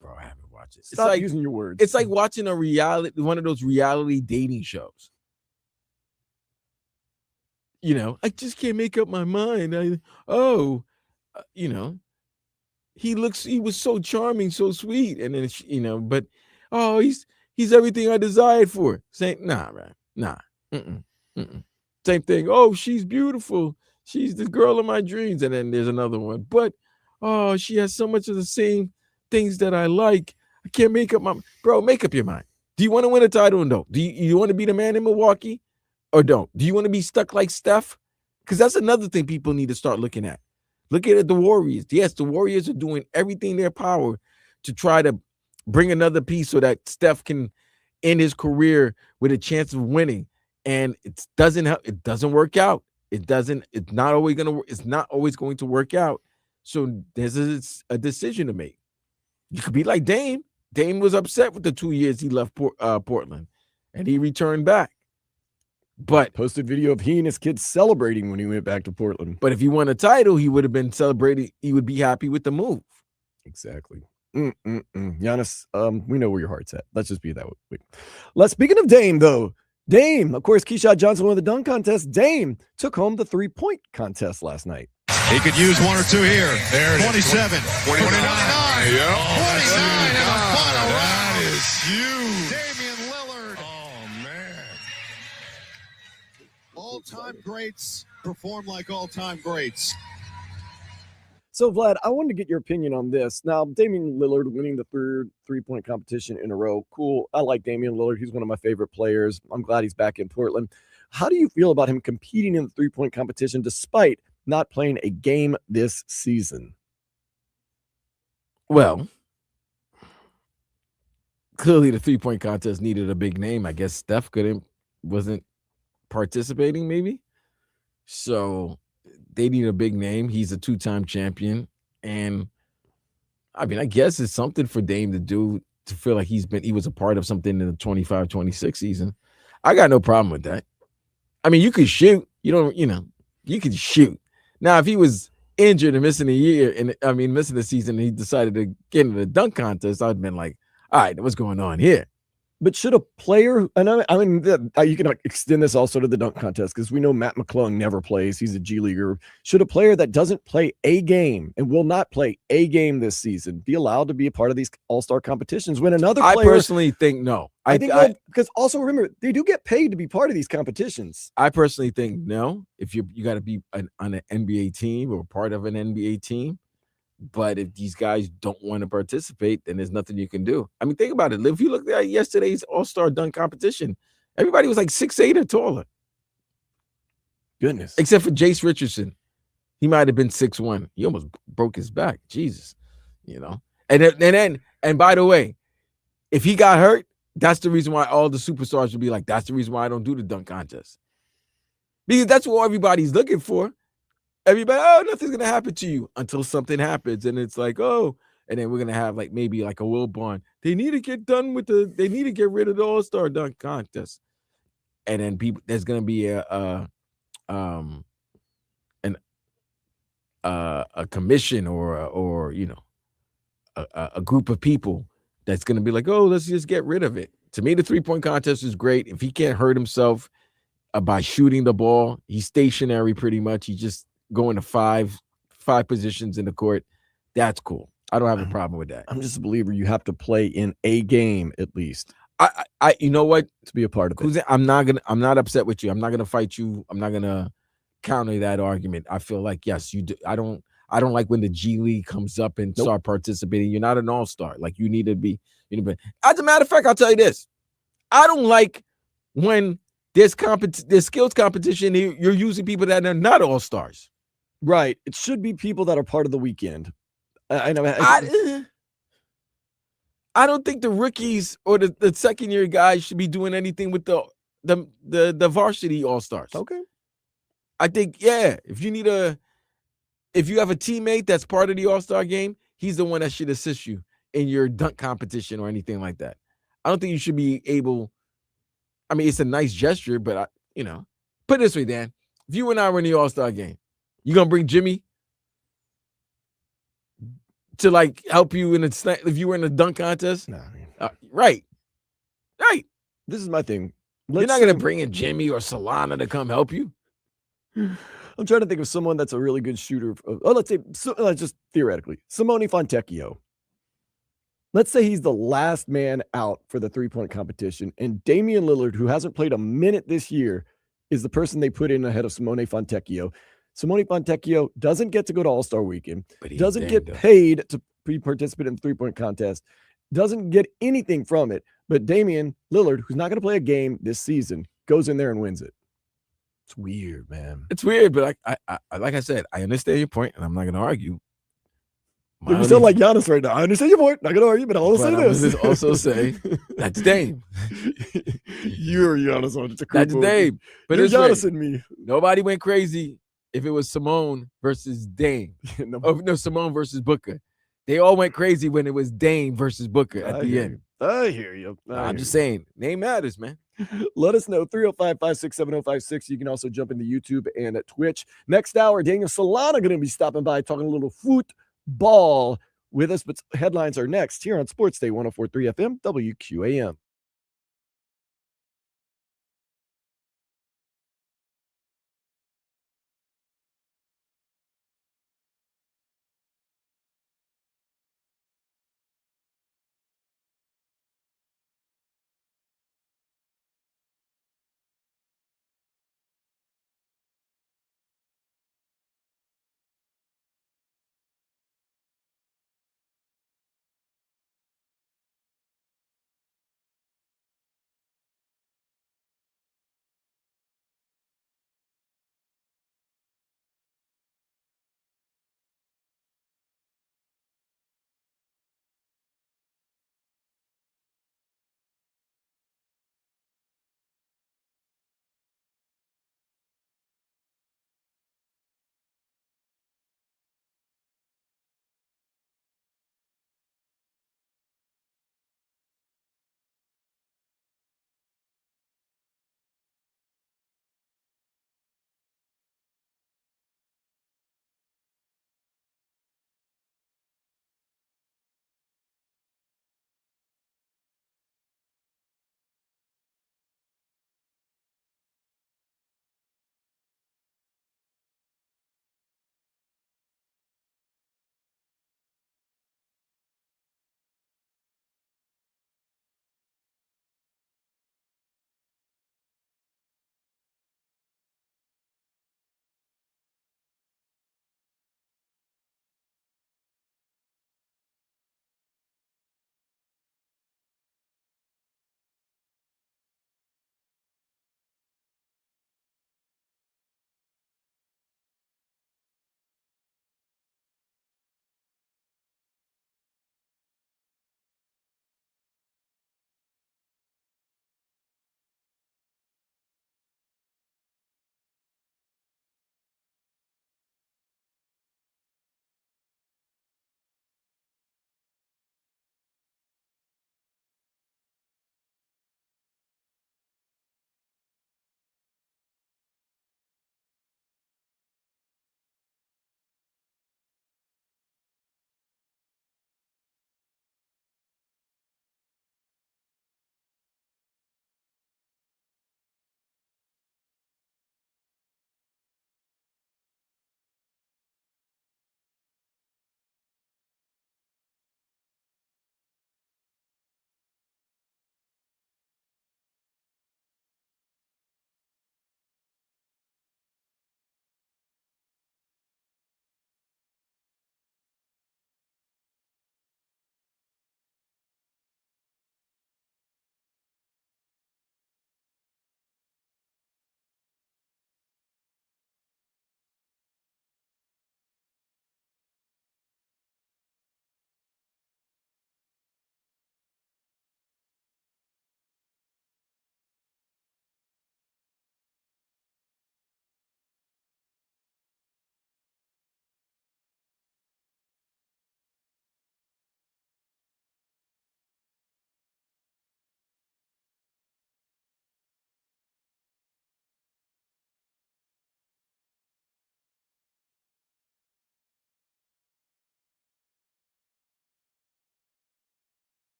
bro, I haven't watched it. Stop using your words. It's like watching one of those reality dating shows. I just can't make up my mind. He was so charming, so sweet. And then, but, oh, he's everything I desired for. Saying, nah, man, nah. Same thing. Oh, she's beautiful. She's the girl of my dreams. And then there's another one. But, oh, she has so much of the same things that I like. I can't make up make up your mind. Do you want to win a title or no? Do you want to be the man in Milwaukee or don't? Do you want to be stuck like Steph? Because that's another thing people need to start looking at. Look at the Warriors. Yes, the Warriors are doing everything in their power to try to bring another piece so that Steph can end his career with a chance of winning. And it doesn't work out. It's not always going to work out. So there's a decision to make. You could be like Dame. Dame was upset with the 2 years he left Portland and he returned back. But posted video of he and his kids celebrating when he went back to Portland. But if he won a title, he would have been celebrating. He would be happy with the move. Exactly. Giannis, we know where your heart's at. Let's just be that way. Speaking of Dame, though, of course, Keyshawn Johnson won the dunk contest. Dame took home the 3-point contest last night. He could use one or two here. There it 27, is. 29. 29. Yep. 29 and a final round. That is huge. Damian Lillard. Oh, man. All-time greats perform like all-time greats. So, Vlad, I wanted to get your opinion on this. Now, Damian Lillard winning the third 3-point competition in a row. Cool. I like Damian Lillard. He's one of my favorite players. I'm glad he's back in Portland. How do you feel about him competing in the 3-point competition despite not playing a game this season? Well, clearly the 3-point contest needed a big name. I guess Steph wasn't participating, maybe. So they need a big name. He's a 2-time champion. And I mean, I guess it's something for Dame to do to feel like he was a part of something in the 25-26 season. I got no problem with that. I mean, you could shoot. You could shoot. Now, if he was injured and missing missing the season, and he decided to get into the dunk contest, I'd been like, all right, what's going on here? But should a player, and you can extend this also to the dunk contest because we know Matt McClung never plays. He's a G Leaguer. Should a player that doesn't play a game and will not play a game this season be allowed to be a part of these all-star competitions when another player? I personally think no. I think because also remember, they do get paid to be part of these competitions. I personally think no. If you got to be on an NBA team or part of an NBA team. But if these guys don't want to participate, then there's nothing you can do. I mean, think about it. If you look at yesterday's all-star dunk competition, everybody was like 6'8" or taller. Goodness. Except for Jace Richardson. He might have been 6'1". He almost broke his back. Jesus. And by the way, if he got hurt, that's the reason why all the superstars would be like, that's the reason why I don't do the dunk contest. Because that's what everybody's looking for. Everybody, nothing's going to happen to you until something happens. And it's like, and then we're going to have maybe a Will Bond. They need to get rid of the All-Star dunk contest. And then there's going to be a commission or a group of people that's going to be like, let's just get rid of it. To me, the 3-point contest is great. If he can't hurt himself by shooting the ball, he's stationary pretty much. He's just going to five positions in the court. That's cool. I don't have a problem with that. I'm just a believer you have to play in a game at least. I you know what? To be a part of it. I'm not upset with you. I'm not gonna fight you. I'm not gonna counter that argument. I feel like, yes, you do. I don't like when the G League comes up and start participating. You're not an all-star. Like, you need to be. As a matter of fact, I'll tell you this. I don't like when there's skills competition. You're using people that are not all-stars. Right. It should be people that are part of the weekend. I know. I don't think the rookies or the second-year guys should be doing anything with the varsity all-stars. Okay. I think, if you have a teammate that's part of the all-star game, he's the one that should assist you in your dunk competition or anything like that. I don't think you should be able. I mean, it's a nice gesture, but put it this way, Dan. If you and I were in the all-star game, you gonna bring Jimmy to help you if you were in a dunk contest? No. Right. This is my thing. You're not gonna bring in Jimmy or Solana to come help you. I'm trying to think of someone that's a really good shooter. Let's just theoretically, Simone Fontecchio. Let's say he's the last man out for the 3-point competition, and Damian Lillard, who hasn't played a minute this year, is the person they put in ahead of Simone Fontecchio. Simone Fontecchio doesn't get to go to All-Star Weekend, doesn't get paid to be participant in the 3-point contest, doesn't get anything from it, but Damian Lillard, who's not going to play a game this season, goes in there and wins it. It's weird, man. It's weird, but I like I said, I understand your point, and I'm not going to argue. You sound like Giannis right now. I understand your point. Not going to argue, but I'll say this. Just also say that's Dame. You're Giannis on it. That's Dame. But you're Giannis and me. Nobody went crazy if it was Simone versus Dame. Simone versus Booker. They all went crazy when it was Dame versus Booker at the end. I hear you. I'm just saying, name matters, man. Let us know, 305-567-056. You can also jump into YouTube and at Twitch. Next hour, Daniel Solana going to be stopping by talking a little football with us, but headlines are next here on Sports Day 104.3 FM, WQAM.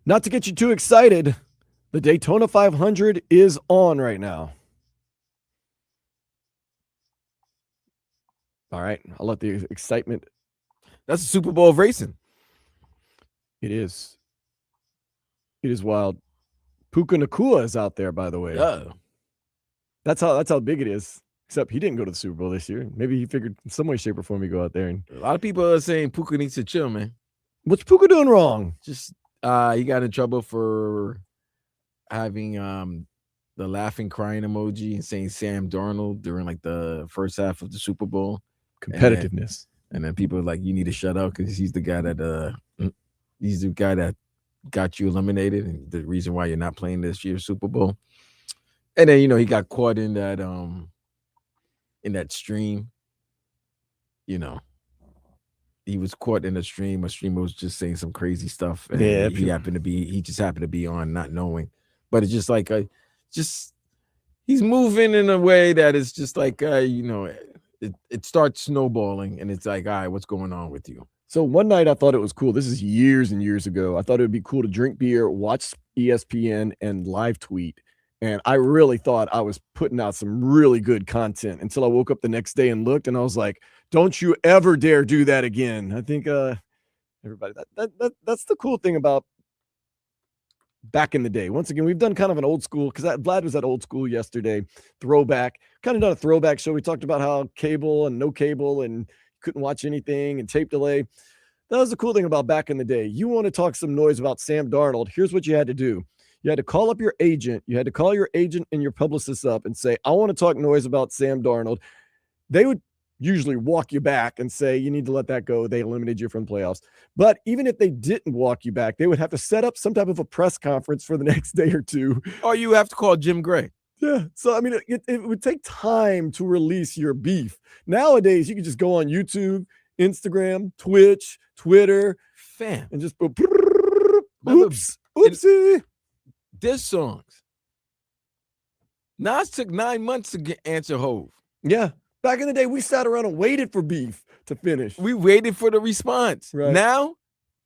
Not to get you too excited, the Daytona 500 is on right now. All right, I'll let the excitement. That's the Super Bowl of racing. It is. It is wild. Puka Nakua is out there, by the way. Yeah. That's how big it is. Except he didn't go to the Super Bowl this year. Maybe he figured in some way, shape, or form he go out there. And a lot of people are saying Puka needs to chill, man. What's Puka doing wrong? Just he got in trouble for having the laughing, crying emoji and saying Sam Darnold during like the first half of the Super Bowl. Competitiveness. And then people are like, you need to shut up because he's the guy that got you eliminated and the reason why you're not playing this year's Super Bowl. And then he got caught in that stream. He was caught in a stream. A streamer was just saying some crazy stuff. And he just happened to be on not knowing. But it's just like he's moving in a way that is just like it starts snowballing and it's like, all right, what's going on with you? So one night I thought it was cool. This is years and years ago. I thought it would be cool to drink beer, watch ESPN, and live tweet. And I really thought I was putting out some really good content until I woke up the next day and looked, and I was like, don't you ever dare do that again. I think everybody, that's the cool thing about back in the day. Once again, we've done kind of an old school, because Vlad was at old school yesterday, throwback, kind of done a throwback show. We talked about how cable and no cable and couldn't watch anything and tape delay. That was the cool thing about back in the day. You want to talk some noise about Sam Darnold, here's what you had to do. You had to call up your agent. You had to call your agent and your publicist up and say, I want to talk noise about Sam Darnold. They would usually walk you back and say, you need to let that go. They eliminated you from the playoffs. But even if they didn't walk you back, they would have to set up some type of a press conference for the next day or two. Or you have to call Jim Gray. Yeah. So, I mean, it would take time to release your beef. Nowadays, you can just go on YouTube, Instagram, Twitch, Twitter, and just go, oops, oopsie. Diss songs. Nas took 9 months to answer Hove. Yeah. Back in the day, we sat around and waited for beef to finish. We waited for the response. Right. Now,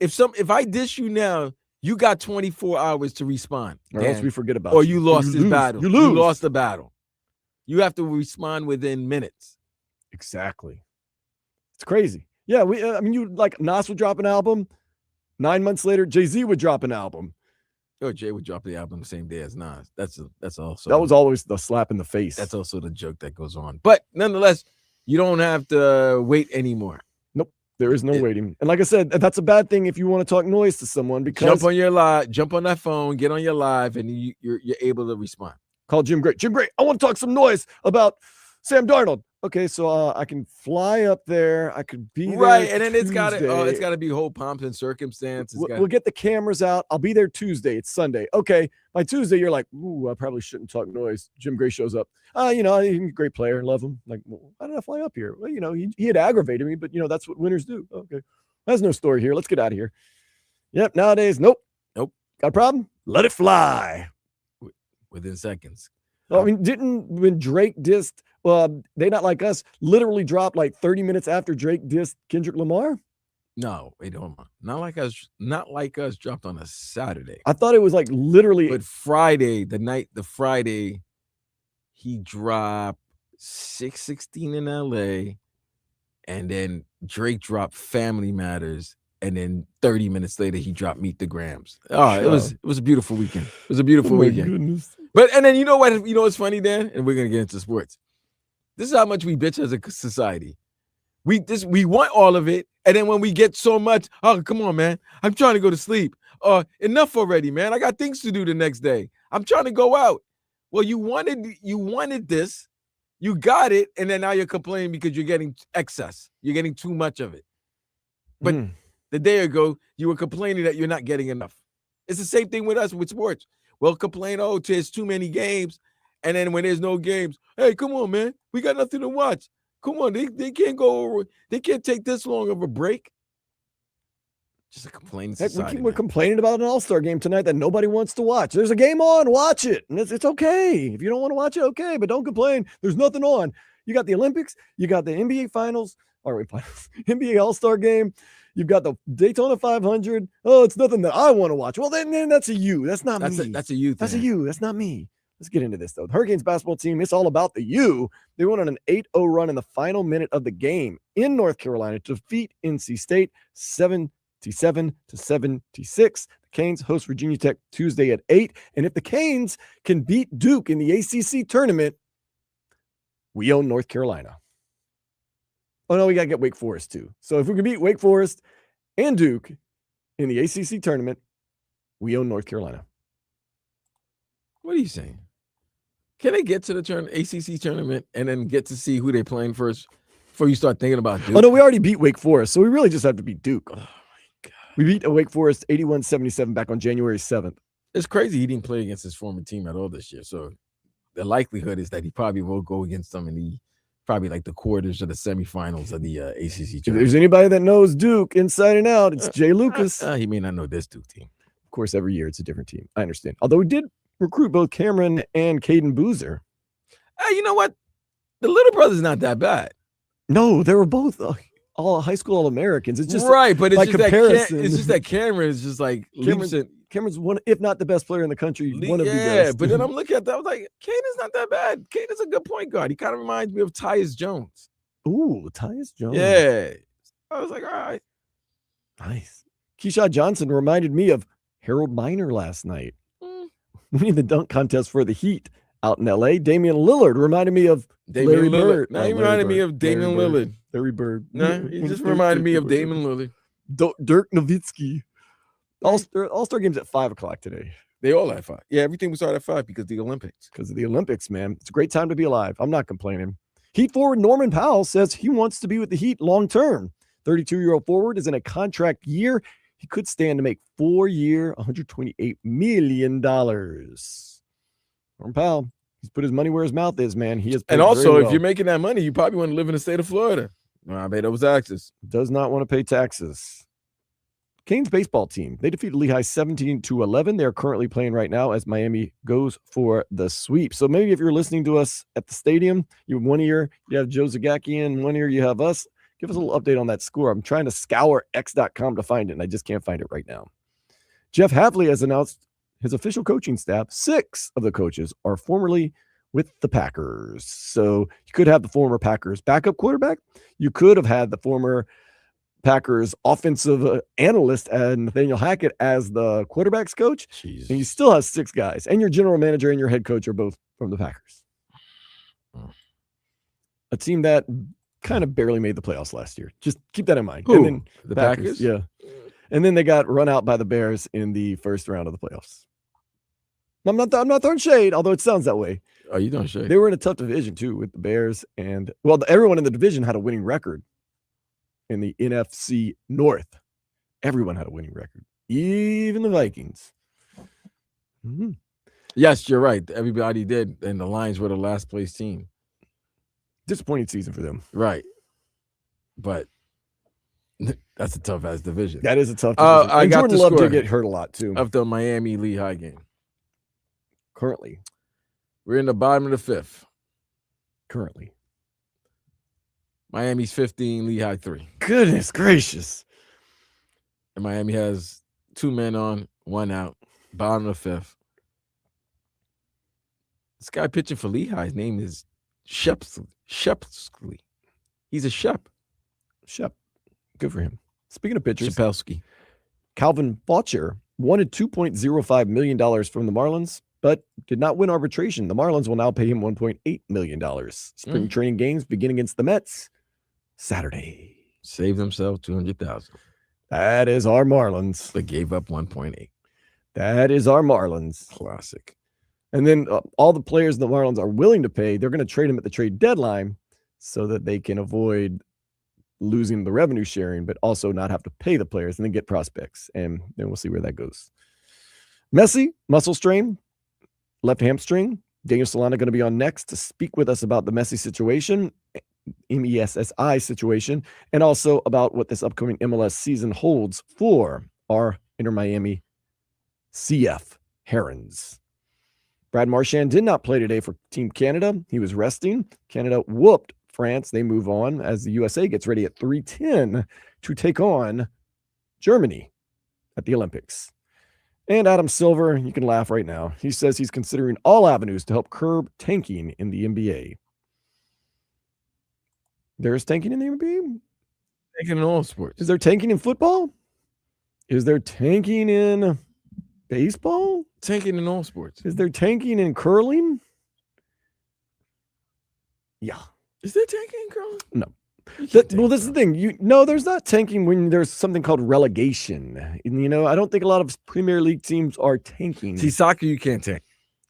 if I diss you now, you got 24 hours to respond. Or else we forget about or you. you lost this battle. You lose. You lost the battle. You have to respond within minutes. Exactly. It's crazy. Yeah, Nas would drop an album. 9 months later, Jay-Z would drop an album. Or Jay would drop the album the same day as Nas. That's also that was always the slap in the face. That's also the joke that goes on. But nonetheless, you don't have to wait anymore. Nope, there is no waiting. And like I said, that's a bad thing if you want to talk noise to someone, because jump on your live, jump on that phone, get on your live, and you're able to respond. Call Jim Gray. Jim Gray, I want to talk some noise about Sam Darnold. Okay, so I can fly up there. I could be there right, and then Tuesday. it's got to be whole pomp and circumstance. We'll get the cameras out. I'll be there Tuesday. It's Sunday. Okay, by Tuesday you're like, ooh, I probably shouldn't talk noise. Jim Gray shows up. He's a great player, love him. Like, well, why did I fly up here? Well, he had aggravated me, but that's what winners do. Okay, there's no story here. Let's get out of here. Yep. Nowadays, nope. Got a problem? Let it fly. Within seconds. I mean, when Drake dissed, They Not Like Us literally dropped like 30 minutes after Drake dissed Kendrick Lamar? No, wait, hold on. Not Like Us dropped on a Saturday. I thought it was like literally. But Friday, he dropped 616 in LA, and then Drake dropped Family Matters, and then 30 minutes later he dropped Meet the Grams. Oh, it was a beautifuful weekend. It was a beautiful weekend. Goodness. But and then you know what's funny, Dan? And we're gonna get into sports. This is how much we bitch as a society. We want all of it, and then when we get so much, oh, come on, man, I'm trying to go to sleep. Enough already, man. I got things to do the next day. I'm trying to go out. Well, you wanted this, you got it, and then now you're complaining because you're getting excess. You're getting too much of it. But the day ago, you were complaining that you're not getting enough. It's the same thing with us with sports. We'll complain, there's too many games. And then when there's no games, hey, come on, man. We got nothing to watch. Come on, they can't go over. They can't take this long of a break. Just a complaining society. We're complaining about an all-star game tonight that nobody wants to watch. There's a game on, watch it. And it's okay. If you don't want to watch it, okay, but don't complain. There's nothing on. You got the Olympics, you got the NBA Finals, NBA All-Star Game, you've got the Daytona 500. Oh, it's nothing that I want to watch. Well, then that's a you. That's not me. That's a you thing. That's a you. That's not me. Let's get into this, though. The Hurricanes basketball team, it's all about the U. They went on an 8-0 run in the final minute of the game in North Carolina to defeat NC State 77-76. The Canes host Virginia Tech Tuesday at 8. And if the Canes can beat Duke in the ACC tournament, we own North Carolina. Oh, no, we got to get Wake Forest, too. So if we can beat Wake Forest and Duke in the ACC tournament, we own North Carolina. What are you saying? Can they get to the ACC tournament and then get to see who they're playing first before you start thinking about Duke? Oh, no, we already beat Wake Forest, so we really just have to beat Duke. Oh, my God. We beat Wake Forest 81-77 back on January 7th. It's crazy he didn't play against his former team at all this year, so the likelihood is that he probably will go against them in probably like the quarters or the semifinals of the ACC tournament. If there's anybody that knows Duke inside and out, it's Jay Lucas. He may not know this Duke team. Of course, every year it's a different team. I understand. Although we did recruit both Cameron and Caden Boozer. Hey, you know what? The little brother's not that bad. No, they were both all high school All-Americans. It's just right, but it's just comparison. it's just that Cameron is just like Cameron's one, if not the best player in the country. One of the best. But then I'm looking at that. I was like, Caden's not that bad. Caden's a good point guard. He kind of reminds me of Tyus Jones. Ooh, Tyus Jones. Yeah. I was like, all right. Nice. Keyshawn Johnson reminded me of Harold Miner last night. Winning the dunk contest for the Heat out in L.A. Damian Lillard reminded me of Larry Bird. No, he reminded me of Damian Lillard. Larry Bird. No, he just reminded me of Damian Lillard. Dirk Nowitzki. All-Star games at 5 o'clock today. They all at 5. Yeah, everything was started at 5 because of the Olympics. Because of the Olympics, man. It's a great time to be alive. I'm not complaining. Heat forward Norman Powell says he wants to be with the Heat long-term. 32-year-old forward is in a contract year. He could stand to make 4-year, $128 million. Norman Powell, he's put his money where his mouth is, man. He has. And also, if you're making that money, you probably want to live in the state of Florida. I pay those taxes. Does not want to pay taxes. Canes baseball team, they defeated Lehigh 17-11. They're currently playing right now as Miami goes for the sweep. So maybe if you're listening to us at the stadium, you have one ear, you have Joe Zagakian, one ear, you have us. Give us a little update on that score. I'm trying to scour x.com to find it, and I just can't find it right now. Jeff Havley has announced his official coaching staff. 6 of the coaches are formerly with the Packers. So you could have the former Packers backup quarterback. You could have had the former Packers offensive analyst and Nathaniel Hackett as the quarterback's coach. Jeez. And you still have 6 guys. And your general manager and your head coach are both from the Packers. A team that kind of barely made the playoffs last year. Just keep that in mind. Who? And then The Packers? Yeah. And then they got run out by the Bears in the first round of the playoffs. I'm not throwing shade, although it sounds that way. Oh, you throwing shade? They were in a tough division too with the Bears, and everyone in the division had a winning record in the NFC North. Everyone had a winning record, even the Vikings. Mm-hmm. Yes, you're right. Everybody did, and the Lions were the last place team. Disappointing season for them. Right. But that's a tough ass division. That is a tough division. I got Jordan the Love score did get hurt a lot too. of the Miami Lehigh game. Currently. We're in the bottom of the 5th. Currently. Miami's 15, Lehigh 3. Goodness gracious. And Miami has 2 men on, 1 out. Bottom of the 5th. This guy pitching for Lehigh, his name is Shepsky. He's a Shep. Shep. Good for him. Speaking of pitchers, Shepelsky. Calvin Faucher wanted $2.05 million from the Marlins, but did not win arbitration. The Marlins will now pay him $1.8 million. Spring training games begin against the Mets Saturday. Saved themselves $200,000. That is our Marlins. But gave up 1.8. That is our Marlins. Classic. And then all the players the Marlins are willing to pay, they're going to trade them at the trade deadline so that they can avoid losing the revenue sharing, but also not have to pay the players and then get prospects. And then we'll see where that goes. Messi, muscle strain, left hamstring. Daniel Solana going to be on next to speak with us about the Messi situation, MESSI situation, and also about what this upcoming MLS season holds for our Inter Miami CF Herons. Brad Marchand did not play today for Team Canada. He was resting. Canada whooped France. They move on as the USA gets ready at 3:10 to take on Germany at the Olympics. And Adam Silver, you can laugh right now. He says he's considering all avenues to help curb tanking in the NBA. There is tanking in the NBA? Tanking in all sports. Is there tanking in football? Is there tanking in baseball? Tanking in all sports. Is there tanking in curling? Yeah. Is there tanking in curling? No. Well, this is the thing. There's not tanking when there's something called relegation. And, I don't think a lot of Premier League teams are tanking. See, soccer, you can't tank.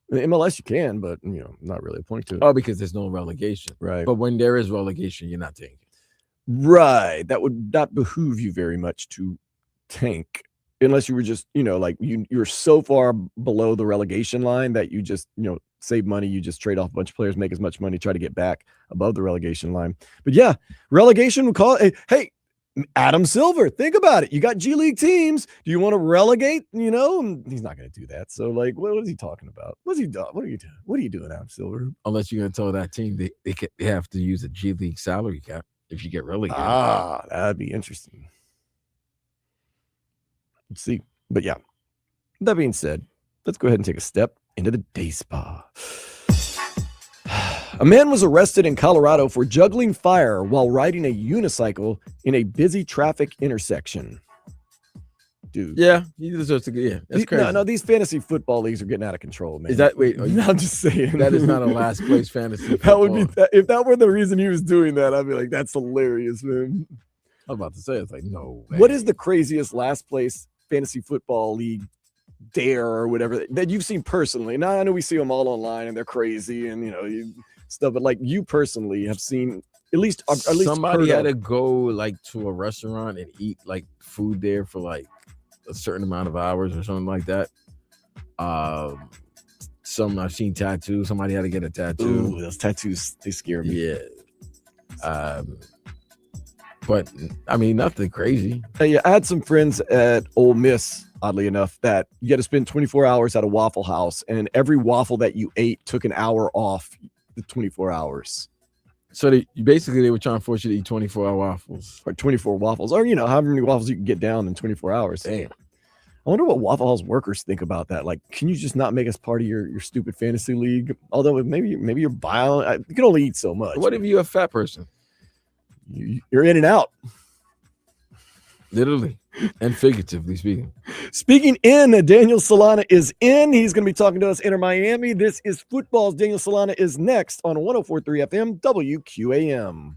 The MLS, you can, but, not really a point to it. Oh, because there's no relegation. Right. But when there is relegation, you're not tanking. Right. That would not behoove you very much to tank unless you were just, you're so far below the relegation line that you just, save money. You just trade off a bunch of players, make as much money, try to get back above the relegation line. But yeah, relegation would call it. Hey, Adam Silver, think about it. You got G League teams. Do you want to relegate? And he's not going to do that. So, what is he talking about? What's he doing? What are you doing? What are you doing, Adam Silver? Unless you're going to tell that team they have to use a G League salary cap if you get relegated. That'd be interesting. Let's see. But yeah, that being said, let's go ahead and take a step into the day spa. A man was arrested in Colorado for juggling fire while riding a unicycle in a busy traffic intersection. Dude. Yeah, he deserves to get. Yeah, that's crazy. No, these fantasy football leagues are getting out of control, man. Is that wait? I'm just saying that is not a last place fantasy. That would be if that were the reason he was doing that. I'd be like, that's hilarious, man. I'm about to say it's like no way. What is the craziest last place fantasy football league dare or whatever that you've seen personally? Now I know we see them all online and they're crazy and stuff, but you personally have seen at least somebody had to go to a restaurant and eat food there for a certain amount of hours or something like that. Some I've seen tattoos. Somebody had to get a tattoo. Ooh, those tattoos, they scare me. Yeah. But I mean, nothing crazy. I had some friends at Ole Miss, oddly enough, that you had to spend 24 hours at a Waffle House, and every waffle that you ate took an hour off the 24 hours. So they were trying to force you to eat 24-hour waffles. Or 24 waffles. Or, however many waffles you can get down in 24 hours. Damn. I wonder what Waffle House workers think about that. Can you just not make us part of your stupid fantasy league? Although maybe you're you can only eat so much. What if you're a fat person? You're in and out. Literally and figuratively speaking. Speaking in, Daniel Solana is in. He's going to be talking to us in Miami. This is Footballs. Daniel Solana is next on 104.3 FM WQAM.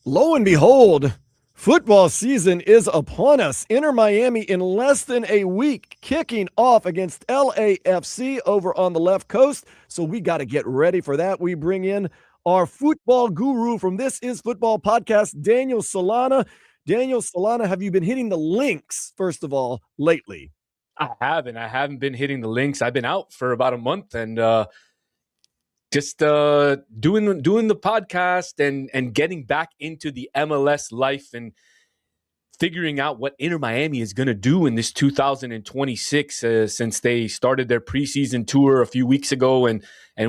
Lo and behold, football season is upon us. Inter Miami in less than a week, kicking off against LAFC over on the left coast. So we got to get ready for that. We bring in our football guru from This Is Football podcast, Daniel Solana. Daniel Solana, have you been hitting the links, first of all, lately? I haven't been hitting the links. I've been out for about a month and just doing the podcast and getting back into the MLS life and figuring out what Inter Miami is going to do in this 2026 since they started their preseason tour a few weeks ago. And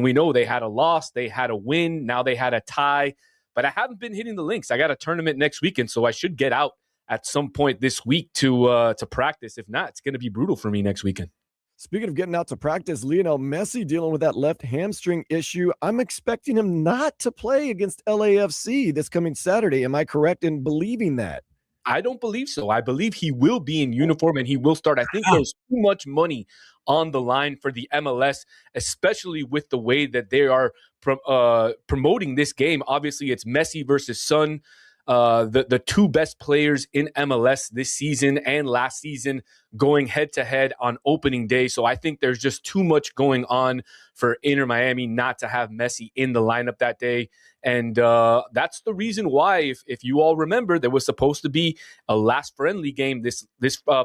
we know they had a loss, they had a win, now they had a tie. But I haven't been hitting the links. I got a tournament next weekend, so I should get out at some point this week to practice. If not, it's going to be brutal for me next weekend. Speaking of getting out to practice, Lionel Messi dealing with that left hamstring issue. I'm expecting him not to play against LAFC this coming Saturday. Am I correct in believing that? I don't believe so. I believe he will be in uniform and he will start. I think there's too much money on the line for the MLS, especially with the way that they are promoting this game. Obviously, it's Messi versus Son. The two best players in MLS this season and last season going head-to-head on opening day. So I think there's just too much going on for Inter Miami not to have Messi in the lineup that day. And that's the reason why, if you all remember, there was supposed to be a last friendly game this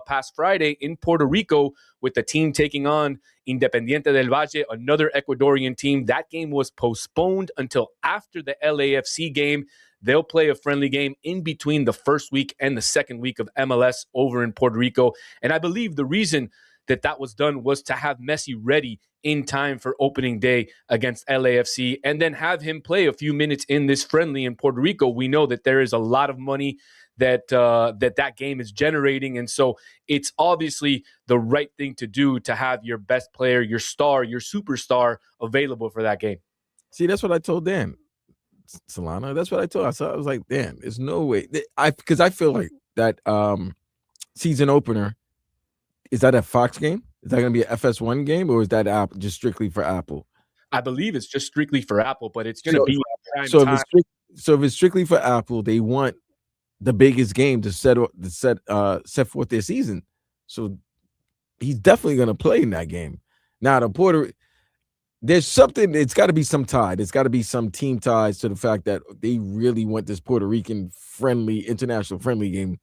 past Friday in Puerto Rico with the team taking on Independiente del Valle, another Ecuadorian team. That game was postponed until after the LAFC game. They'll play a friendly game in between the first week and the second week of MLS over in Puerto Rico. And I believe the reason that was done was to have Messi ready in time for opening day against LAFC and then have him play a few minutes in this friendly in Puerto Rico. We know that there is a lot of money that game is generating. And so it's obviously the right thing to do to have your best player, your star, your superstar available for that game. See, that's what I told Dan. Solana, that's what I told. I was like, damn, there's no way. Because I feel like that season opener, is that a Fox game? Is that going to be an FS1 game, or is that just strictly for Apple? I believe it's just strictly for Apple, but it's going to be prime so time. If it's strictly for Apple, they want the biggest game to set forth their season. So he's definitely going to play in that game. Now there's something. It's got to be some tie. There's got to be some team ties to the fact that they really want this Puerto Rican international friendly game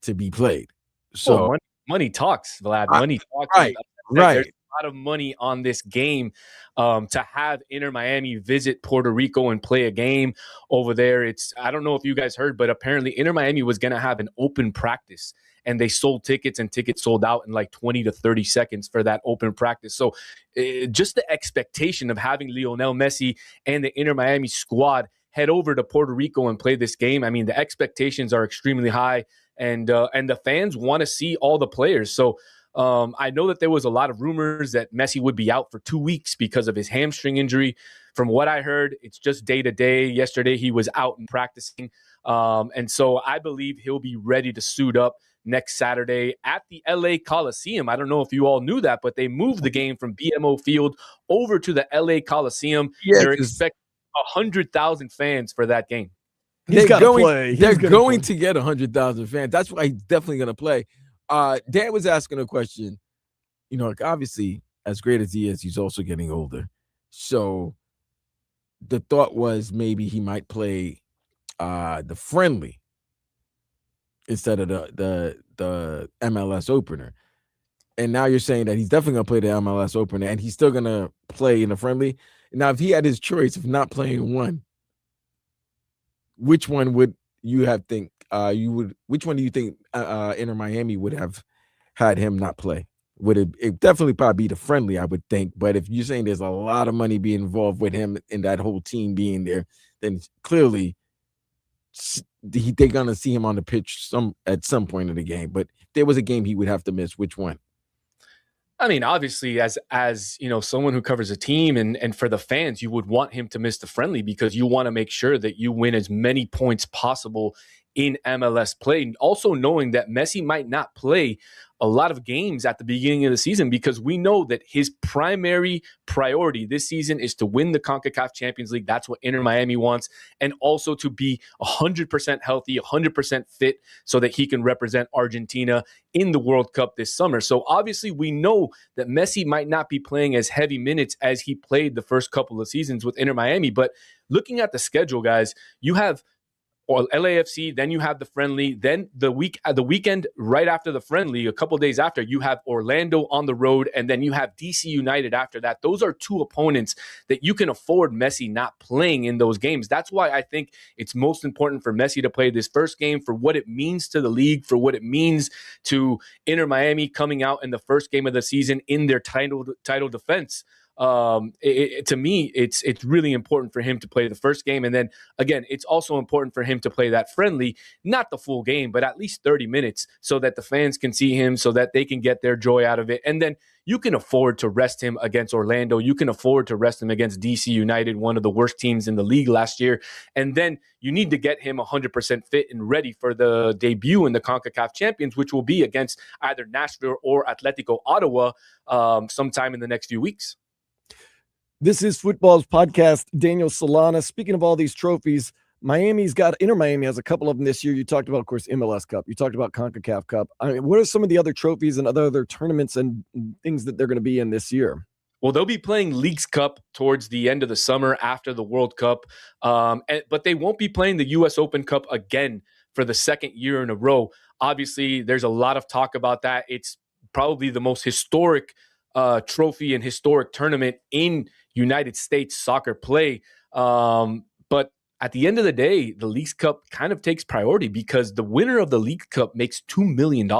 to be played. So money talks, Vlad. Money talks. Right. There's a lot of money on this game to have Inter Miami visit Puerto Rico and play a game over there. I don't know if you guys heard, but apparently Inter Miami was going to have an open practice. And they sold tickets, and tickets sold out in like 20 to 30 seconds for that open practice. So just the expectation of having Lionel Messi and the Inter Miami squad head over to Puerto Rico and play this game. I mean, the expectations are extremely high, and the fans want to see all the players. So I know that there was a lot of rumors that Messi would be out for 2 weeks because of his hamstring injury. From what I heard, it's just day to day. Yesterday, he was out and practicing. And so I believe he'll be ready to suit up next Saturday at the LA Coliseum. I don't know if you all knew that, but they moved the game from BMO Field over to the LA Coliseum. Yeah, they're expecting 100,000 fans for that game. They're going to get 100,000 fans. That's why he's definitely going to play. Dan was asking a question. You know, like obviously, as great as he is, he's also getting older. So the thought was maybe he might play the friendly instead of the MLS opener. And now you're saying that he's definitely going to play the MLS opener and he's still going to play in the friendly. Now, if he had his choice of not playing one, which one would you have which one do you think Inter Miami would have had him not play? Would it definitely probably be the friendly, I would think. But if you're saying there's a lot of money being involved with him and that whole team being there, then clearly they're gonna see him on the pitch at some point in the game. But if there was a game he would have to miss, which one? I mean, obviously, as you know, someone who covers a team and for the fans, you would want him to miss the friendly because you want to make sure that you win as many points possible in MLS play. And also knowing that Messi might not play a lot of games at the beginning of the season, because we know that his primary priority this season is to win the CONCACAF Champions League. That's what Inter Miami wants. And also to be 100% healthy, 100% fit, so that he can represent Argentina in the World Cup this summer. So obviously we know that Messi might not be playing as heavy minutes as he played the first couple of seasons with Inter Miami. But looking at the schedule, guys, you have or LAFC, then you have the friendly, then the weekend right after the friendly, a couple days after, you have Orlando on the road, and then you have DC United after that. Those are two opponents that you can afford Messi not playing in those games. That's why I think it's most important for Messi to play this first game, for what it means to the league, for what it means to Inter Miami coming out in the first game of the season in their title defense. To me, it's really important for him to play the first game. And then again, it's also important for him to play that friendly, not the full game, but at least 30 minutes, so that the fans can see him, so that they can get their joy out of it. And then you can afford to rest him against Orlando. You can afford to rest him against DC United, one of the worst teams in the league last year. And then you need to get him 100% fit and ready for the debut in the CONCACAF Champions, which will be against either Nashville or Atletico Ottawa sometime in the next few weeks. This is Football's podcast. Daniel Solana. Speaking of all these trophies, Inter Miami has a couple of them this year. You talked about, of course, MLS Cup. You talked about CONCACAF Cup. I mean, what are some of the other trophies and other tournaments and things that they're going to be in this year? Well, they'll be playing Leagues Cup towards the end of the summer after the World Cup, but they won't be playing the U.S. Open Cup again for the second year in a row. Obviously, there's a lot of talk about that. It's probably the most historic trophy and historic tournament in United States soccer play. But at the end of the day, the Leagues Cup kind of takes priority, because the winner of the League Cup makes $2 million.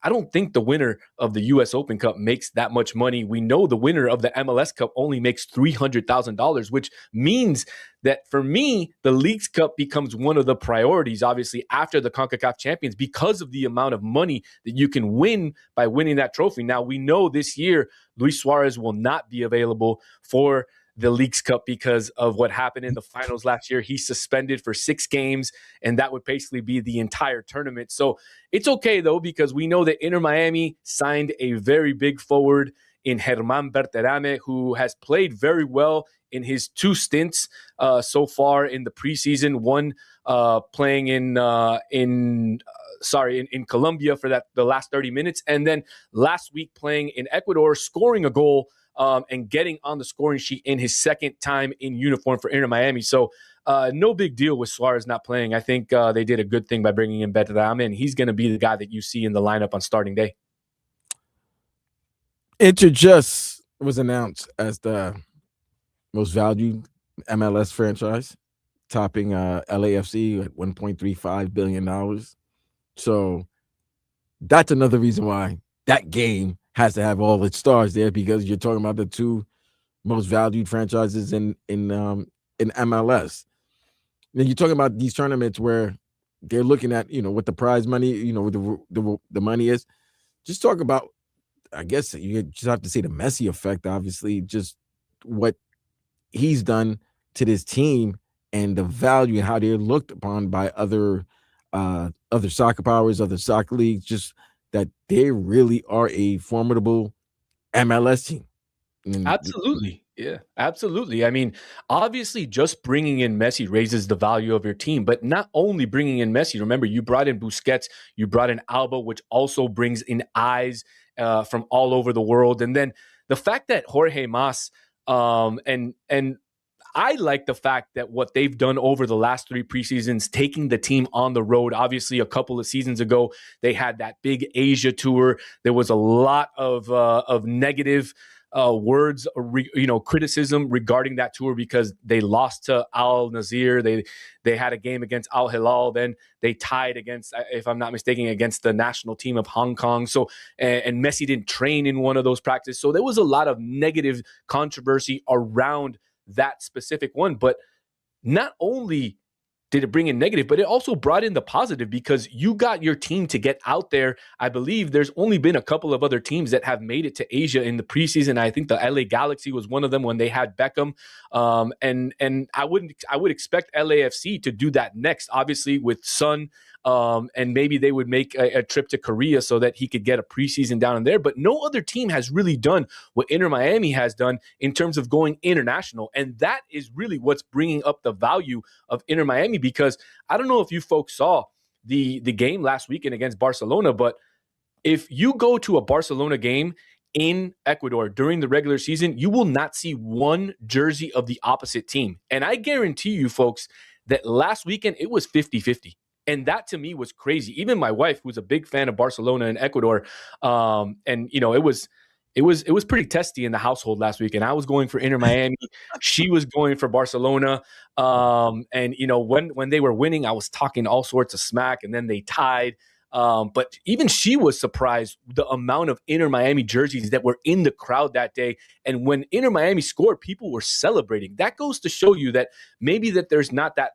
I don't think the winner of the U.S. Open Cup makes that much money. We know the winner of the MLS Cup only makes $300,000, which means that for me, the Leagues Cup becomes one of the priorities, obviously, after the CONCACAF Champions, because of the amount of money that you can win by winning that trophy. Now, we know this year, Luis Suarez will not be available for the Leagues Cup because of what happened in the finals last year. He's suspended for 6 games, and that would basically be the entire tournament. So it's okay, though, because we know that Inter Miami signed a very big forward in Germán Berterame, who has played very well in his 2 stints so far in the preseason. One playing in Colombia for the last 30 minutes, and then last week playing in Ecuador, scoring a goal and getting on the scoring sheet in his second time in uniform for Inter Miami. So no big deal with Suarez not playing. I think they did a good thing by bringing in Berterame, and he's going to be the guy that you see in the lineup on starting day. Inter just was announced as the most valued MLS franchise, topping LAFC at $1.35 billion. So that's another reason why that game has to have all its stars there, because you're talking about the 2 most valued franchises in MLS. And you're talking about these tournaments where they're looking at, what the prize money, what the money is. Just talk about, I guess you just have to say the Messi effect, obviously, just what he's done to this team and the value and how they're looked upon by other soccer powers, other soccer leagues, just that they really are a formidable MLS team. Absolutely. Yeah, absolutely. I mean, obviously, just bringing in Messi raises the value of your team, but not only bringing in Messi. Remember, you brought in Busquets, you brought in Alba, which also brings in eyes from all over the world. And then the fact that Jorge Mas and I like the fact that what they've done over the last 3 preseasons, taking the team on the road. Obviously, a couple of seasons ago, they had that big Asia tour. There was a lot of negative words, criticism regarding that tour, because they lost to Al Nazir. They had a game against Al Hilal. Then they tied against, if I'm not mistaken, against the national team of Hong Kong. So, and Messi didn't train in one of those practices. So there was a lot of negative controversy around that specific one. But not only did it bring in negative, but it also brought in the positive because you got your team to get out there. I believe there's only been a couple of other teams that have made it to Asia in the preseason. I think the LA Galaxy was one of them when they had Beckham. And I would expect LAFC to do that next, obviously with Son. And maybe they would make a trip to Korea so that he could get a preseason down in there. But no other team has really done what Inter Miami has done in terms of going international. And that is really what's bringing up the value of Inter Miami, because I don't know if you folks saw the game last weekend against Barcelona, but if you go to a Barcelona game in Ecuador during the regular season, you will not see one jersey of the opposite team. And I guarantee you folks that last weekend it was 50-50. And that to me was crazy. Even my wife, who's a big fan of Barcelona and Ecuador, and you know, it was pretty testy in the household last week. And I was going for Inter Miami, she was going for Barcelona. And you know, when they were winning, I was talking all sorts of smack, and then they tied. But even she was surprised the amount of Inter Miami jerseys that were in the crowd that day. And when Inter Miami scored, people were celebrating. That goes to show you that maybe that there's not that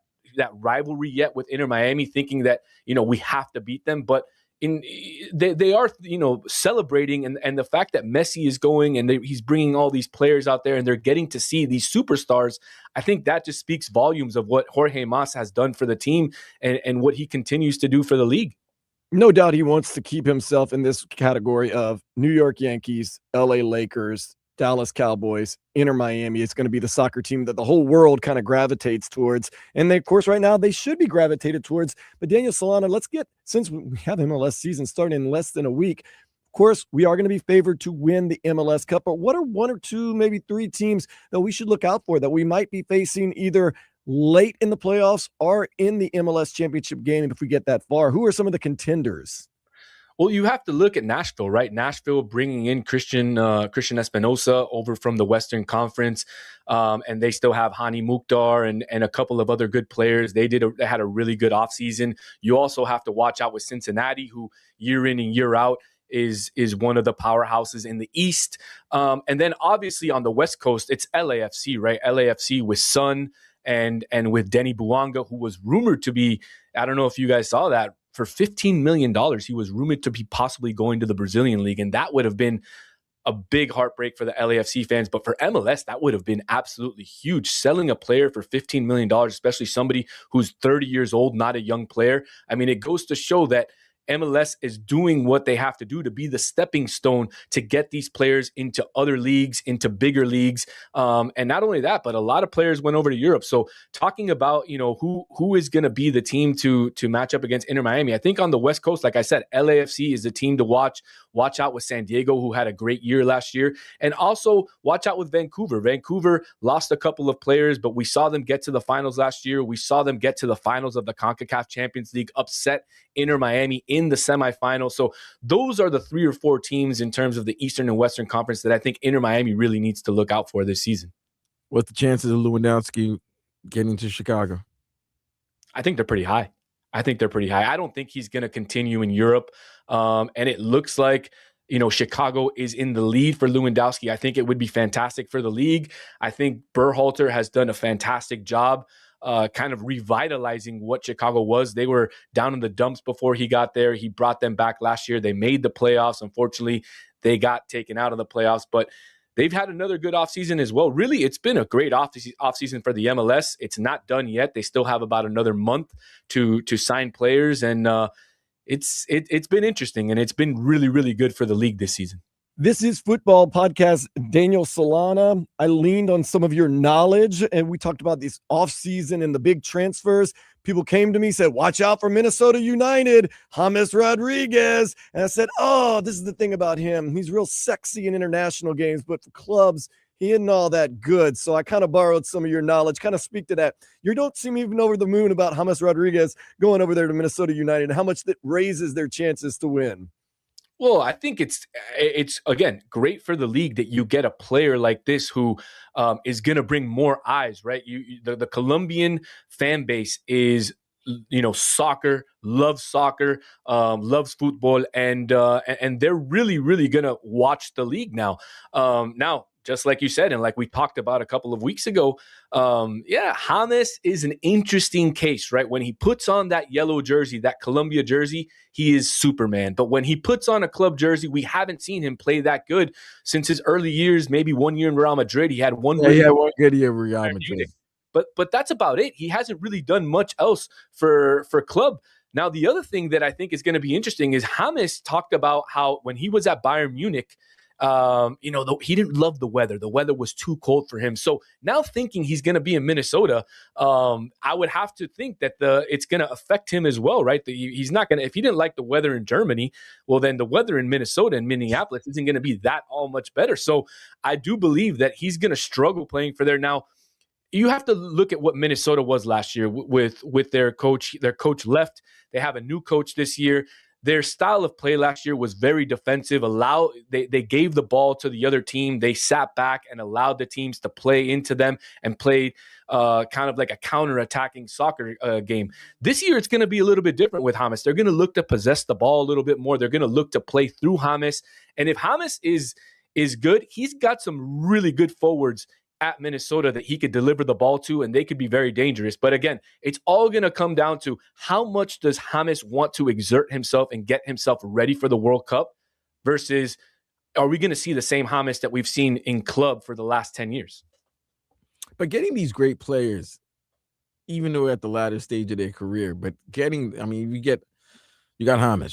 rivalry yet with Inter Miami, thinking that, you know, we have to beat them, but they are, you know, celebrating, and the fact that Messi is going and he's bringing all these players out there and they're getting to see these superstars, I think that just speaks volumes of what Jorge Mas has done for the team and what he continues to do for the league. No doubt he wants to keep himself in this category of New York Yankees, LA Lakers, Dallas Cowboys, Inter Miami. It's going to be the soccer team that the whole world kind of gravitates towards. And they, of course, right now they should be gravitated towards. But Daniel Solana, since we have MLS season starting in less than a week, of course, we are going to be favored to win the MLS Cup. But what are one or two, maybe three teams that we should look out for that we might be facing either late in the playoffs or in the MLS championship game if we get that far? Who are some of the contenders? Well, you have to look at Nashville, right? Nashville bringing in Christian Espinosa over from the Western Conference, and they still have Hani Mukhtar and a couple of other good players. They had a really good offseason. You also have to watch out with Cincinnati, who year in and year out is one of the powerhouses in the East. And then obviously on the West Coast, it's LAFC, right? LAFC with Son and with Denny Buanga, who was rumored to be, I don't know if you guys saw that, for $15 million, he was rumored to be possibly going to the Brazilian league. And that would have been a big heartbreak for the LAFC fans. But for MLS, that would have been absolutely huge. Selling a player for $15 million, especially somebody who's 30 years old, not a young player. I mean, it goes to show that MLS is doing what they have to do to be the stepping stone to get these players into other leagues, into bigger leagues. And not only that, but a lot of players went over to Europe. So talking about, you know, who is going to be the team to match up against Inter Miami, I think on the West Coast, like I said, LAFC is the team to watch. Watch out with San Diego, who had a great year last year. And also watch out with Vancouver. Vancouver lost a couple of players, but we saw them get to the finals last year. We saw them get to the finals of the CONCACAF Champions League, upset Inter Miami in the semifinals. So those are the 3 or 4 teams in terms of the Eastern and Western Conference that I think Inter Miami really needs to look out for this season. What's the chances of Lewandowski getting to Chicago? I think they're pretty high. I don't think he's going to continue in Europe. And it looks like, you know, Chicago is in the lead for Lewandowski. I think it would be fantastic for the league. I think Berhalter has done a fantastic job kind of revitalizing what Chicago was. They were down in the dumps before he got there. He brought them back last year. They made the playoffs. Unfortunately, they got taken out of the playoffs, but they've had another good offseason as well. Really, it's been a great offseason for the MLS. It's not done yet. They still have about another month to sign players, and it's been interesting, and it's been really, really good for the league this season. This is Football Podcast. Daniel Solana, I leaned on some of your knowledge, and we talked about this offseason and the big transfers. People came to me, said, watch out for Minnesota United, James Rodriguez. And I said, oh, this is the thing about him. He's real sexy in international games, but for clubs, he isn't all that good. So I kind of borrowed some of your knowledge, kind of speak to that. You don't seem even over the moon about James Rodriguez going over there to Minnesota United and how much that raises their chances to win. Well, I think it's again great for the league that you get a player like this who is going to bring more eyes, right? The Colombian fan base is soccer, loves soccer, loves football, and they're really, really gonna watch the league now. Now, just like you said, and like we talked about a couple of weeks ago, James is an interesting case, right? When he puts on that yellow jersey, that Colombia jersey, he is Superman. But when he puts on a club jersey, we haven't seen him play that good since his early years. Maybe 1 year in Real Madrid, he had one good year in Real Madrid. But that's about it. He hasn't really done much else for club. Now, the other thing that I think is going to be interesting is James talked about how when he was at Bayern Munich, he didn't love the weather. The weather was too cold for him. So now thinking he's going to be in Minnesota, I would have to think that it's going to affect him as well, right? He's not going to, if he didn't like the weather in Germany, well, then the weather in Minnesota and Minneapolis isn't going to be that all much better. So I do believe that he's going to struggle playing for there. Now, you have to look at what Minnesota was last year with their coach. Their coach left. They have a new coach this year. Their style of play last year was very defensive. They gave the ball to the other team. They sat back and allowed the teams to play into them and played kind of like a counter-attacking soccer game. This year, it's going to be a little bit different with James. They're going to look to possess the ball a little bit more. They're going to look to play through James. And if James is good, he's got some really good forwards at Minnesota that he could deliver the ball to, and they could be very dangerous. But again, it's all going to come down to how much does James want to exert himself and get himself ready for the World Cup versus are we going to see the same James that we've seen in club for the last 10 years? But getting these great players, even though at the latter stage of their career, but you got James,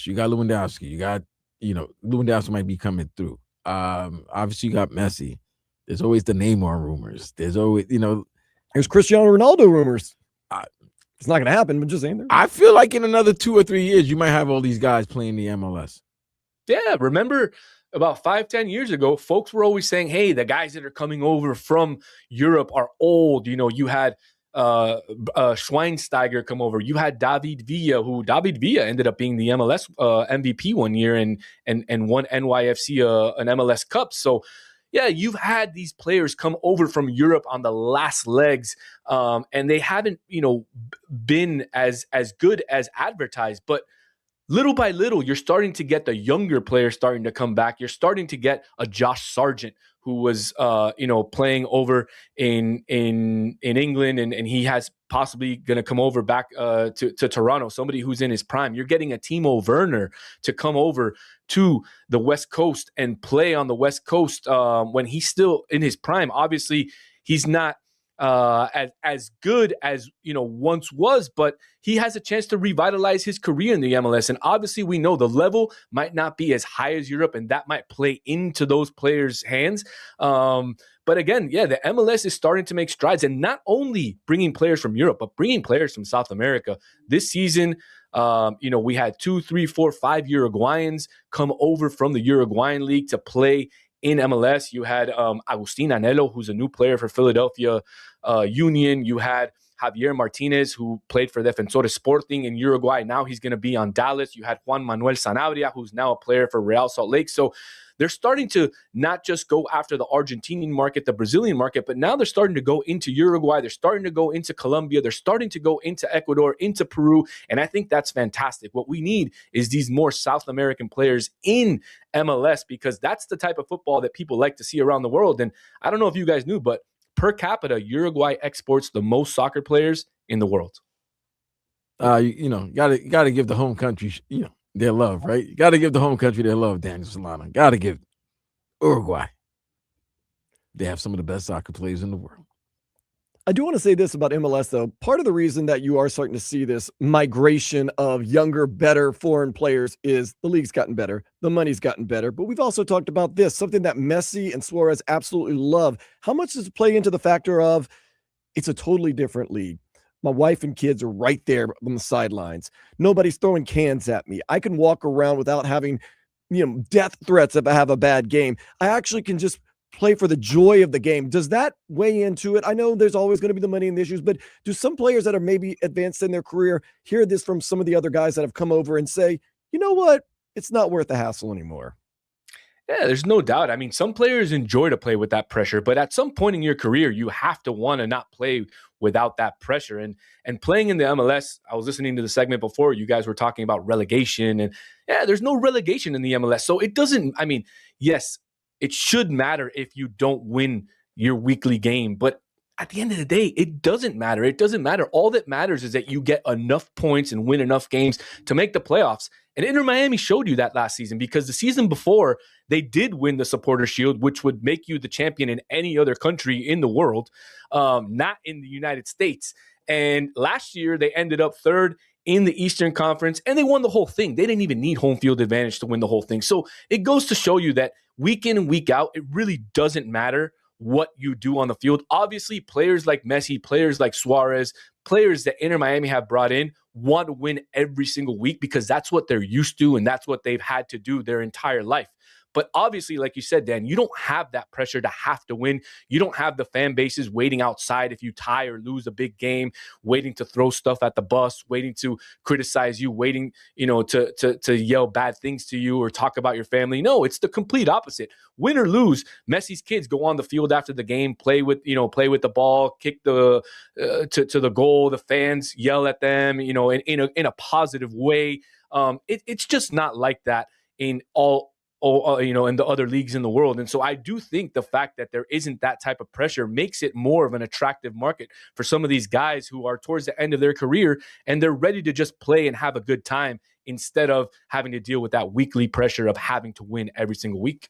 you got Lewandowski, Lewandowski might be coming through. Obviously you got Messi. There's always the Neymar rumors. There's always, there's Cristiano Ronaldo rumors. It's not going to happen, but just saying there. I feel like in another 2 or 3 years, you might have all these guys playing the MLS. Yeah, remember about 5-10 years ago, folks were always saying, hey, the guys that are coming over from Europe are old. You had Schweinsteiger come over. You had David Villa ended up being the MLS MVP 1 year and won NYFC an MLS Cup. So, yeah, you've had these players come over from Europe on the last legs, and they haven't, been as good as advertised. But little by little, you're starting to get the younger players starting to come back. You're starting to get a Josh Sargent who was, playing over in England, and he has possibly going to come over back to Toronto, somebody who's in his prime. You're getting a Timo Werner to come over to the West Coast and play on the West Coast when he's still in his prime. Obviously, he's not as good as once was, but he has a chance to revitalize his career in the MLS. And obviously, we know the level might not be as high as Europe, and that might play into those players' hands. But again, the MLS is starting to make strides, and not only bringing players from Europe, but bringing players from South America. This season, we had 2, 3, 4, 5 Uruguayans come over from the Uruguayan League to play in MLS. You had Agustin Anello, who's a new player for Philadelphia Union. You had Javier Martinez, who played for Defensor Sporting in Uruguay. Now he's going to be on Dallas. You had Juan Manuel Sanabria, who's now a player for Real Salt Lake. So they're starting to not just go after the Argentinian market, the Brazilian market, but now they're starting to go into Uruguay. They're starting to go into Colombia. They're starting to go into Ecuador, into Peru. And I think that's fantastic. What we need is these more South American players in MLS, because that's the type of football that people like to see around the world. And I don't know if you guys knew, but per capita, Uruguay exports the most soccer players in the world. Gotta give the home country, their love, right? You got to give the home country their love, Daniel Solano. Got to give Uruguay. They have some of the best soccer players in the world. I do want to say this about MLS, though. Part of the reason that you are starting to see this migration of younger, better foreign players is the league's gotten better. The money's gotten better. But we've also talked about this, something that Messi and Suarez absolutely love. How much does it play into the factor of it's a totally different league? My wife and kids are right there on the sidelines. Nobody's throwing cans at me. I can walk around without having, death threats if I have a bad game. I actually can just play for the joy of the game. Does that weigh into it? I know there's always going to be the money and the issues, but do some players that are maybe advanced in their career hear this from some of the other guys that have come over and say, you know what? It's not worth the hassle anymore? Yeah, there's no doubt. I mean, some players enjoy to play with that pressure, but at some point in your career, you have to want to not play without that pressure. And playing in the MLS, I was listening to the segment before. You guys were talking about relegation, and yeah, there's no relegation in the MLS, so it doesn't. I mean, yes, it should matter if you don't win your weekly game, but at the end of the day, it doesn't matter. It doesn't matter. All that matters is that you get enough points and win enough games to make the playoffs. And Inter Miami showed you that last season, because the season before, they did win the Supporter Shield, which would make you the champion in any other country in the world, not in the United States. And last year, they ended up third in the Eastern Conference, and they won the whole thing. They didn't even need home field advantage to win the whole thing. So it goes to show you that week in and week out, it really doesn't matter what you do on the field. Obviously, players like Messi, players like Suarez, players that Inter Miami have brought in want to win every single week because that's what they're used to and that's what they've had to do their entire life. But obviously, like you said, Dan, you don't have that pressure to have to win. You don't have the fan bases waiting outside if you tie or lose a big game, waiting to throw stuff at the bus, waiting to criticize you, waiting, to yell bad things to you or talk about your family. No, it's the complete opposite. Win or lose, Messi's kids go on the field after the game, play with the ball, kick the to the goal. The fans yell at them, in a positive way. It's just not like that in in the other leagues in the world. And so I do think the fact that there isn't that type of pressure makes it more of an attractive market for some of these guys who are towards the end of their career and they're ready to just play and have a good time instead of having to deal with that weekly pressure of having to win every single week.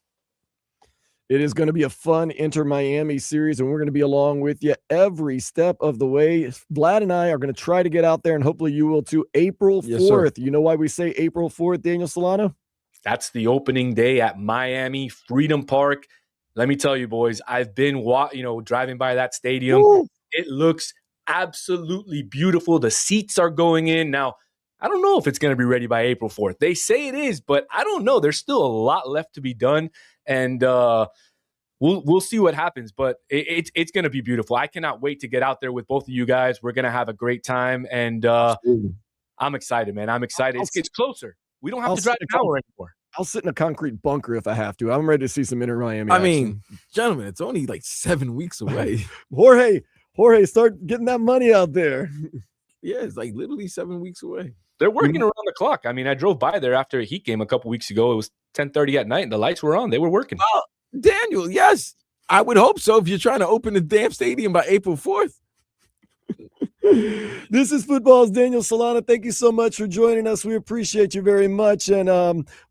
It is going to be a fun Inter Miami series, and we're going to be along with you every step of the way. Vlad and I are going to try to get out there, and hopefully you will too. April 4th. You know why we say April 4th, Daniel Solano? That's the opening day at Miami Freedom Park. Let me tell you, boys, I've been driving by that stadium. Woo! It looks absolutely beautiful. The seats are going in. Now, I don't know if it's going to be ready by April 4th. They say it is, but I don't know. There's still a lot left to be done, and we'll see what happens. But it's going to be beautiful. I cannot wait to get out there with both of you guys. We're going to have a great time, and I'm excited, man. I'm excited. It's closer. We don't have to drive an hour anymore. I'll sit in a concrete bunker if I have to. I'm ready to see some Inter Miami I action. mean, gentlemen, it's only like 7 weeks away. Jorge, start getting that money out there. Yeah, it's like literally 7 weeks away. They're working around the clock. I mean, I drove by there after a Heat game a couple weeks ago. It was 10:30 at night, and the lights were on. They were working. Oh, Daniel, yes. I would hope so if you're trying to open the damn stadium by April 4th. This is Football's Daniel Solana. Thank you so much for joining us. We appreciate you very much, and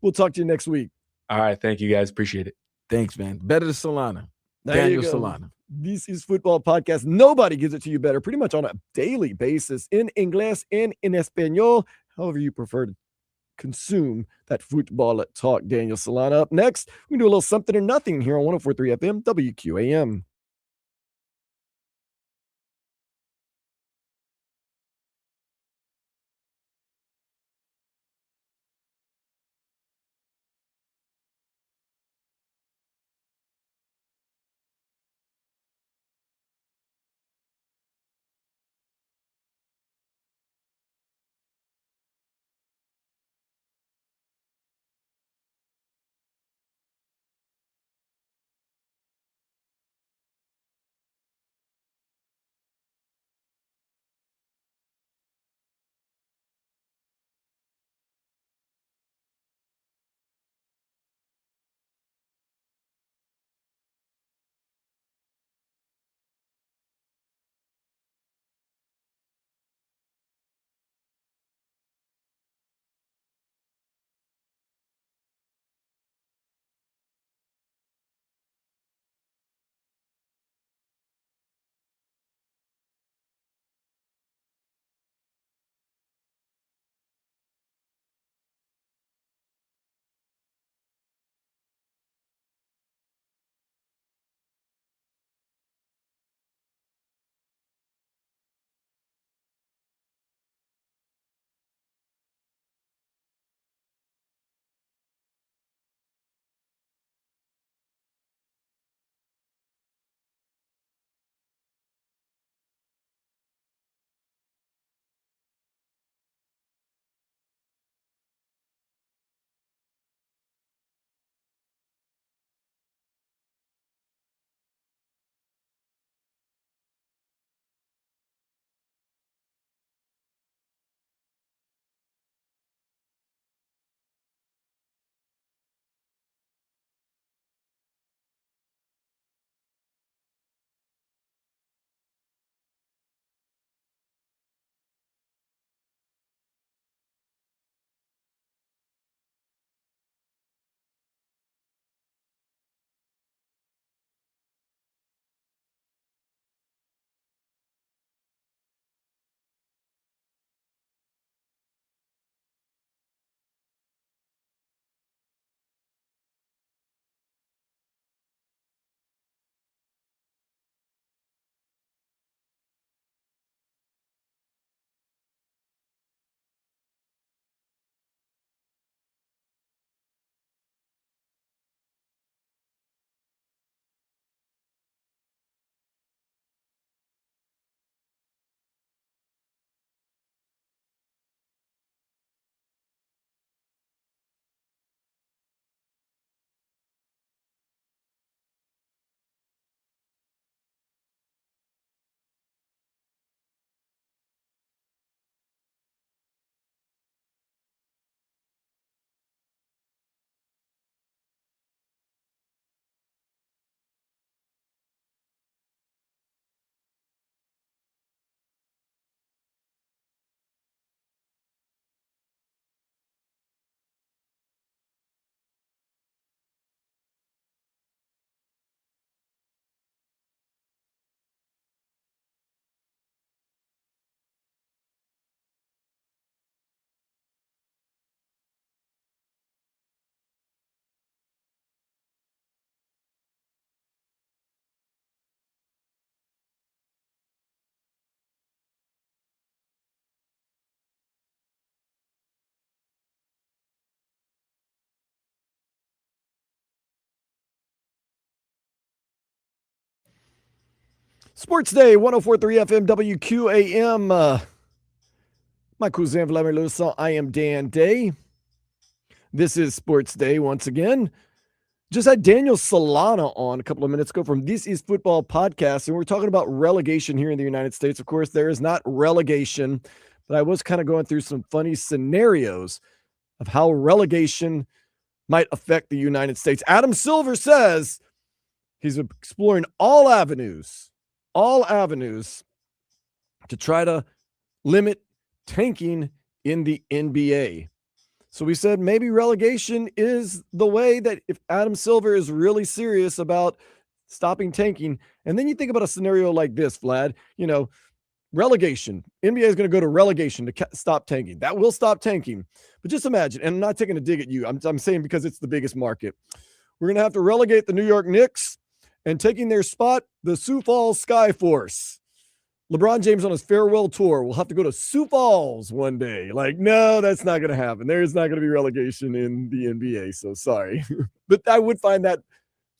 we'll talk to you next week. All right. Thank you, guys. Appreciate it. Thanks, man. Better to Solana. Daniel Solana. This is Football Podcast. Nobody gives it to you better, pretty much on a daily basis, in English and in Espanol, however you prefer to consume that football talk. Daniel Solana. Up next, we can do a little something or nothing here on 104.3 FM WQAM. Sports Day, 104.3 FM WQAM. My cousin Vladimir Luson. I am Dan Day. This is Sports Day once again. Just had Daniel Solana on a couple of minutes ago from This Is Football podcast, and we're talking about relegation here in the United States. Of course, there is not relegation, but I was kind of going through some funny scenarios of how relegation might affect the United States. Adam Silver says he's exploring all avenues to try to limit tanking in the NBA. So we said maybe relegation is the way that if Adam Silver is really serious about stopping tanking. And then you think about a scenario like this, Vlad, relegation. NBA is going to go to relegation to stop tanking. That will stop tanking. But just imagine, and I'm not taking a dig at you. I'm saying because it's the biggest market. We're going to have to relegate the New York Knicks, and taking their spot, the Sioux Falls Skyforce. LeBron James on his farewell tour will have to go to Sioux Falls one day. Like, no, that's not going to happen. There is not going to be relegation in the NBA. So sorry. But I would find that.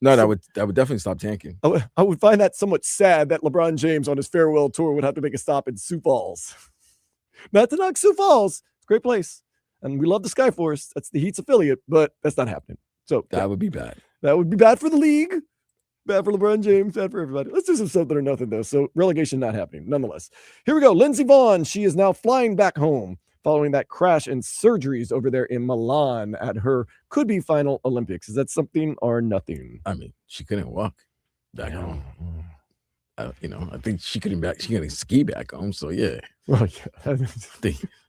No, that would definitely stop tanking. I would find that somewhat sad that LeBron James on his farewell tour would have to make a stop in Sioux Falls. Not to knock Sioux Falls. It's a great place. And we love the Skyforce. That's the Heat's affiliate, but that's not happening. So that would be bad. That would be bad for the league. Bad for LeBron James, bad for everybody. Let's do some something or nothing, though. So relegation not happening, nonetheless. Here we go. Lindsey Vonn, she is now flying back home following that crash and surgeries over there in Milan at her could-be final Olympics. Is that something or nothing? I mean, she couldn't walk back home. I think she couldn't ski back home. So yeah. Well, yeah.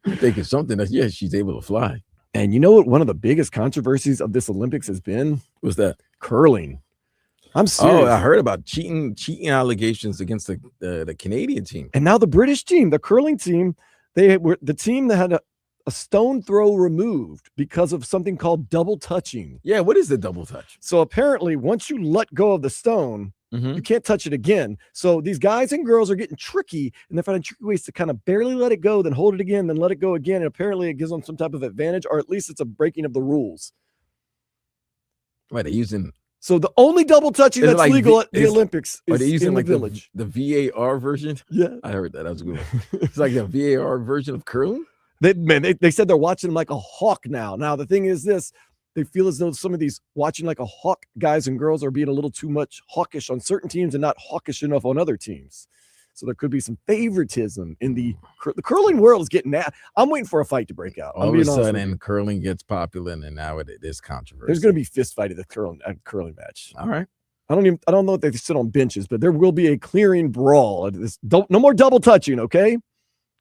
I think it's something that she's able to fly. And you know what? One of the biggest controversies of this Olympics has been? What's that? Curling. I'm serious. Oh, I heard about cheating allegations against the Canadian team. And now the British team, the curling team, they were the team that had a stone throw removed because of something called double touching. Yeah, what is the double touch? So apparently, once you let go of the stone, you can't touch it again. So these guys and girls are getting tricky, and they're finding tricky ways to kind of barely let it go, then hold it again, then let it go again. And apparently it gives them some type of advantage, or at least it's a breaking of the rules. Right, they're using... So the only double touching that's legal at the Olympics is in the village. The VAR version? Yeah. I heard that. That was a good one. It's like a VAR version of curling? They said they're watching like a hawk now. Now, the thing is this. They feel as though some of these watching like a hawk guys and girls are being a little too much hawkish on certain teams and not hawkish enough on other teams. So there could be some favoritism in the curling world is getting that. I'm waiting for a fight to break out. All of a sudden, curling gets popular, and now it is controversial. There's going to be fist fight at the curling match. All right. I don't know if they sit on benches, but there will be a clearing brawl. No more double touching, okay?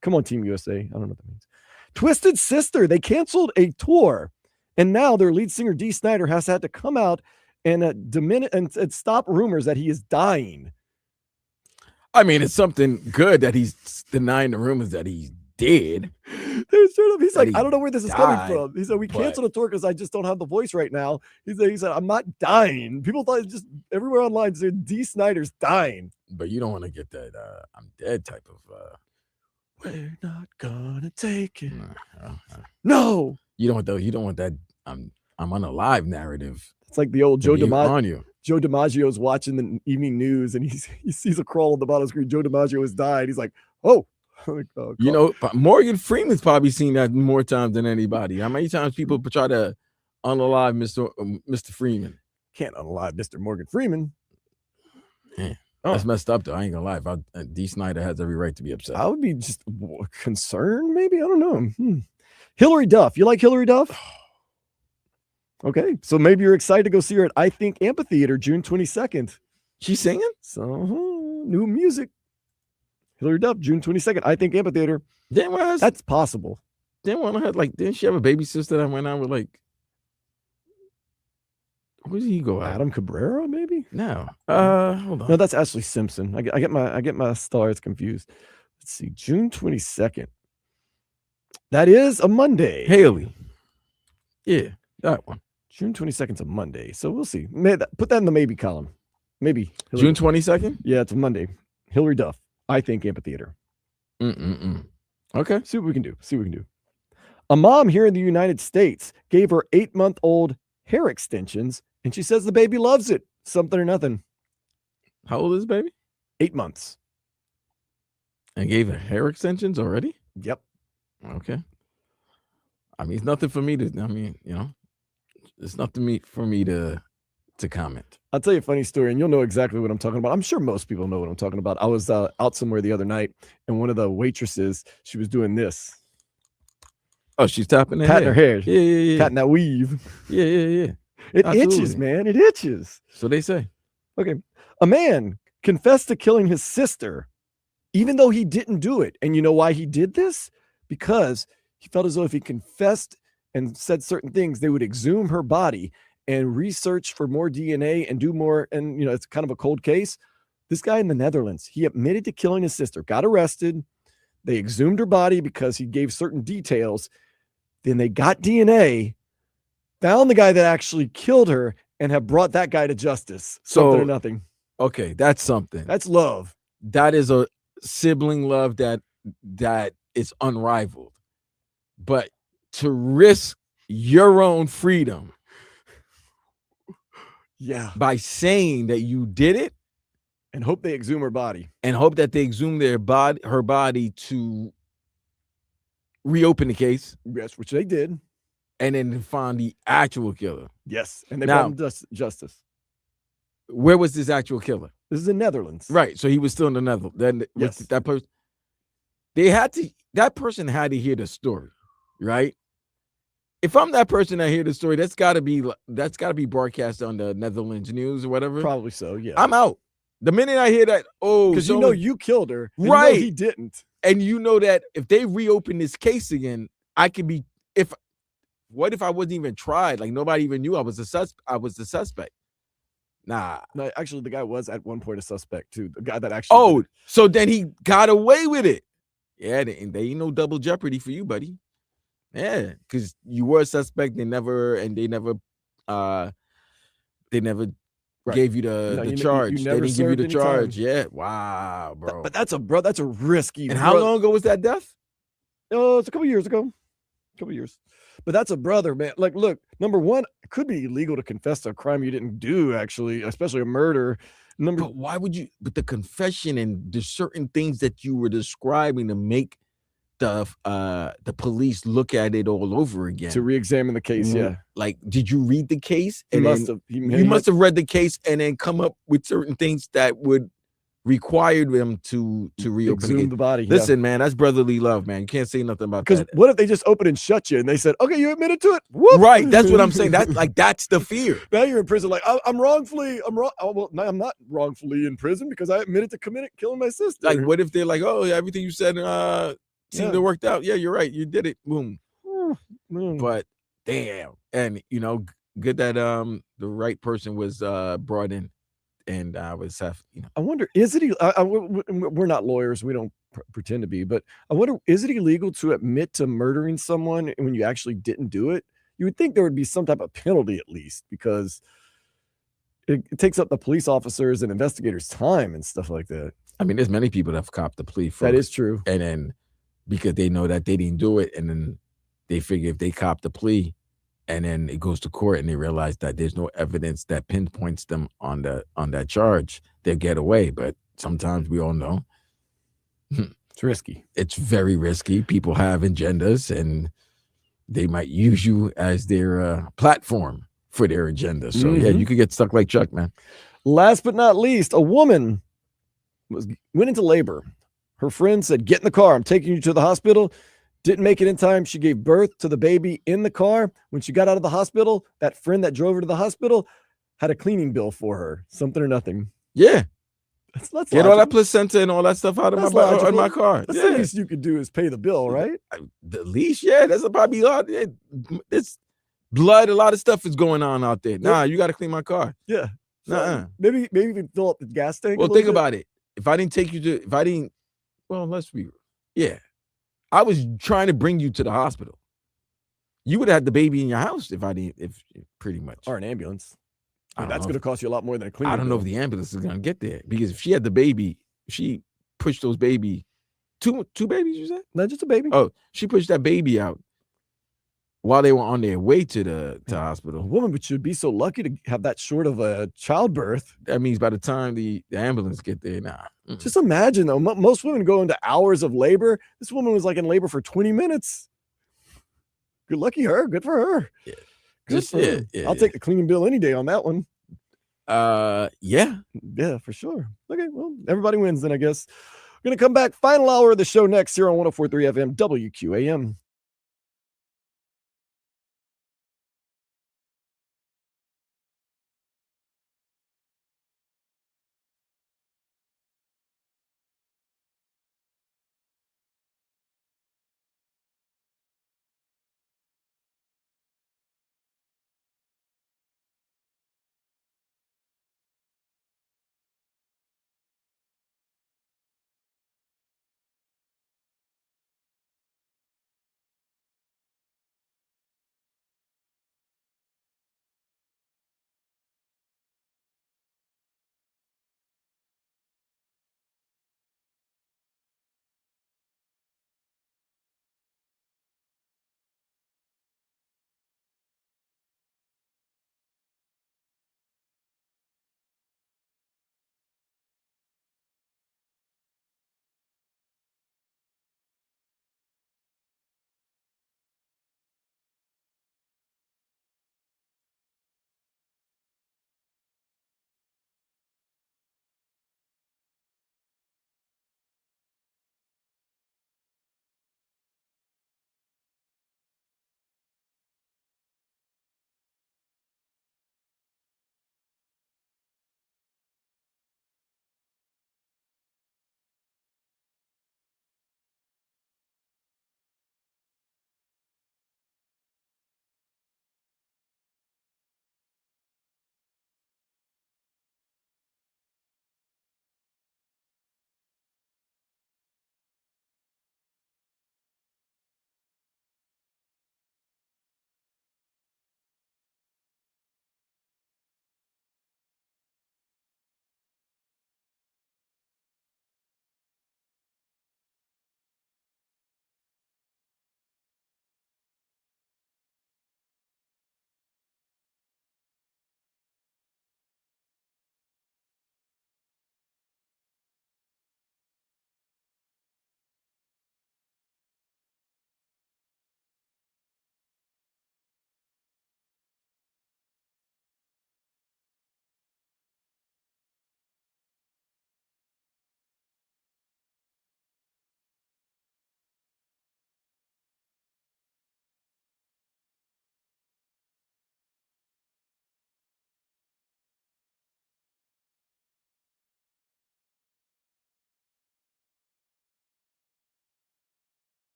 Come on, Team USA. I don't know what that means. Twisted Sister, they canceled a tour, and now their lead singer Dee Snider has had to come out and and stop rumors that he is dying. I mean, it's something good that he's denying the rumors that he's dead. He's like, I don't know where this is coming from. He said, we canceled a tour because I just don't have the voice right now. He said, I'm not dying. People thought just everywhere online said Dee Snider's dying. But you don't want to get that I'm dead type of we're not gonna take it. No. You don't want that I'm unalive narrative. It's like the old Joe DiMaggio. On you. Joe DiMaggio's watching the evening news and he sees a crawl on the bottom screen. Joe DiMaggio has died. He's like, oh. Morgan Freeman's probably seen that more times than anybody. How many times people try to unalive Mr. Freeman? Can't unalive Mr. Morgan Freeman. Yeah. That's messed up, though. I ain't gonna lie. Dee Snider has every right to be upset. I would be just concerned, maybe. I don't know. Hillary Duff. You like Hillary Duff? Okay, so maybe you're excited to go see her at I Think Amphitheater June 22nd. She's singing? So, new music. Hillary Duff, June 22nd, I Think Amphitheater. That's possible. Didn't she have a baby sister that went out with where did he go out? Adam Cabrera, maybe? No. Hold on. No, that's Ashley Simpson. I get my stars confused. Let's see, June 22nd. That is a Monday. Haley. Yeah, that one. June 22nd is a Monday. So we'll see. Put that in the maybe column. Maybe. June 22nd? Yeah, it's a Monday. Hillary Duff, I Think Amphitheater. Okay. See what we can do. A mom here in the United States gave her 8-month-old hair extensions, and she says the baby loves it. Something or nothing. How old is the baby? 8 months. And gave her hair extensions already? Yep. Okay. I mean, it's nothing for me to, it's nothing for me to comment. I'll tell you a funny story, and you'll know exactly what I'm talking about. I'm sure most people know what I'm talking about. I was out somewhere the other night, and one of the waitresses, she was doing this. Oh, she's patting her hair. Yeah. Patting that weave. Yeah. It Absolutely. itches, man. It itches. So they say. Okay. A man confessed to killing his sister, even though he didn't do it. And you know why he did this? Because he felt as though if he confessed and said certain things, they would exhume her body and research for more DNA and do more. And, it's kind of a cold case. This guy in the Netherlands, he admitted to killing his sister, got arrested. They exhumed her body because he gave certain details. Then they got DNA, found the guy that actually killed her, and have brought that guy to justice. Something or nothing. Okay, that's something. That's love. That is a sibling love that is unrivaled. But to risk your own freedom, by saying that you did it, and hope they exhume her body, and hope that they exhume her body to reopen the case. Yes, which they did, and then find the actual killer. Yes, and they brought him justice. Where was this actual killer? This is in Netherlands, right? So he was still in the Netherlands. Then yes, that person. That person had to hear the story, right? If I'm that person that hear the story, that's got to be broadcast on the Netherlands news or whatever. Probably so. Yeah, I'm out. The minute I hear that, because you killed her, and right? He didn't, and you know that if they reopen this case again, I could be. What if I wasn't even tried? Like nobody even knew I was the suspect. Nah. No, actually, the guy was at one point a suspect too. The guy that actually. Oh, so then he got away with it. Yeah, they ain't no double jeopardy for you, buddy. Yeah, because you were a suspect. They never right. gave you the charge. They didn't give you the charge. Yeah. Wow, bro. But that's a risky. And how long ago was that death? Oh, it's a couple years ago. But that's a brother, man. Like, look, number one, it could be illegal to confess to a crime you didn't do, actually, especially a murder. But why would you? But the confession and the certain things that you were describing to make the police look at it all over again to re-examine the case. Yeah, like, did you read the case? You must have read the case and then come up with certain things that would require them to reopen the body. Listen, man, that's brotherly love, man. You can't say nothing about that. Because what if they just open and shut you and they said, "Okay, you admitted to it"? Whoop. Right, that's what I'm saying. That's the fear. Now you're in prison. Like I'm not wrongfully in prison because I admitted to killing my sister. Like, what if they're like, "Oh, everything you said seemed to work out. Yeah, you're right. You did it. Boom." But damn, and good that the right person was brought in, and was I wonder, is it? We're not lawyers. We don't pretend to be, but I wonder, is it illegal to admit to murdering someone when you actually didn't do it? You would think there would be some type of penalty at least, because it takes up the police officers and investigators' time and stuff like that. I mean, there's many people that have copped the plea. That is true, and then because they know that they didn't do it, and then they figure if they cop the plea and then it goes to court and they realize that there's no evidence that pinpoints them on that charge, they'll get away. But sometimes we all know it's risky. It's very risky. People have agendas and they might use you as their platform for their agenda. So yeah, you could get stuck like Chuck, man. Last but not least, a woman went into labor. Her friend said, "Get in the car. I'm taking you to the hospital." Didn't make it in time. She gave birth to the baby in the car. When she got out of the hospital, that friend that drove her to the hospital had a cleaning bill for her. Something or nothing. Yeah. That's get all that placenta and all that stuff out of my car. That's the least you could do is pay the bill, right? The least, yeah. That's probably a lot. It's blood. A lot of stuff is going on out there. Nah, you got to clean my car. Yeah. Maybe we can fill up the gas tank. Well, think about it. If I didn't take you to, well, let's be real. Yeah. I was trying to bring you to the hospital. You would have had the baby in your house if pretty much. Or an ambulance. That's going to cost you a lot more than a cleaning. I don't know if the ambulance is going to get there, because if she had the baby, she pushed those baby, two babies, you said? No, just a baby. Oh, she pushed that baby out while they were on their way to the hospital. A woman should be so lucky to have that short of a childbirth. That means by the time the ambulance get there, Just imagine, though, most women go into hours of labor. This woman was like in labor for 20 minutes. Good lucky her. Good for her. Yeah. Good for her. I'll take the cleaning bill any day on that one. Yeah, for sure. Okay, well, everybody wins then, I guess. We're going to come back. Final hour of the show next here on 104.3 FM WQAM.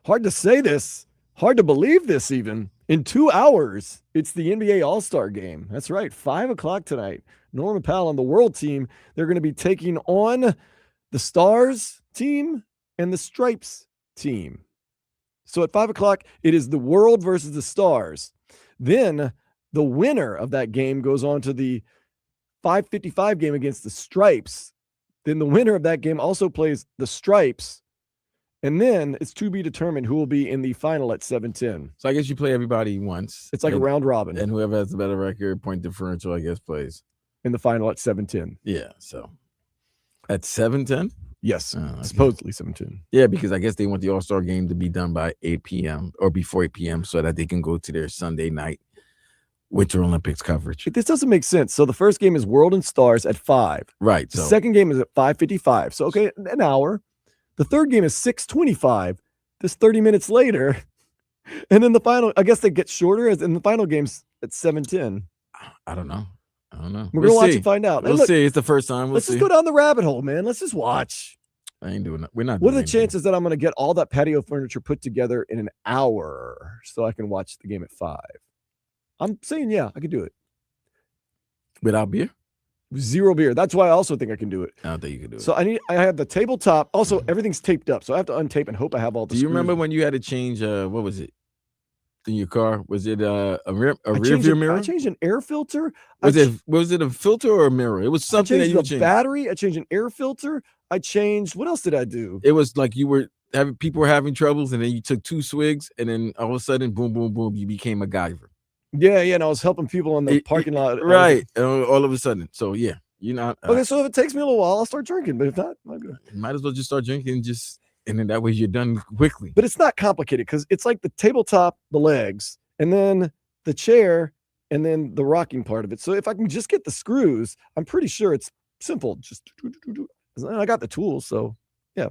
Hard to say this. Hard to believe this even. In 2 hours, it's the NBA All-Star game. That's right, 5 o'clock tonight. Norman Powell and the World team, they're going to be taking on the Stars team and the Stripes team. So at 5 o'clock, it is the World versus the Stars. Then the winner of that game goes on to the 5:55 game against the Stripes. Then the winner of that game also plays the Stripes. And then it's to be determined who will be in the final at 7-10. So I guess you play everybody once. It's like a round robin. And whoever has the better record, point differential, I guess, plays. In the final at 7-10. Yeah, so. At 7-10? Yes, supposedly 7-10. Yeah, because I guess they want the All-Star game to be done by 8 p.m. or before 8 p.m. so that they can go to their Sunday night Winter Olympics coverage. This doesn't make sense. So the first game is World and Stars at 5. Right. The second game is at 5:55. So, okay, an hour. The third game is 6:25. This 30 minutes later. And then the final, I guess they get shorter, as in the final game's at 7:10. I don't know. We're going to watch and find out. We'll see. It's the first time. Let's just go down the rabbit hole, man. Let's just watch. I ain't doing that. We're not. What are the chances that I'm going to get all that patio furniture put together in an hour so I can watch the game at 5? I'm saying, yeah, I can do it. Without beer? 0 beer. That's why I also think I can do it. I don't think you can do it. So I have the tabletop. Also, everything's taped up. So I have to untape and hope I have all the Do you screws. remember when you had to change, what was it? In your car? Was it a rear view mirror? I changed an air filter. Was it a filter or a mirror? It was something that you changed. Battery. I changed an air filter. I changed. What else did I do? It was like people were having troubles, and then you took 2 swigs, and then all of a sudden, boom, boom, boom, you became a MacGyver. Yeah, and I was helping people in the parking lot. Right. All of a sudden. So yeah, you're not. Okay, so if it takes me a little while, I'll start drinking. But if not, I'm good. You might as well just start drinking, and then that way you're done quickly. But it's not complicated because it's like the tabletop, the legs, and then the chair, and then the rocking part of it. So if I can just get the screws, I'm pretty sure it's simple. Just and I got the tools, so yeah.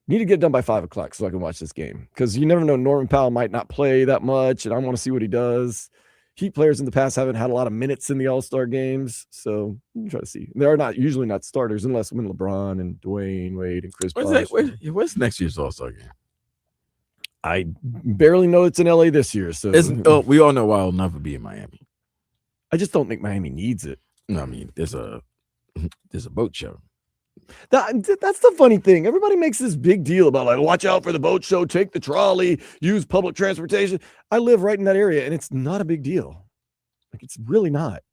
Need to get it done by 5 o'clock so I can watch this game because you never know. Norman Powell might not play that much, and I want to see what he does. Heat players in the past haven't had a lot of minutes in the All-Star games, so we'll try to see. They are usually not starters unless when LeBron and Dwayne Wade and Chris. What's next year's All-Star game? I barely know it's in LA this year, so we all know why it'll never be in Miami. I just don't think Miami needs it. No, I mean there's a boat show. That's the funny thing. Everybody makes this big deal about like, watch out for the boat show, take the trolley, use public transportation. I live right in that area, and it's not a big deal. Like it's really not.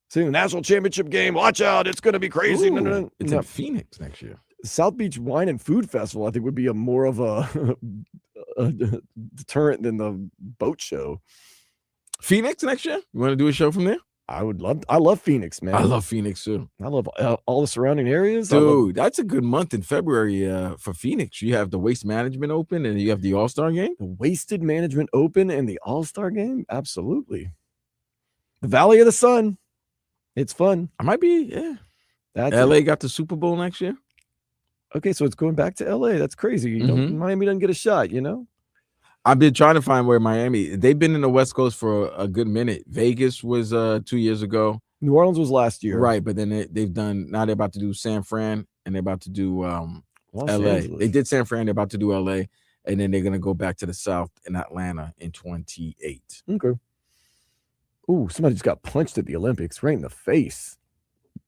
See the national championship game. Watch out, it's going to be crazy. Ooh, it's in Phoenix next year. South Beach Wine and Food Festival, I think, would be a more of a deterrent than the boat show. Phoenix next year? You want to do a show from there? I love Phoenix, man. I love Phoenix too. I love all the surrounding areas. Dude, that's a good month in February for Phoenix. You have the Waste Management Open and you have the All-Star Game. The Wasted Management Open and the All-Star Game? Absolutely. The Valley of the Sun. It's fun. I might be, yeah. That's LA got the Super Bowl next year. Okay, so it's going back to LA. That's crazy. You know, Miami doesn't get a shot, you know? I've been trying to find where Miami. They've been in the West Coast for a good minute. Vegas was 2 years ago. New Orleans was last year. Right, but then now they're about to do San Fran and they're about to do LA. Angeles. They did San Fran, they're about to do LA, and then they're going to go back to the South in Atlanta in 28. Okay. Ooh, somebody just got punched at the Olympics right in the face.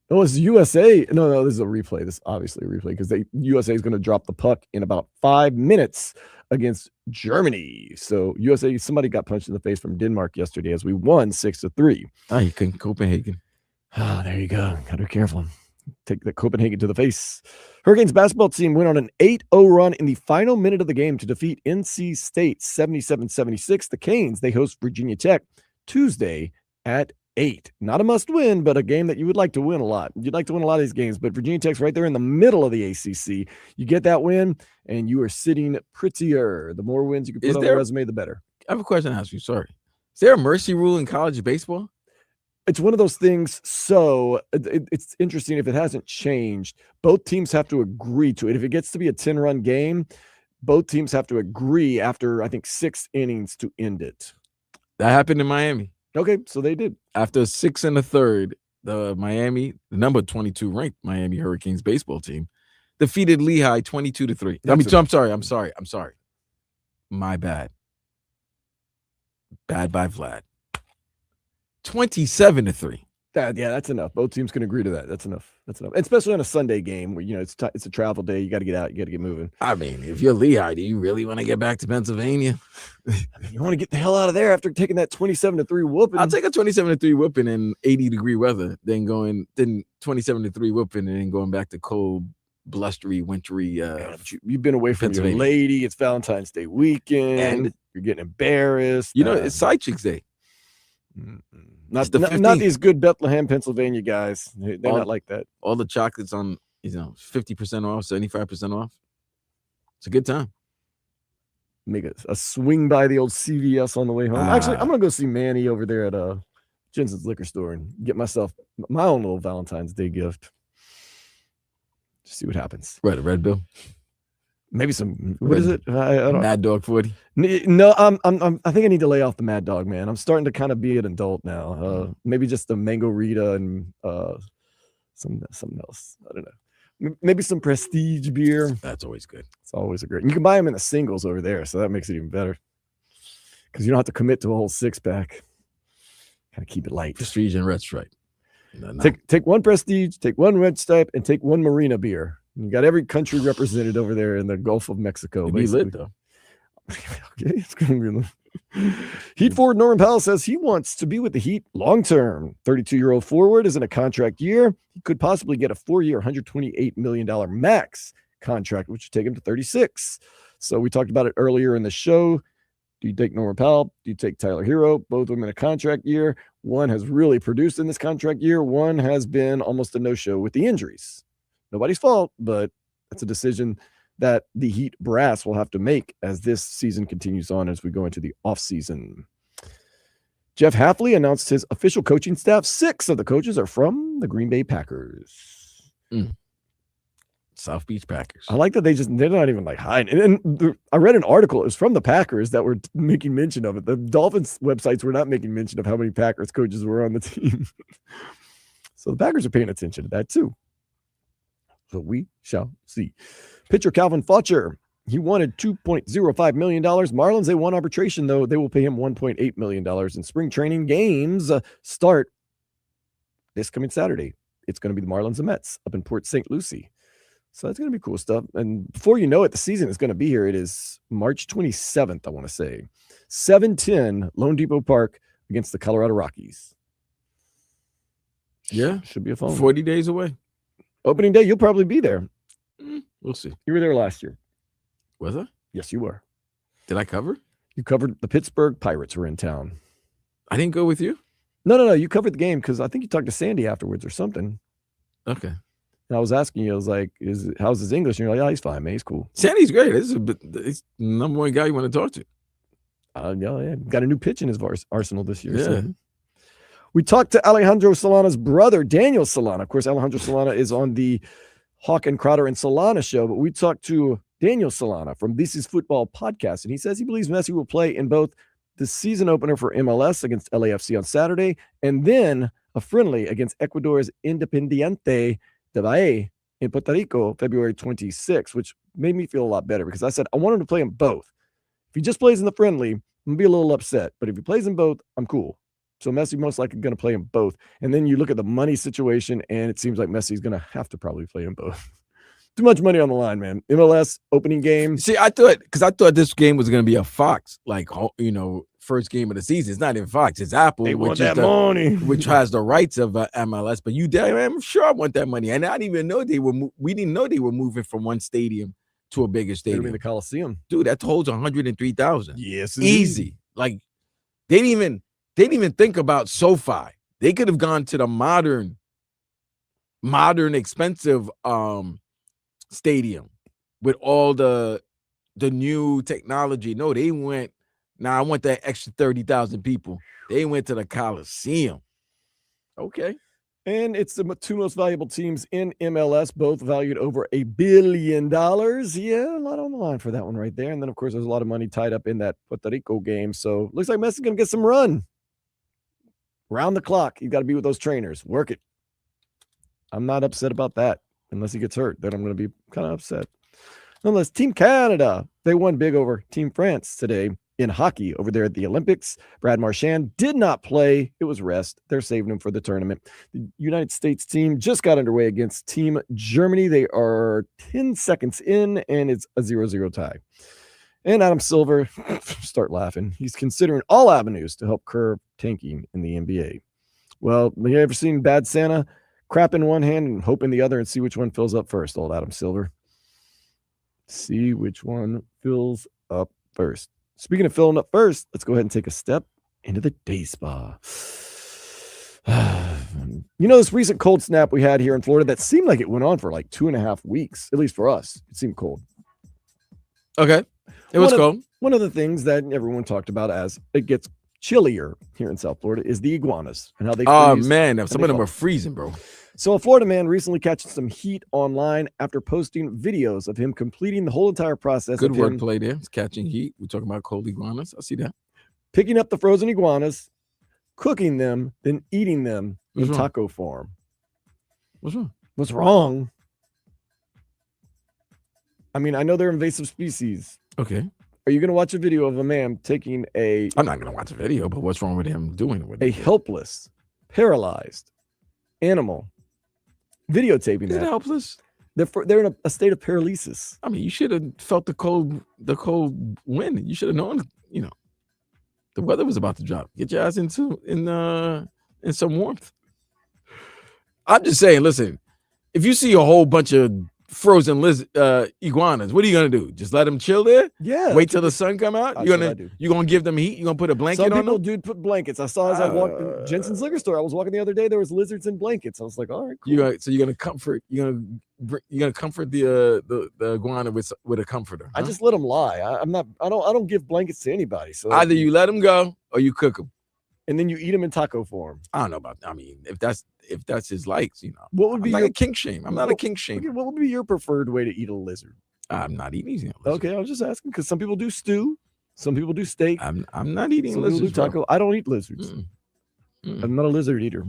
Oh, it's USA. No, this is a replay. This is obviously a replay because USA is going to drop the puck in about 5 minutes against Germany. So USA, somebody got punched in the face from Denmark yesterday as we won 6-3. Oh, you couldn't Copenhagen. Ah, there you go. Got to be careful. Take the Copenhagen to the face. Hurricanes basketball team went on an 8-0 run in the final minute of the game to defeat NC State 77-76. The Canes, they host Virginia Tech Tuesday at 8. Not a must win, but a game that you would like to win a lot. You'd like to win a lot of these games, but Virginia Tech's right there in the middle of the ACC. You get that win, and you are sitting prettier. The more wins you can put on the resume, the better. I have a question to ask you. Sorry. Is there a mercy rule in college baseball? It's one of those things. So it's interesting if it hasn't changed. Both teams have to agree to it. If it gets to be a 10-run game, both teams have to agree after, I think, 6 innings to end it. That happened in Miami. Okay, so they did. After 6 1/3, the number 22 ranked Miami Hurricanes baseball team defeated Lehigh 22-3. I'm sorry. My bad. Bad by Vlad. 27-3. That's enough. Both teams can agree to that. That's enough. Especially on a Sunday game where it's a travel day. You got to get out. You got to get moving. I mean, if you're Lehigh, do you really want to get back to Pennsylvania? You want to get the hell out of there after taking that 27-3 whooping. I'll take a 27-3 whooping in 80-degree weather, then 27-3 whooping, and then going back to cold, blustery, wintry. You've been away from your lady. It's Valentine's Day weekend. And you're getting embarrassed. It's Side Chicks Day. Not these good Bethlehem, Pennsylvania guys. They're not like that. All the chocolates on, 50% off, 75% off. It's a good time. Make a swing by the old CVS on the way home. Actually, I'm gonna go see Manny over there at Jensen's liquor store and get myself my own little Valentine's Day gift. Just see what happens. Right, a Red Bill. Maybe some. What is it? I don't, Mad Dog 40. No, I think I need to lay off the Mad Dog, man. I'm starting to kind of be an adult now. Maybe just the Mango Rita and something else. I don't know. Maybe some Prestige beer. That's always good. It's always a great. You can buy them in the singles over there, so that makes it even better. Because you don't have to commit to a whole 6-pack. Kind of keep it light. Prestige and Red Stripe. No. Take one Prestige, take one Red Stripe, and take one Marina beer. You got every country represented over there in the Gulf of Mexico. Be lit though. Okay, it's gonna be lit. Heat forward Norman Powell says he wants to be with the Heat long term. 32-year-old forward is in a contract year. He could possibly get a 4-year, $128 million max contract, which would take him to 36. So we talked about it earlier in the show. Do you take Norman Powell? Do you take Tyler Herro? Both of them in a contract year. One has really produced in this contract year. One has been almost a no-show with the injuries. Nobody's fault, but that's a decision that the Heat brass will have to make as this season continues on as we go into the offseason. Jeff Hafley announced his official coaching staff. 6 of the coaches are from the Green Bay Packers. South Beach Packers. I like that they're not even like hiding. And I read an article, it was from the Packers that were making mention of it. The Dolphins websites were not making mention of how many Packers coaches were on the team. So the Packers are paying attention to that too. So we shall see. Pitcher Calvin Fletcher, he wanted $2.05 million. Marlins, they won arbitration, though. They will pay him $1.8 million. In spring training games start this coming Saturday. It's going to be the Marlins and Mets up in Port St. Lucie. So that's going to be cool stuff. And before you know it, the season is going to be here. It is March 27th, I want to say. 7:10, Lone Depot Park against the Colorado Rockies. Yeah. Should be a fun 40 days away. Opening day, you'll probably be there. We'll see. You were there last year. Was I? Yes, you were. Did I cover? You covered the Pittsburgh Pirates were in town. I didn't go with you? No. You covered the game because I think you talked to Sandy afterwards or something. Okay. And I was asking you, I was like, how's his English? And you're like, yeah, he's fine, man. He's cool. Sandy's great. He's the number one guy you want to talk to. Yeah. Got a new pitch in his arsenal this year. Yeah. So. We talked to Alejandro Solana's brother, Daniel Solana. Of course, Alejandro Solana is on the Hawk and Crowder and Solana show, but we talked to Daniel Solana from This Is Football podcast, and he says he believes Messi will play in both the season opener for MLS against LAFC on Saturday and then a friendly against Ecuador's Independiente de Valle in Puerto Rico, February 26th, which made me feel a lot better because I said I want him to play in both. If he just plays in the friendly, I'm going to be a little upset, but if he plays in both, I'm cool. So Messi most likely going to play in both. And then you look at the money situation, and it seems like Messi's going to have to probably play in both. Too much money on the line, man. MLS opening game. See, I thought this game was going to be a Fox, first game of the season. It's not in Fox. It's Apple, They want that money, which has the rights of MLS. But I'm sure I want that money. And I didn't even know we didn't know they were moving from one stadium to a bigger stadium. The Coliseum, dude, that holds 103,000. Yes, easy. Like they didn't even think about SoFi. They could have gone to the modern, expensive stadium with all the new technology. No, they went. I want that extra 30,000 people. They went to the Coliseum. Okay. And it's the 2 most valuable teams in MLS, both valued over $1 billion. Yeah, a lot on the line for that one right there. And then, of course, there's a lot of money tied up in that Puerto Rico game. So looks like Messi's going to get some run. Round the clock. You got to be with those trainers. Work it. I'm not upset about that. Unless he gets hurt, then I'm going to be kind of upset. Nonetheless, Team Canada, they won big over Team France today. In hockey, over there at the Olympics, Brad Marchand did not play. It was rest. They're saving him for the tournament. The United States team just got underway against Team Germany. They are 10 seconds in, and it's a 0-0 tie. And Adam Silver, start laughing. He's considering all avenues to help curb tanking in the NBA. Well, have you ever seen Bad Santa crap in one hand and hope in the other and see which one fills up first, old Adam Silver? See which one fills up first. Speaking of filling up first, let's go ahead and take a step into the day spa. This recent cold snap we had here in Florida that seemed like it went on for like 2.5 weeks, at least for us. It seemed cold. Okay. It was cold. One of the things that everyone talked about as it gets chillier here in South Florida is the iguanas and how they freeze. Oh, man. Some of them are freezing, bro. So a Florida man recently catching some heat online after posting videos of him completing the whole entire process. Good wordplay there. It's catching heat. We're talking about cold iguanas. I see that. Picking up the frozen iguanas, cooking them, then eating them in taco form. What's wrong? What's wrong? I mean, I know they're invasive species. Okay. Are you going to watch a video of a man taking a... I'm not going to watch a video, but what's wrong with him doing it? A helpless, paralyzed animal, videotaping that. Helpless? They're in a state of paralysis. I mean, you should have felt the cold wind. You should have known, the weather was about to drop. Get your ass in some warmth. I'm just saying, listen, if you see a whole bunch of frozen iguanas, what are you gonna do? Just let them chill there? Yeah. Wait till the sun come out? You gonna give them heat? You gonna put a blanket on them? Some people do put blankets. I saw as I walked in Jensen's liquor store. I was walking the other day. There was lizards and blankets. I was like, all right, cool. So you're gonna comfort. You're gonna comfort the iguana with a comforter. Huh? I just let them lie. I don't give blankets to anybody. So either you let them go or you cook them, and then you eat them in taco form. I don't know about. I mean, if that's his likes, What would be your kink shame? I'm not a kink shame. Okay, what would be your preferred way to eat a lizard? I'm not eating lizard. Okay, I was just asking because some people do stew, some people do steak. I'm not eating some lizards. People do taco. I don't eat lizards. I'm not a lizard eater.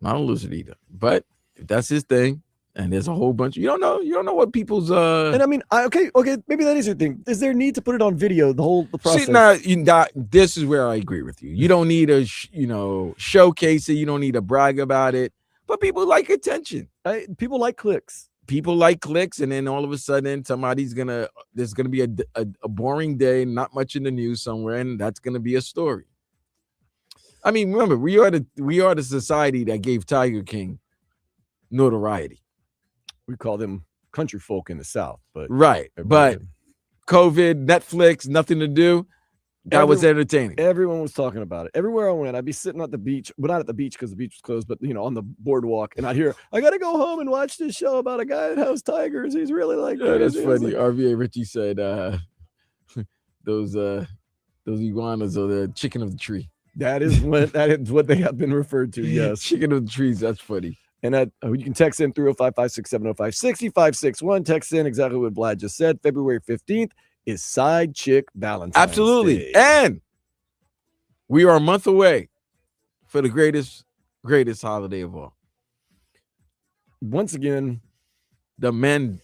Not a lizard eater. But if that's his thing, and there's a whole bunch, you don't know what people's And I mean, okay, maybe that is your thing. Is there need to put it on video? The process. See, this is where I agree with you. You don't need to showcase it. You don't need to brag about it. But people like attention. People like clicks. People like clicks, and then all of a sudden, there's gonna be a boring day, not much in the news somewhere, and that's gonna be a story. I mean, remember, we are the society that gave Tiger King notoriety. We call them country folk in the South, but right. But COVID, Netflix, nothing to do. That was entertaining. Everyone was talking about it. Everywhere I went, I'd be sitting at the beach, but not at the beach because the beach was closed, but on the boardwalk, and I'd hear, I gotta go home and watch this show about a guy that has tigers. He's really like that's funny. RVA Richie said those iguanas are the chicken of the tree. That is what they have been referred to. Yes. Chicken of the trees. That's funny. And you can text in 305-567-05-6561. Text in exactly what Vlad just said. February 15th is Side Chick Valentine's Absolutely. Day. And we are a month away for the greatest holiday of all. Once again, the men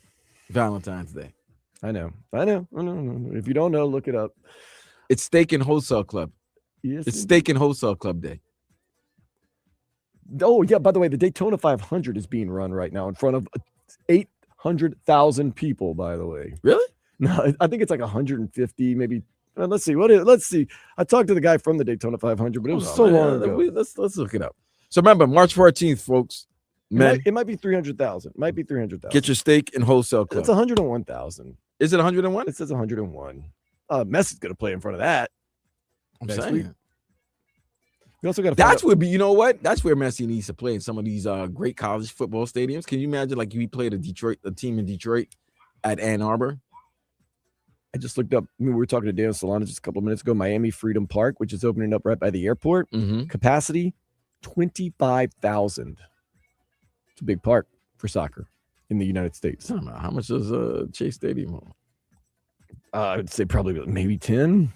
Valentine's Day. I know. If you don't know, look it up. It's Steak and Wholesale Club. Yes, it's Steak and Wholesale Club Day. Oh, yeah. By the way, the Daytona 500 is being run right now in front of 800,000 people, by the way. Really? No, I think it's like 150, maybe. Let's see. Let's see. I talked to the guy from the Daytona 500, but it was so long ago. Let's look it up. So remember, March 14th, folks. It might be 300,000. It might be 300,000. Get your Steak and Wholesale Club. It's 101,000. Is it 101? It says 101. Messi's going to play in front of that. I'm saying. We also got. That's where you know what? That's where Messi needs to play in some of these great college football stadiums. Can you imagine like if he played a team in Detroit at Ann Arbor? I just looked up. We were talking to Dan Solana just a couple of minutes ago. Miami Freedom Park, which is opening up right by the airport. Capacity 25,000. It's a big park for soccer in the United States. I don't know how much does Chase Stadium hold? I would say probably maybe 10.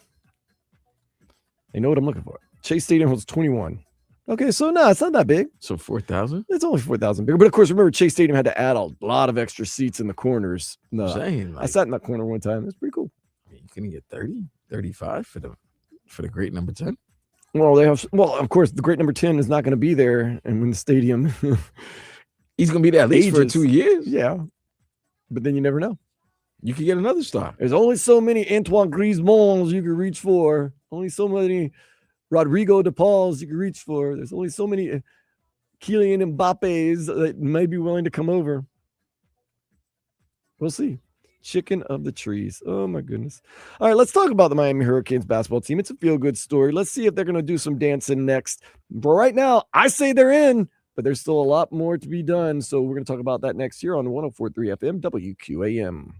They know what I'm looking for. Chase Stadium holds 21. Okay, so no, it's not that big. So 4,000? It's only 4,000 bigger. But of course, remember, Chase Stadium had to add a lot of extra seats in the corners. No, saying, I sat in that corner one time. It's pretty cool. Can he get 30, 35 for the great number 10? Well, of course, the great number 10 is not going to be there and when the stadium. He's going to be there at least for ages. 2 years. Yeah. But then you never know. You could get another star. There's only so many Antoine Griezmanns you can reach for. Only so many Rodrigo de Pauls you can reach for. There's only so many Kylian Mbappes that may be willing to come over. We'll see. Chicken of the trees. Oh, my goodness. All right, let's talk about the Miami Hurricanes basketball team. It's a feel-good story. Let's see if they're going to do some dancing next. But right now, I say they're in, but there's still a lot more to be done. So we're going to talk about that next year on 104.3 FM WQAM.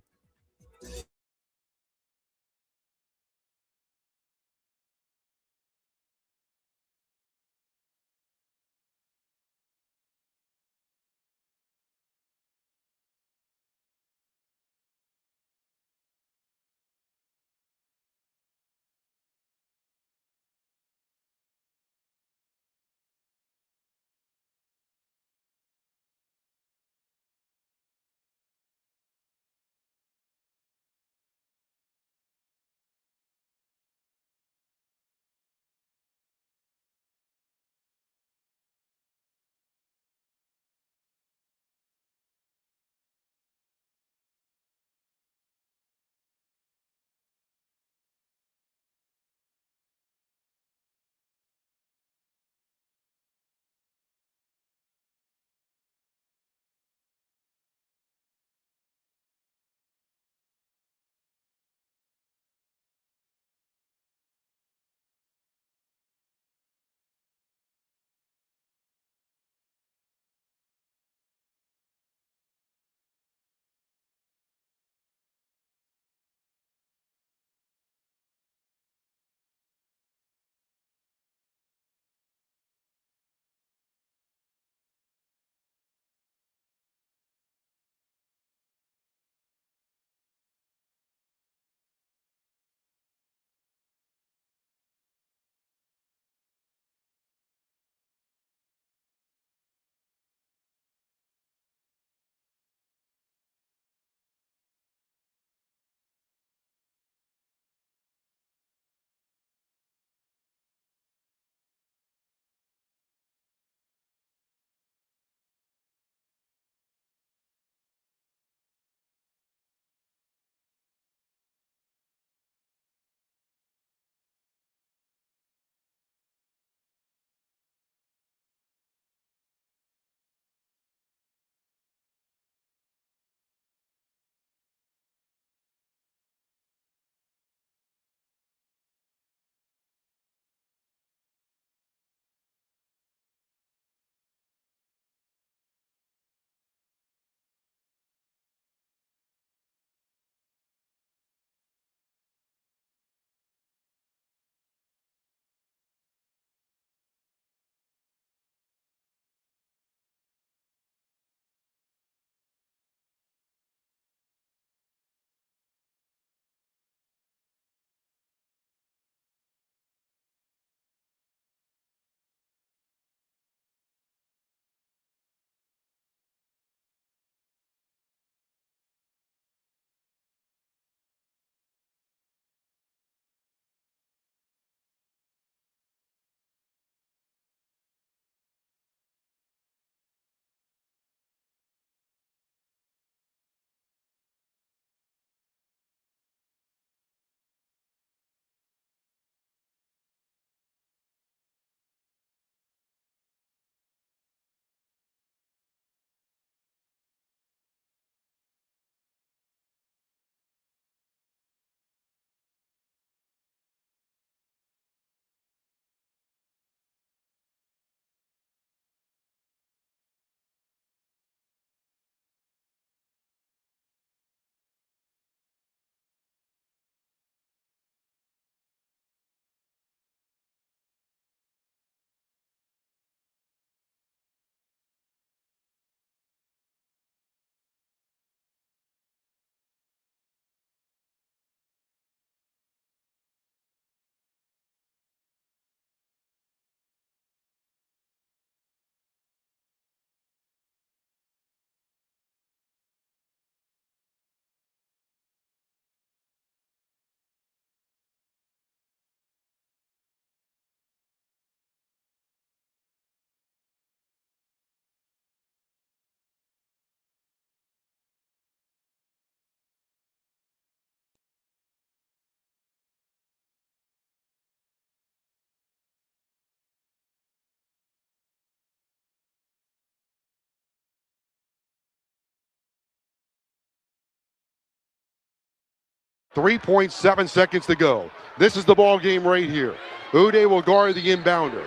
3.7 seconds to go. This is the ball game right here. Uday will guard the inbounder.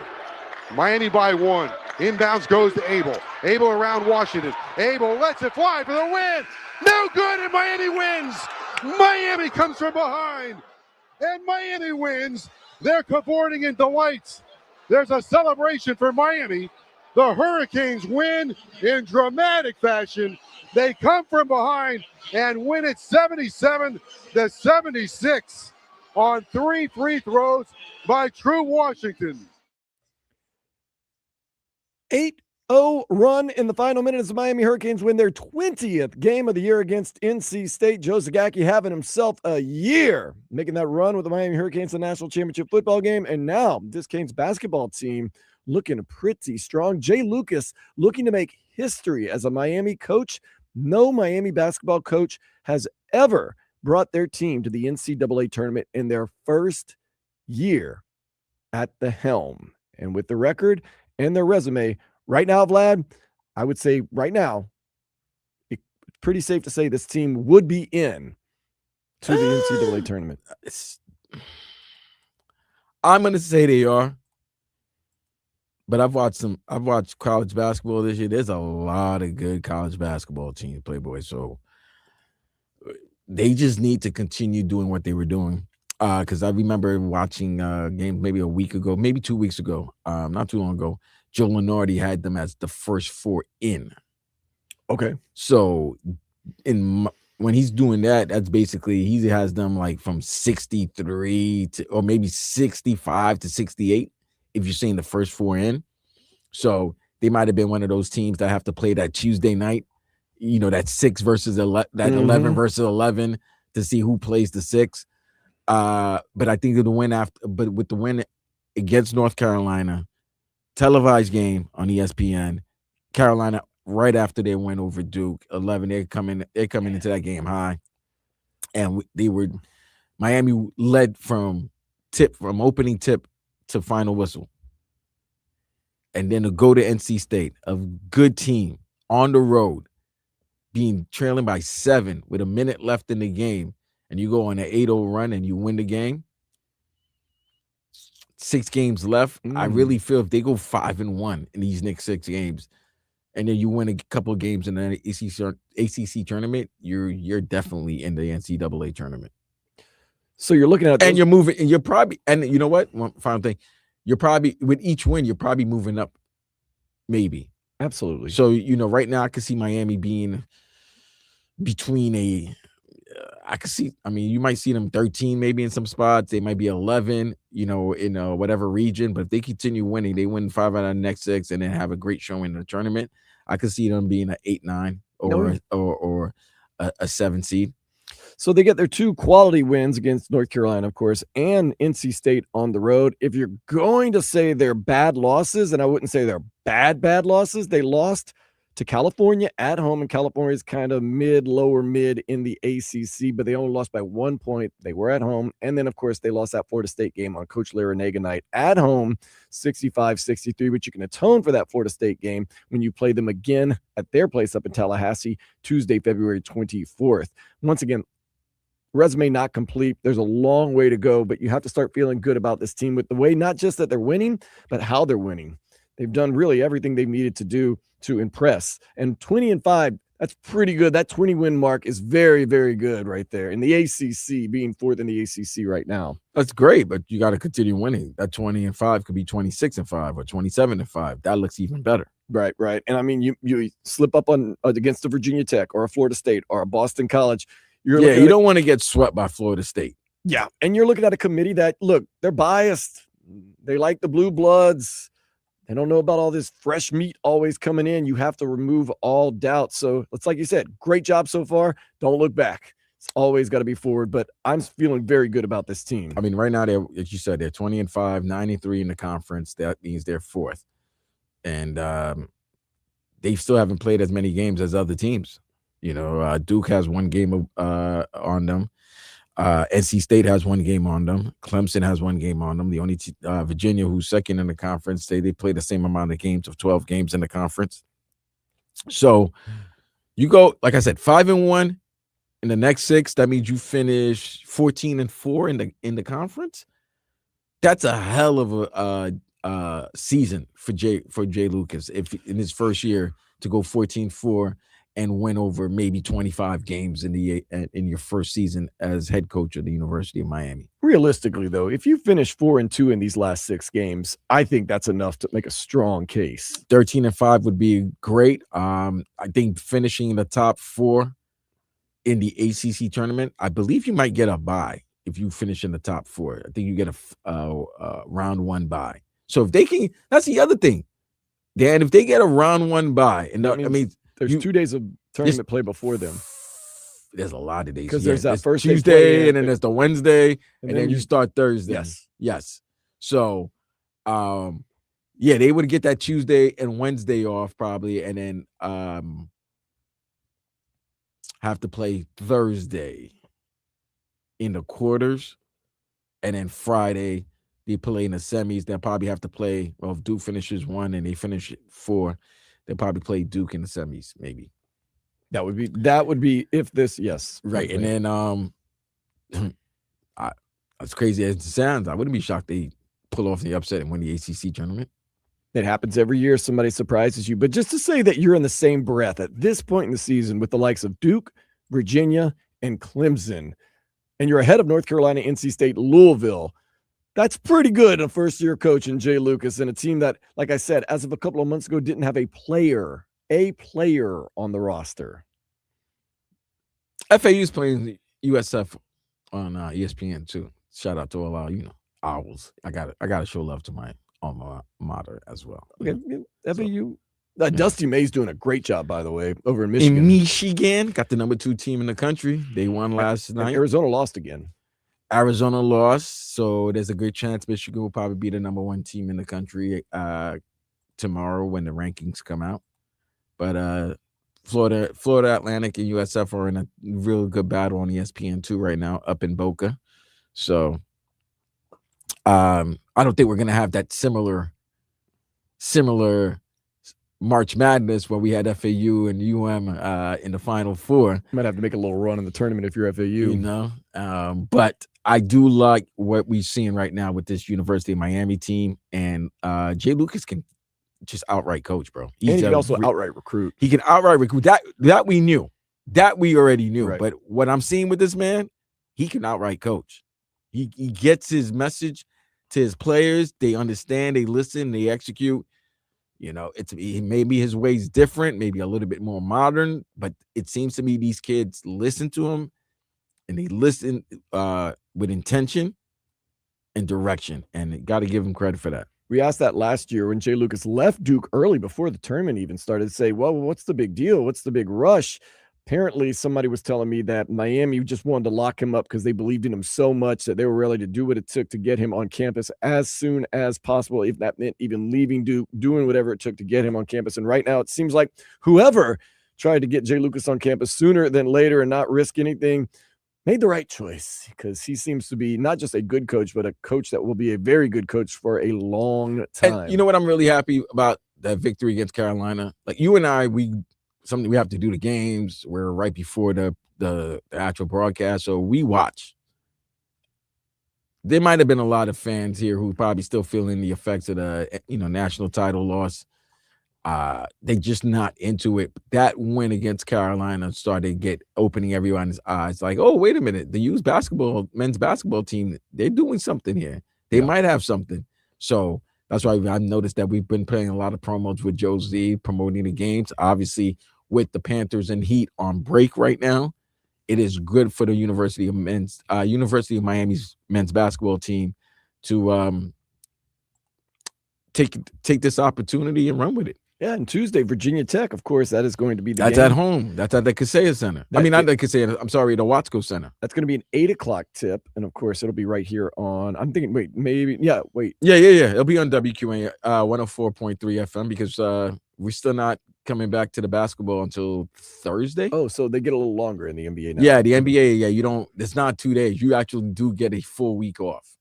Miami by 1. Inbounds goes to Abel. Abel around Washington. Abel lets it fly for the win. No good, and Miami wins. Miami comes from behind, and Miami wins. They're cavorting in delights. There's a celebration for Miami. The Hurricanes win in dramatic fashion. They come from behind and win it 77-76 on 3 free throws by True Washington. 8-0 run in the final minute as the Miami Hurricanes win their 20th game of the year against NC State. Joe Zagacki having himself a year, making that run with the Miami Hurricanes in the national championship football game. And now this Canes basketball team looking pretty strong. Jay Lucas looking to make history as a Miami coach. No Miami basketball coach has ever brought their team to the NCAA tournament in their first year at the helm. And with the record and their resume right now, Vlad, I would say right now, it's pretty safe to say this team would be in to the NCAA tournament. I'm going to say they are. But I've watched college basketball this year. There's a lot of good college basketball teams, Playboy. So they just need to continue doing what they were doing. Because I remember watching games maybe a week ago, maybe 2 weeks ago, not too long ago. Joe Lenardi had them as the first 4 in. Okay. So when he's doing that, that's basically he has them like from 63 to or maybe 65 to 68. If you're saying the first 4 in. So they might have been one of those teams that have to play that Tuesday night, that 6 versus 11, that 11 versus 11 to see who plays the 6. But I think with the win against North Carolina, televised game on ESPN, Carolina right after they went over Duke, 11, they're coming into that game high. And Miami led from opening tip to final whistle, and then to go to NC State, a good team on the road, being trailing by 7 with a minute left in the game, and you go on an 8-0 run and you win the game. 6 games left. I really feel if they go 5-1 in these next 6 games, and then you win a couple of games in the ACC tournament, you're definitely in the NCAA tournament. So you're looking at and you're moving, and you're probably, and you know what? One final thing, you're probably with each win, you're probably moving up, maybe. Absolutely. So right now I could see Miami being between you might see them 13 maybe in some spots. They might be 11, in whatever region. But if they continue winning, they win 5 out of the next 6, and then have a great showing in the tournament. I could see them being an 8-9 or a 7 seed. So they get their 2 quality wins against North Carolina, of course, and NC State on the road. If you're going to say they're bad losses, and I wouldn't say they're bad losses, they lost to California at home, and California is kind of lower mid in the ACC, but they only lost by 1 point. They were at home. And then, of course, they lost that Florida State game on Coach Larinaga night at home, 65-63, but you can atone for that Florida State game when you play them again at their place up in Tallahassee, Tuesday, February 24th. Once again, resume not complete. There's a long way to go, but you have to start feeling good about this team with the way, not just that they're winning, but how they're winning. They've done really everything they've needed to do to impress. And 20-5, that's pretty good. That 20-win mark is very, very good right there. In the ACC, being 4th in the ACC right now. That's great, but you got to continue winning. That 20-5 could be 26-5 or 27-5. That looks even better. Right. And I mean, you slip up on against a Virginia Tech or a Florida State or a Boston College. You don't want to get swept by Florida State. Yeah, and you're looking at a committee that, look, they're biased. They like the blue bloods. They don't know about all this fresh meat always coming in. You have to remove all doubt. So it's like you said, great job so far. Don't look back. It's always got to be forward, but I'm feeling very good about this team. I mean, right now, as you said, they're 20-5, 9-3 in the conference. That means they're 4th. And they still haven't played as many games as other teams. Duke has 1 game on them. NC State has 1 game on them. Clemson has 1 game on them. The only Virginia, who's 2nd in the conference, they play the same amount of games of 12 games in the conference. So you go, like I said, 5-1, in the next 6, that means you finish 14-4 in the conference. That's a hell of a season for Jay Lucas if in his first year to go 14-4 and win over maybe 25 games in your first season as head coach of the University of Miami. Realistically, though, if you finish 4-2 in these last 6 games, I think that's enough to make a strong case. 13-5 would be great. I think finishing in the top 4 in the ACC tournament, I believe you might get a bye if you finish in the top 4. I think you get a round 1 bye. So if they can, that's the other thing, Dan. If they get a round 1 bye, and I mean, there's 2 days of tournament play before them. There's a lot of days because there's that first Tuesday, and then there's the Wednesday, and then you start Thursday. Yes. So, yeah, they would get that Tuesday and Wednesday off probably, and then have to play Thursday in the quarters, and then Friday they play in the semis. They'll probably have to play. Well, if Duke finishes 1 and they finish 4, they'll probably play Duke in the semis, maybe. That would be if this, yes. Right. And then as crazy as it sounds, I wouldn't be shocked they pull off the upset and win the ACC tournament. It happens every year. Somebody surprises you. But just to say that you're in the same breath at this point in the season with the likes of Duke, Virginia, and Clemson, and you're ahead of North Carolina, NC State, Louisville, that's pretty good. A first-year coach in Jay Lucas and a team that, like I said, as of a couple of months ago, didn't have a player on the roster. FAU's playing USF on ESPN too. Shout out to all our, owls. I got to show love to my alma mater as well. Okay, FAU. Dusty May's doing a great job, by the way, over in Michigan. In Michigan, got the number 2 team in the country. They won last night. Arizona lost again. Arizona lost, so there's a good chance Michigan will probably be the number 1 team in the country tomorrow when the rankings come out. But Florida Atlantic and USF are in a real good battle on ESPN2 right now up in Boca. So I don't think we're going to have that similar March Madness where we had FAU and UM in the Final Four. You might have to make a little run in the tournament if you're FAU. But I do like what we're seeing right now with this University of Miami team. And Jay Lucas can just outright coach, bro. And he can also outright recruit. He can outright recruit. That we knew. That we already knew. Right. But what I'm seeing with this man, he can outright coach. He gets his message to his players. They understand, they listen, they execute. Maybe his way's different, maybe a little bit more modern, but it seems to me these kids listen to him and they listen with intention and direction. And got to give him credit for that. We asked that last year when Jay Lucas left Duke early before the tournament even started to say, well, what's the big deal? What's the big rush? Apparently, somebody was telling me that Miami just wanted to lock him up because they believed in him so much that they were ready to do what it took to get him on campus as soon as possible, if that meant even leaving Duke, doing whatever it took to get him on campus. And right now, it seems like whoever tried to get Jay Lucas on campus sooner than later and not risk anything made the right choice, because he seems to be not just a good coach, but a coach that will be a very good coach for a long time. And you know what I'm really happy about? That victory against Carolina. Like you and I, we have to do the games. We're right before the actual broadcast, so we watch. There might have been a lot of fans here who probably still feeling the effects of the national title loss. They just not into it. That win against Carolina started opening everyone's eyes. Like, oh, wait a minute, the men's basketball team, they're doing something here. They might have something. So that's why I've noticed that we've been playing a lot of promos with Joe Z, promoting the games. Obviously, with the Panthers and Heat on break right now, it is good for the University of Miami's men's basketball team to take this opportunity and run with it. Yeah, and Tuesday, Virginia Tech, of course, that is going to be the That's game. at home. That's at the Kaseya Center. Not the Kaseya. I'm sorry, the Watsco Center. That's going to be an 8:00 tip, and of course, it'll be right here on. I'm thinking, Yeah. It'll be on WQA 104.3 FM because we're still not coming back to the basketball until Thursday. Oh, so they get a little longer in the NBA now. Yeah, the NBA. Yeah, you don't. It's not 2 days. You actually do get a full week off.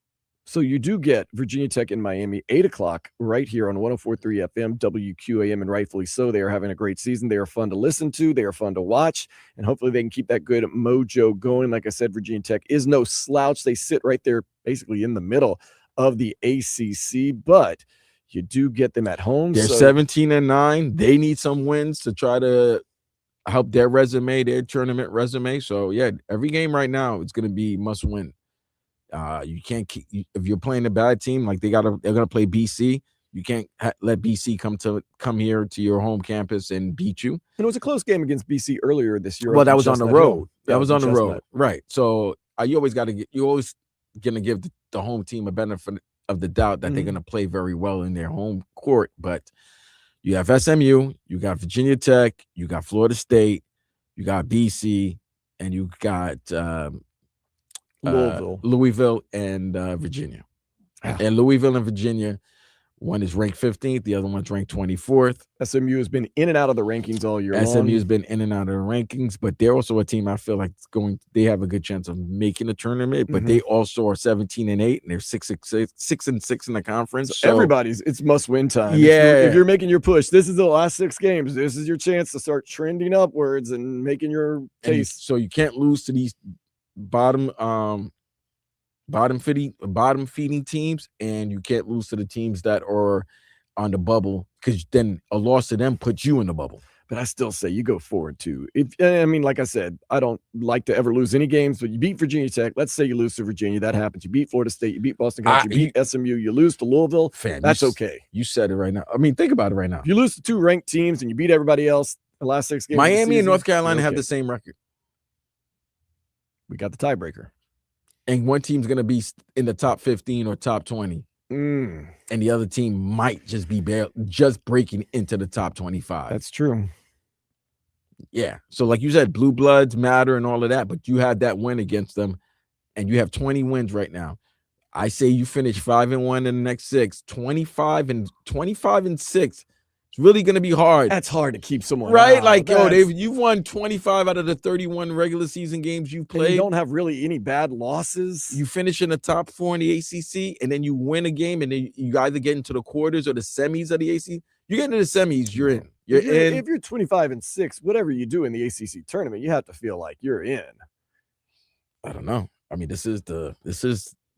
So you do get Virginia Tech in Miami, 8 o'clock, right here on 104.3 FM, WQAM, and rightfully so. They are having a great season. They are fun to listen to. They are fun to watch, and hopefully they can keep that good mojo going. Like I said, Virginia Tech is no slouch. They sit right there basically in the middle of the ACC, but you do get them at home. They're 17-9. They need some wins to try to help their resume, their tournament resume. So, yeah, every game right now, it's going to be must win. You can't keep, if you're playing a bad team, like they're gonna play BC. You can't let BC come here to your home campus and beat you. And it was a close game against BC earlier this year. Well, that was on the road. That was on the road, Chestnut. right? So you always gonna give the home team a benefit of the doubt that they're gonna play very well in their home court. But you have SMU, you got Virginia Tech, you got Florida State, you got BC, and you got Louisville and Virginia. And Louisville and Virginia, one is ranked 15th, the other one's ranked 24th. SMU has been in and out of the rankings all year long. SMU has been in and out of the rankings, but they're also a team I feel like they have a good chance of making the tournament, but they also are 17-8 and they're 6-6 in the conference. So it's must-win time. Yeah. If you're making your push, this is the last 6 games. This is your chance to start trending upwards and making your case. So you can't lose to these bottom feeding teams, and you can't lose to the teams that are on the bubble, because then a loss to them puts you in the bubble. But I still say you go forward too. Like I said, I don't like to ever lose any games, but you beat Virginia Tech. Let's say you lose to Virginia. That happens. You beat Florida State. You beat Boston College. You beat SMU. You lose to Louisville. That's okay. You said it right now. I mean, think about it right now. If you lose to 2 ranked teams and you beat everybody else the last 6 games, Miami and North Carolina have the same record. We got the tiebreaker. And one team's going to be in the top 15 or top 20. And the other team might just be just breaking into the top 25. That's true. Yeah. So like you said, blue bloods matter and all of that, but you had that win against them, and you have 20 wins right now. I say you finish 5-1 in the next 6, 25-6. It's really going to be hard. That's hard to keep someone right. Out. Like, you've won 25 out of the 31 regular season games you've played. You don't have really any bad losses. You finish in the top 4 in the ACC, and then you win a game, and then you either get into the quarters or the semis of the ACC. You get into the semis, you're in. If you're 25-6, whatever you do in the ACC tournament, you have to feel like you're in. I don't know. I mean, this is the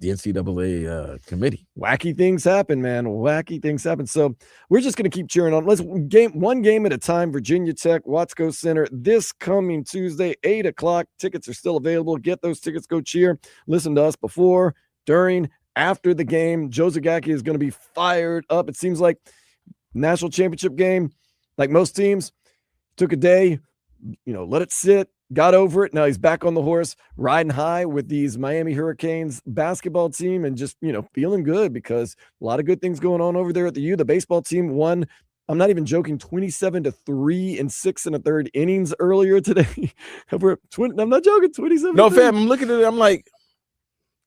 NCAA committee. Wacky things happen, man. Wacky things happen. So we're just going to keep cheering on. Let's one game at a time. Virginia Tech, Watsco Center, this coming Tuesday, 8 o'clock. Tickets are still available. Get those tickets. Go cheer. Listen to us before, during, after the game. Joe Zagacki is going to be fired up. It seems like national championship game, like most teams, took a day, let it sit. Got over it. Now he's back on the horse, riding high with these Miami Hurricanes basketball team, and just, feeling good because a lot of good things going on over there at the U. The baseball team won, I'm not even joking, 27-3 in 6 1/3 innings earlier today. I'm not joking, 27. No, fam, I'm looking at it. I'm like,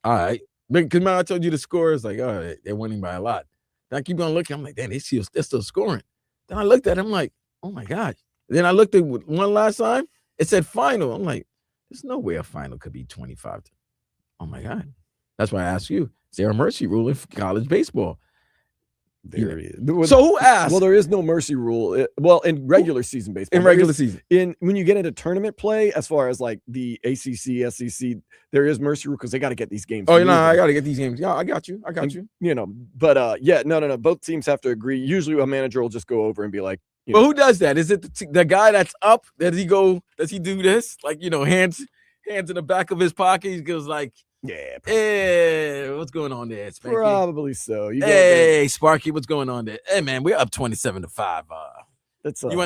all right. Because I told you the score is like, oh, they're winning by a lot. Then I keep on looking. I'm like, damn, they're still scoring. Then I looked at it. I'm like, oh, my God. Then I looked at one last time. It said final. I'm like, there's no way a final could be 25. Oh, my God. That's why I asked you, is there a mercy rule in college baseball? There is. So who asked? Well, there is no mercy rule. In regular season baseball. In regular season. When you get into tournament play, as far as like the ACC, SEC, there is mercy rule because they got to get these games. Oh, I got to get these games. Yeah, I got you. But no. Both teams have to agree. Usually a manager will just go over and be like, but who does that? Is it the guy that's up? Does he do this? Like, hands in the back of his pocket. He goes like, yeah. Hey, what's going on there, Spanky? Probably so. Hey, Sparky, what's going on there? Hey, man, we're up 27-5. That's you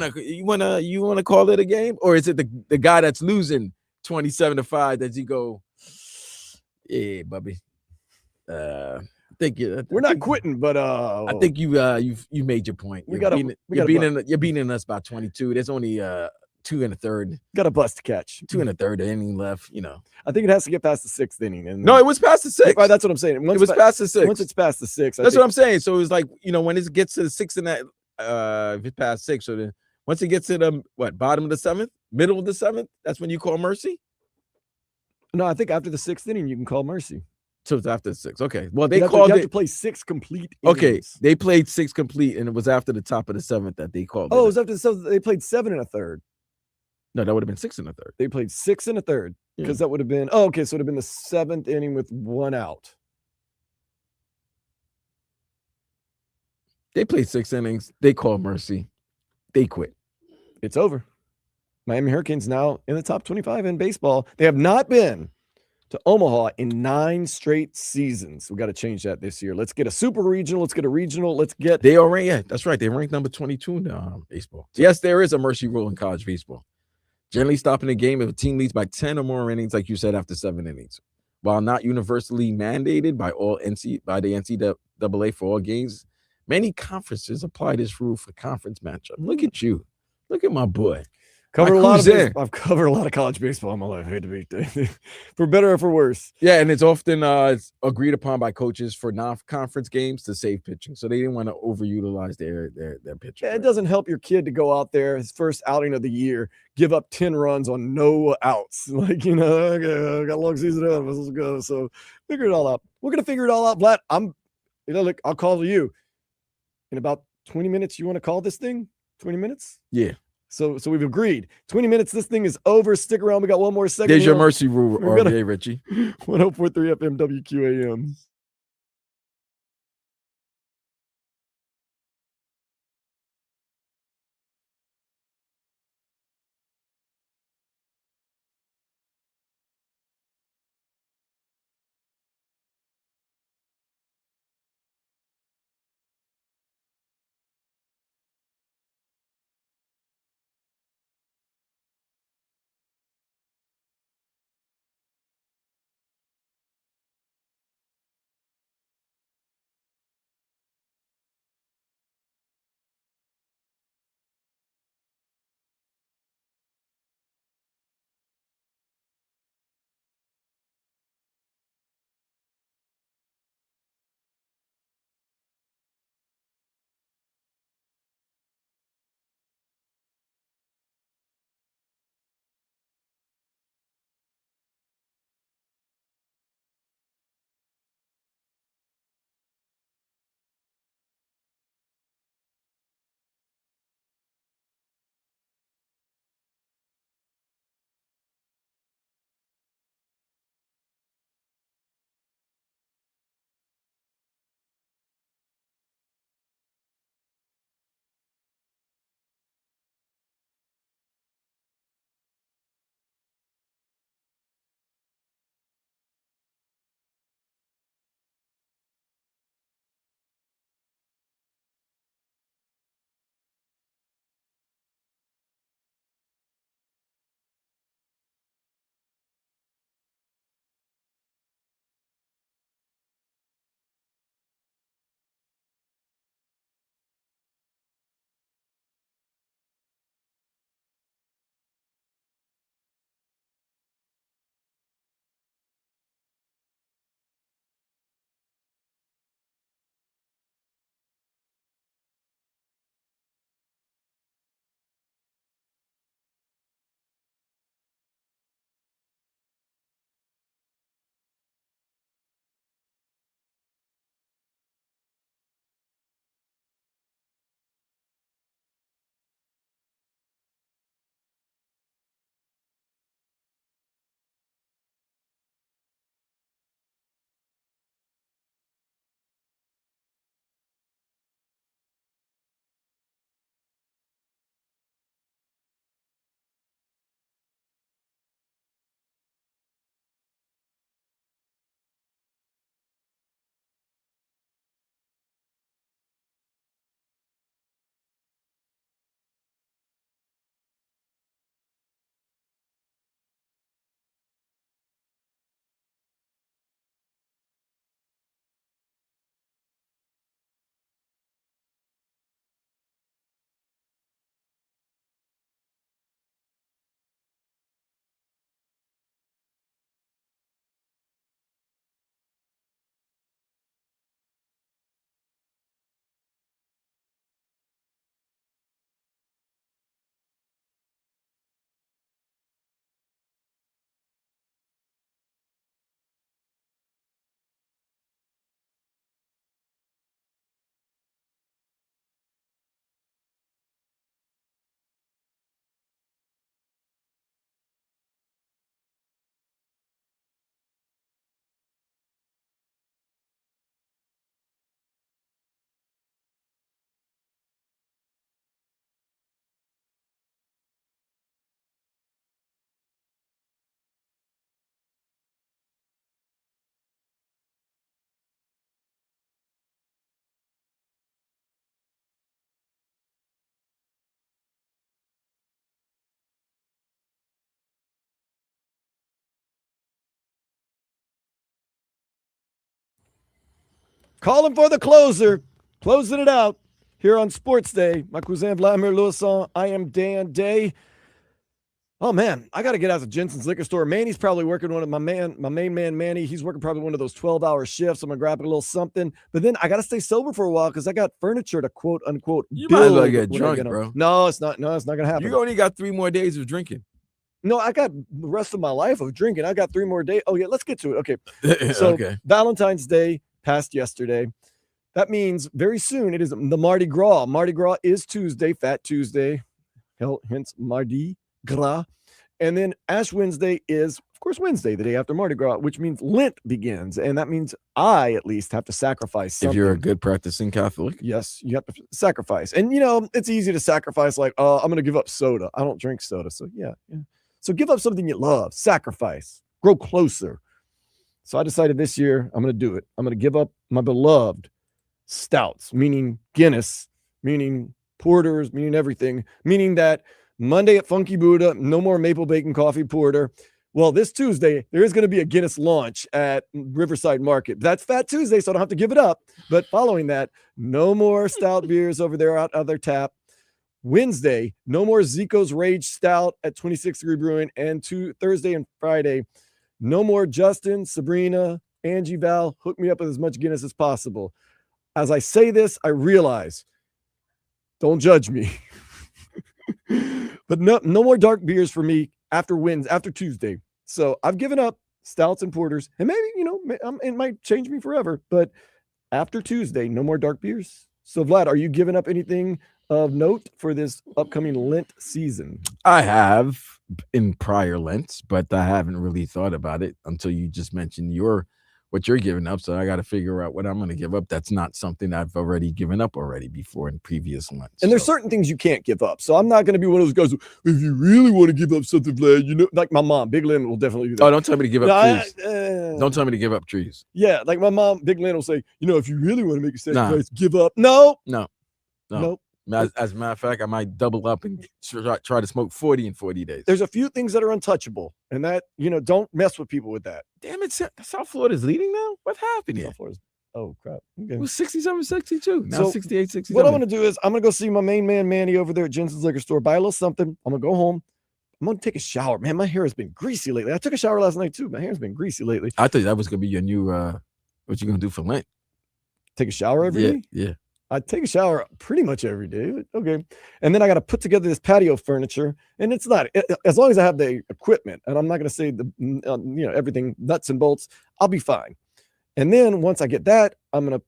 wanna call it a game, or is it the guy that's losing 27-5? Does he go, yeah, Bubby? We're not quitting, but I think you made your point. You're beating us by 22. There's only 2 1/3. Got a bus to catch. 2 1/3 inning left. I think it has to get past the 6th inning. And no, it was past the 6th. Right, that's what I'm saying. It was past the 6th. Once it's past the 6th, that's what I'm saying. So it's like, when it gets to the 6th and that, if it's past 6, so then once it gets to the bottom of the 7th, middle of the 7th, that's when you call mercy. No, I think after the 6th inning you can call mercy. So it's after 6. Okay. Well, they You called have it. to play 6 complete Okay, innings. they played 6 complete, and it was after the top of the 7th that they called Oh, it it. was after the 7th. They played 7 1/3. No, that would have been 6 1/3. They played 6 1/3 because that would have been okay. So it would have been the 7th inning with 1 out. They played 6 innings. They called mercy. They quit. It's over. Miami Hurricanes now in the top 25 in baseball. They have not been to Omaha in 9 straight seasons. We got to change that this year. Let's get a super regional. Let's get a regional. Let's get. They already, yeah, that's right. They ranked number 22 in baseball. Yes, there is a mercy rule in college baseball. Generally stopping the game if a team leads by 10 or more innings, like you said, after 7 innings. While not universally mandated by the NCAA for all games, many conferences apply this rule for conference matchup. Look at you. Look at my boy. I've covered a lot of college baseball in my life. I hate to be for better or for worse. Yeah, and it's often it's agreed upon by coaches for non-conference games to save pitching, so they didn't want to overutilize their pitching. Yeah, it doesn't help your kid to go out there his first outing of the year, give up 10 runs on no outs. Like, okay, I got a long season ahead of us. Let's go. So figure it all out. We're gonna figure it all out, Vlad. Look, I'll call you in about 20 minutes. You want to call this thing? 20 minutes? Yeah. So we've agreed. 20 minutes. This thing is over. Stick around. We got one more second. There's your mercy rule, RJ Richie. 104.3 FM WQAM. calling for the closer, closing it out here on Sports Day. My cousin Vladimir Louison. I am Dan Day. Oh man, I got to get out to Jensen's liquor store. Manny's probably working my main man, Manny. He's working probably one of those 12-hour shifts. I'm gonna grab a little something, but then I got to stay sober for a while because I got furniture to quote unquote. You might as well get drunk, bro. No, it's not. No, it's not gonna happen. You only got 3 more days of drinking. No, I got the rest of my life of drinking. I got 3 more days. Oh yeah, let's get to it. Okay, so Okay. Valentine's Day passed yesterday. That means very soon it is the Marty Gras. Marty Gras is Tuesday, Fat Tuesday. Hence Marty Gras. And then Ash Wednesday is, of course, Wednesday, the day after Mardi Gras, which means Lent begins. And that means I, at least, have to sacrifice something. If you're a good practicing Catholic. Yes, you have to sacrifice. And, it's easy to sacrifice like, I'm going to give up soda. I don't drink soda. So, yeah. So give up something you love. Sacrifice. Grow closer. So I decided this year I'm going to do it. I'm going to give up my beloved stouts, meaning Guinness, meaning porters, meaning everything, meaning that Monday at Funky Buddha, no more maple bacon coffee porter. Well, this Tuesday, there is going to be a Guinness launch at Riverside Market. That's Fat Tuesday, so I don't have to give it up. But following that, no more stout beers over there out of their tap. Wednesday, no more Zico's Rage Stout at 26 Degree Brewing. And Thursday and Friday, no more Justin, Sabrina, Angie, Val. Hook me up with as much Guinness as possible. As I say this, I realize, don't judge me. But no more dark beers for me after Tuesday. So I've given up stouts and porters, and maybe, it might change me forever, but after Tuesday, no more dark beers. So Vlad, are you giving up anything of note for this upcoming Lent season? I have in prior Lents, but I haven't really thought about it until you just mentioned what you're giving up. So I got to figure out what I'm going to give up. That's not something I've already given up before in previous Lents. And there's certain things you can't give up. So I'm not going to be one of those guys who, if you really want to give up something, Vlad, like my mom, Big Lynn will definitely do that. Oh, don't tell me to give up trees. Don't tell me to give up trees. Yeah, like my mom, Big Lynn will say, if you really want to make a sacrifice, give up. No. Nope. As a matter of fact, I might double up and try to smoke 40 in 40 days. There's a few things that are untouchable, and that, don't mess with people with that. Damn it, South Florida's leading now? What happened here? South Florida's, oh, crap. Okay. It was 67, 62. Now 68, 67. What I'm going to do is I'm going to go see my main man, Manny, over there at Jensen's Liquor Store, buy a little something. I'm going to go home. I'm going to take a shower. Man, my hair has been greasy lately. I took a shower last night, too. My hair's been greasy lately. I thought that was going to be your new, what you going to do for Lent? Take a shower every day? Yeah. I take a shower pretty much every day. Okay. And then I got to put together this patio furniture. And it's not, as long as I have the equipment, and I'm not going to say everything nuts and bolts, I'll be fine. And then once I get that, I'm going to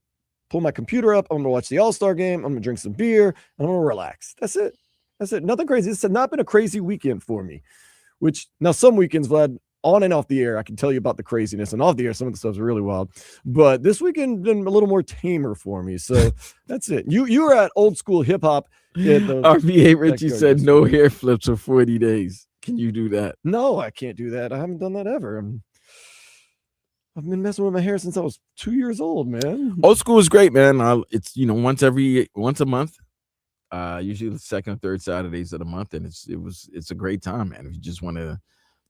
pull my computer up. I'm going to watch the All-Star game. I'm going to drink some beer. And I'm going to relax. That's it. Nothing crazy. This has not been a crazy weekend for me, which now some weekends, Vlad, on and off the air, I can tell you about the craziness, and off the air, some of the stuff's really wild. But this weekend been a little more tamer for me. So that's it. You were at old school hip hop. RVA Richie said no hair flips for 40 days. Can you do that? No, I can't do that. I haven't done that ever. I've been messing with my hair since I was 2 years old, man. Old school is great, man. It's once a month. Usually the second or third Saturdays of the month, and it's a great time, man. If you just want to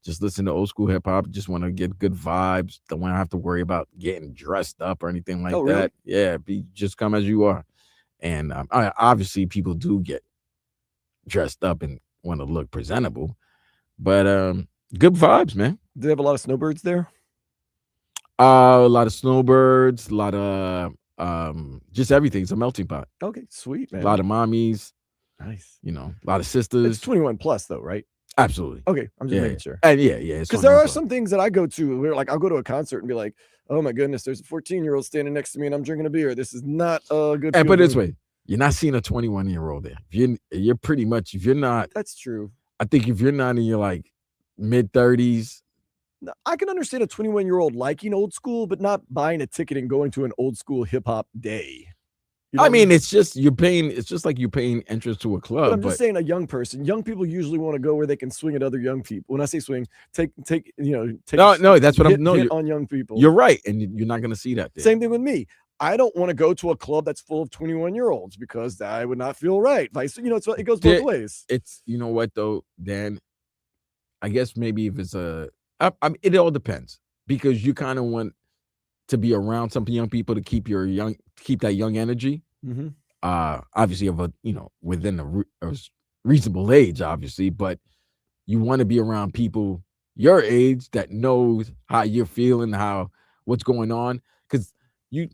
just listen to old school hip hop, just want to get good vibes, don't want to have to worry about getting dressed up or anything like really? that. Yeah, just come as you are. And obviously people do get dressed up and want to look presentable, but good vibes, man. Do they have a lot of snowbirds there? A lot of snowbirds, a lot of just everything. It's a melting pot. Okay, sweet, man. A lot of mommies. Nice. A lot of sisters. It's 21 plus though, right? Absolutely. Okay, I'm just making sure. And yeah. Because there are some things that I go to where, like, I'll go to a concert and be like, "Oh my goodness, there's a 14-year-old standing next to me, and I'm drinking a beer. This is not a good." And put it this way, you're not seeing a 21-year-old there. You're pretty much, if you're not. That's true. I think if you're not in your like mid 30s, I can understand a 21-year-old liking old school, but not buying a ticket and going to an old school hip hop day. I mean, it's just you're paying. It's just like you're paying entrance to a club. But I'm just saying, a young person. Young people usually want to go where they can swing at other young people. When I say swing, take. No, that's what I'm. No, hit on young people. You're right, and you're not going to see that there. Same thing with me. I don't want to go to a club that's full of 21-year-olds because I would not feel right. It goes both ways. It's what though, Dan. I guess maybe if it's it all depends because you kind of want. to be around some young people to keep that young energy. Mm-hmm. Obviously of within a reasonable age, obviously, but you want to be around people your age that knows how you're feeling, what's going on, because you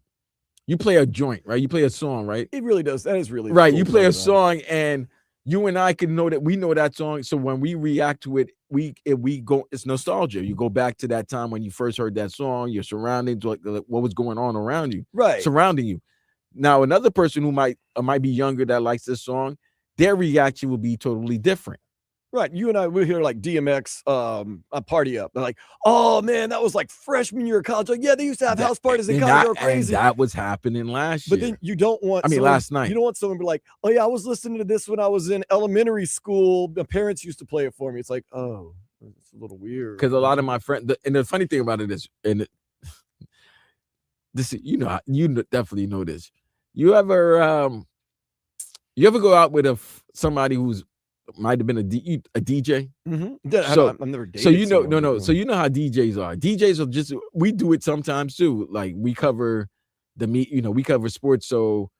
play a joint, right? You play a song, right? It really does. That is really right. cool You play a about it. song, and you and I can know that we know that song. So when we react to it, it's nostalgia. You go back to that time when you first heard that song, your surroundings, what was going on around you, right, surrounding you. Now, another person who might be younger that likes this song, their reaction will be totally different. Right. You and I, we hear like DMX a Party Up. They're like, oh man, that was like freshman year of college. Like, yeah, they used to have house parties in college. They were crazy. And that was happening last year. But then you don't want last night. You don't want someone to be like, oh yeah, I was listening to this when I was in elementary school. My parents used to play it for me. It's like, oh, it's a little weird. Because a lot of my friends, and the funny thing about it is, and this, you definitely know this. You ever go out with somebody who's might have been a DJ. Mm-hmm. So I've never dated. So So you know how DJs are. DJs are just, we do it sometimes too. Like we cover we cover sports. So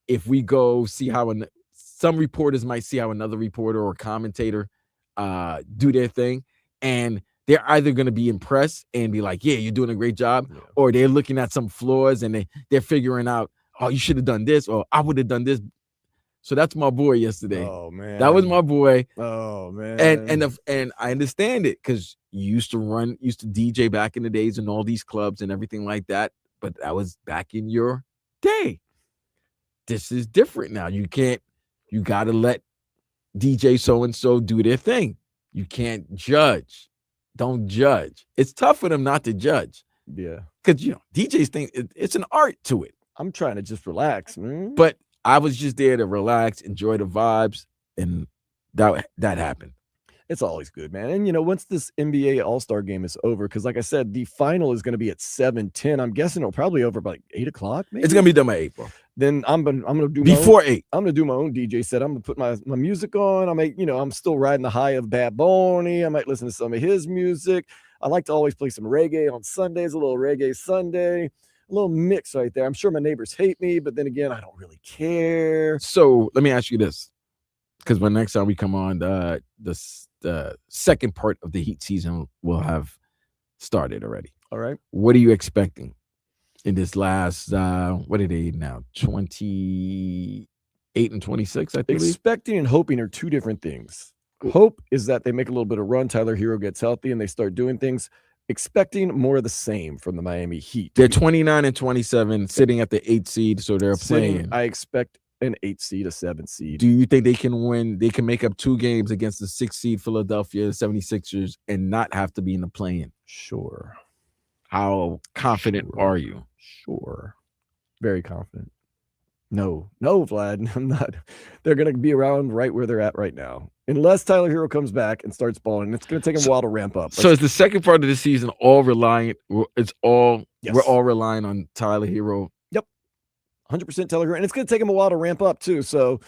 if we go see how some reporters might see how another reporter or commentator do their thing, and they're either going to be impressed and be like, yeah, you're doing a great job, or they're looking at some flaws and they're figuring out, oh, you should have done this, or I would have done this. So that's my boy yesterday. Oh man, that was my boy. Oh man, and I understand it because you used to DJ back in the days in all these clubs and everything like that. But that was back in your day. This is different now. You got to let DJ so and so do their thing. You can't judge. Don't judge. It's tough for them not to judge. Yeah, because DJs think it's an art to it. I'm trying to just relax, man. But I was just there to relax, enjoy the vibes, and that happened. It's always good, man. And once this NBA All-Star game is over, because like I said, the final is going to be at 7:10. I'm guessing it'll probably over by like 8 o'clock. Maybe it's going to be done by 8, bro. Then I'm gonna do before 8. I'm gonna do my own DJ set. I'm gonna put my music on. I'm still riding the high of Bad Bunny. I might listen to some of his music. I like to always play some reggae on Sundays, a little reggae Sunday. A little mix right there. I'm sure my neighbors hate me, but then again, I don't really care. So let me ask you this, because when next time we come on, the second part of the Heat season will have started already. All right. What are you expecting in this last? What are they now? 28 and 26. I think. Expecting and hoping are two different things. Hope is that they make a little bit of run. Tyler Herro gets healthy and they start doing things. Expecting more of the same from the Miami Heat. They're 29 and 27, sitting at the 8th seed, so they're playing. I expect an 8 seed, a 7 seed. Do you think they can win? They can make up 2 games against the 6th seed Philadelphia 76ers and not have to be in the play-in? Sure. How confident are you? Sure. Very confident. No, Vlad, I'm not. They're going to be around right where they're at right now. Unless Tyler Herro comes back and starts balling, it's going to take him a while to ramp up. So is the second part of the season all reliant? Yes. We're all relying on Tyler Herro. Yep, 100% Tyler Herro, and it's going to take him a while to ramp up too. So,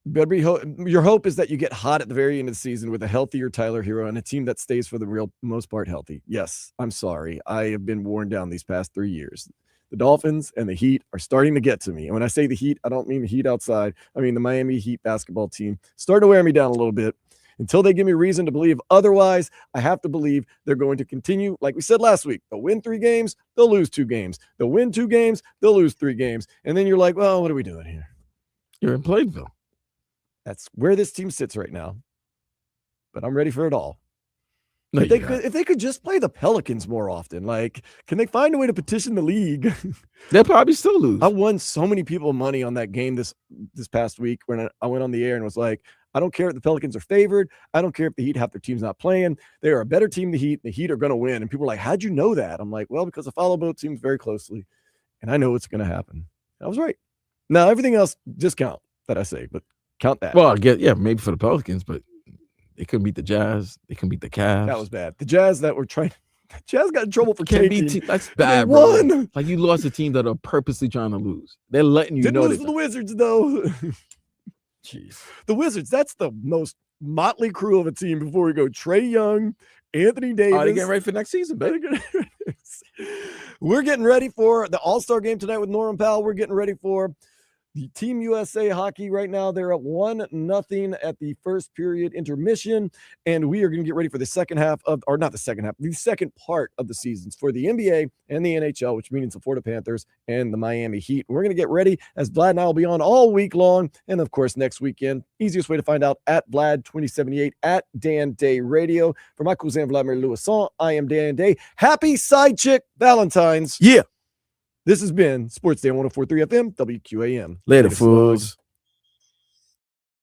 your hope is that you get hot at the very end of the season with a healthier Tyler Herro and a team that stays for the real most part healthy. Yes, I'm sorry, I have been worn down these past 3 years. The Dolphins and the Heat are starting to get to me. And when I say the Heat, I don't mean the Heat outside. I mean the Miami Heat basketball team. Starting to wear me down a little bit. Until they give me reason to believe otherwise, I have to believe they're going to continue. Like we said last week, they'll win 3 games, they'll lose 2 games. They'll win 2 games, they'll lose 3 games. And then you're like, well, what are we doing here? You're in Plainville. That's where this team sits right now. But I'm ready for it all. No, if they could just play the Pelicans more often, like, can they find a way to petition the league? They'll probably still lose. I won so many people money on that game this past week when I went on the air and was like, I don't care if the Pelicans are favored. I don't care if the Heat, half their team's not playing. They are a better team than the Heat. The Heat are going to win. And people are like, how'd you know that? I'm like, well, because I follow both teams very closely, and I know what's going to happen. I was right. Now, everything else, discount that I say, but count that. Well, maybe for the Pelicans, but they couldn't beat the Jazz. They couldn't beat the Cavs. That was bad. The Jazz that were trying. Jazz got in trouble for tanking. That's bad, bro. Like you lost a team that are purposely trying to lose. They're letting you know. Didn't lose to the Wizards though. Jeez, the Wizards. That's the most motley crew of a team. Before we go, Trae Young, Anthony Davis. They getting ready for next season, baby. We're getting ready for the All-Star game tonight with Norman Powell. We're getting ready for the Team USA hockey right now. They're at 1-0 at the first period intermission, and we are going to get ready for the second half of, or not the second half, the second part of the seasons for the NBA and the NHL, which means the Florida Panthers and the Miami Heat. We're going to get ready as Vlad and I will be on all week long, and of course next weekend. Easiest way to find out at Vlad2078 at Dan Day Radio. For my cousin Vladimir Louison, I am Dan Day. Happy Side Chick Valentine's. Yeah. This has been Sports Day on 104.3 FM, WQAM. Later, fools.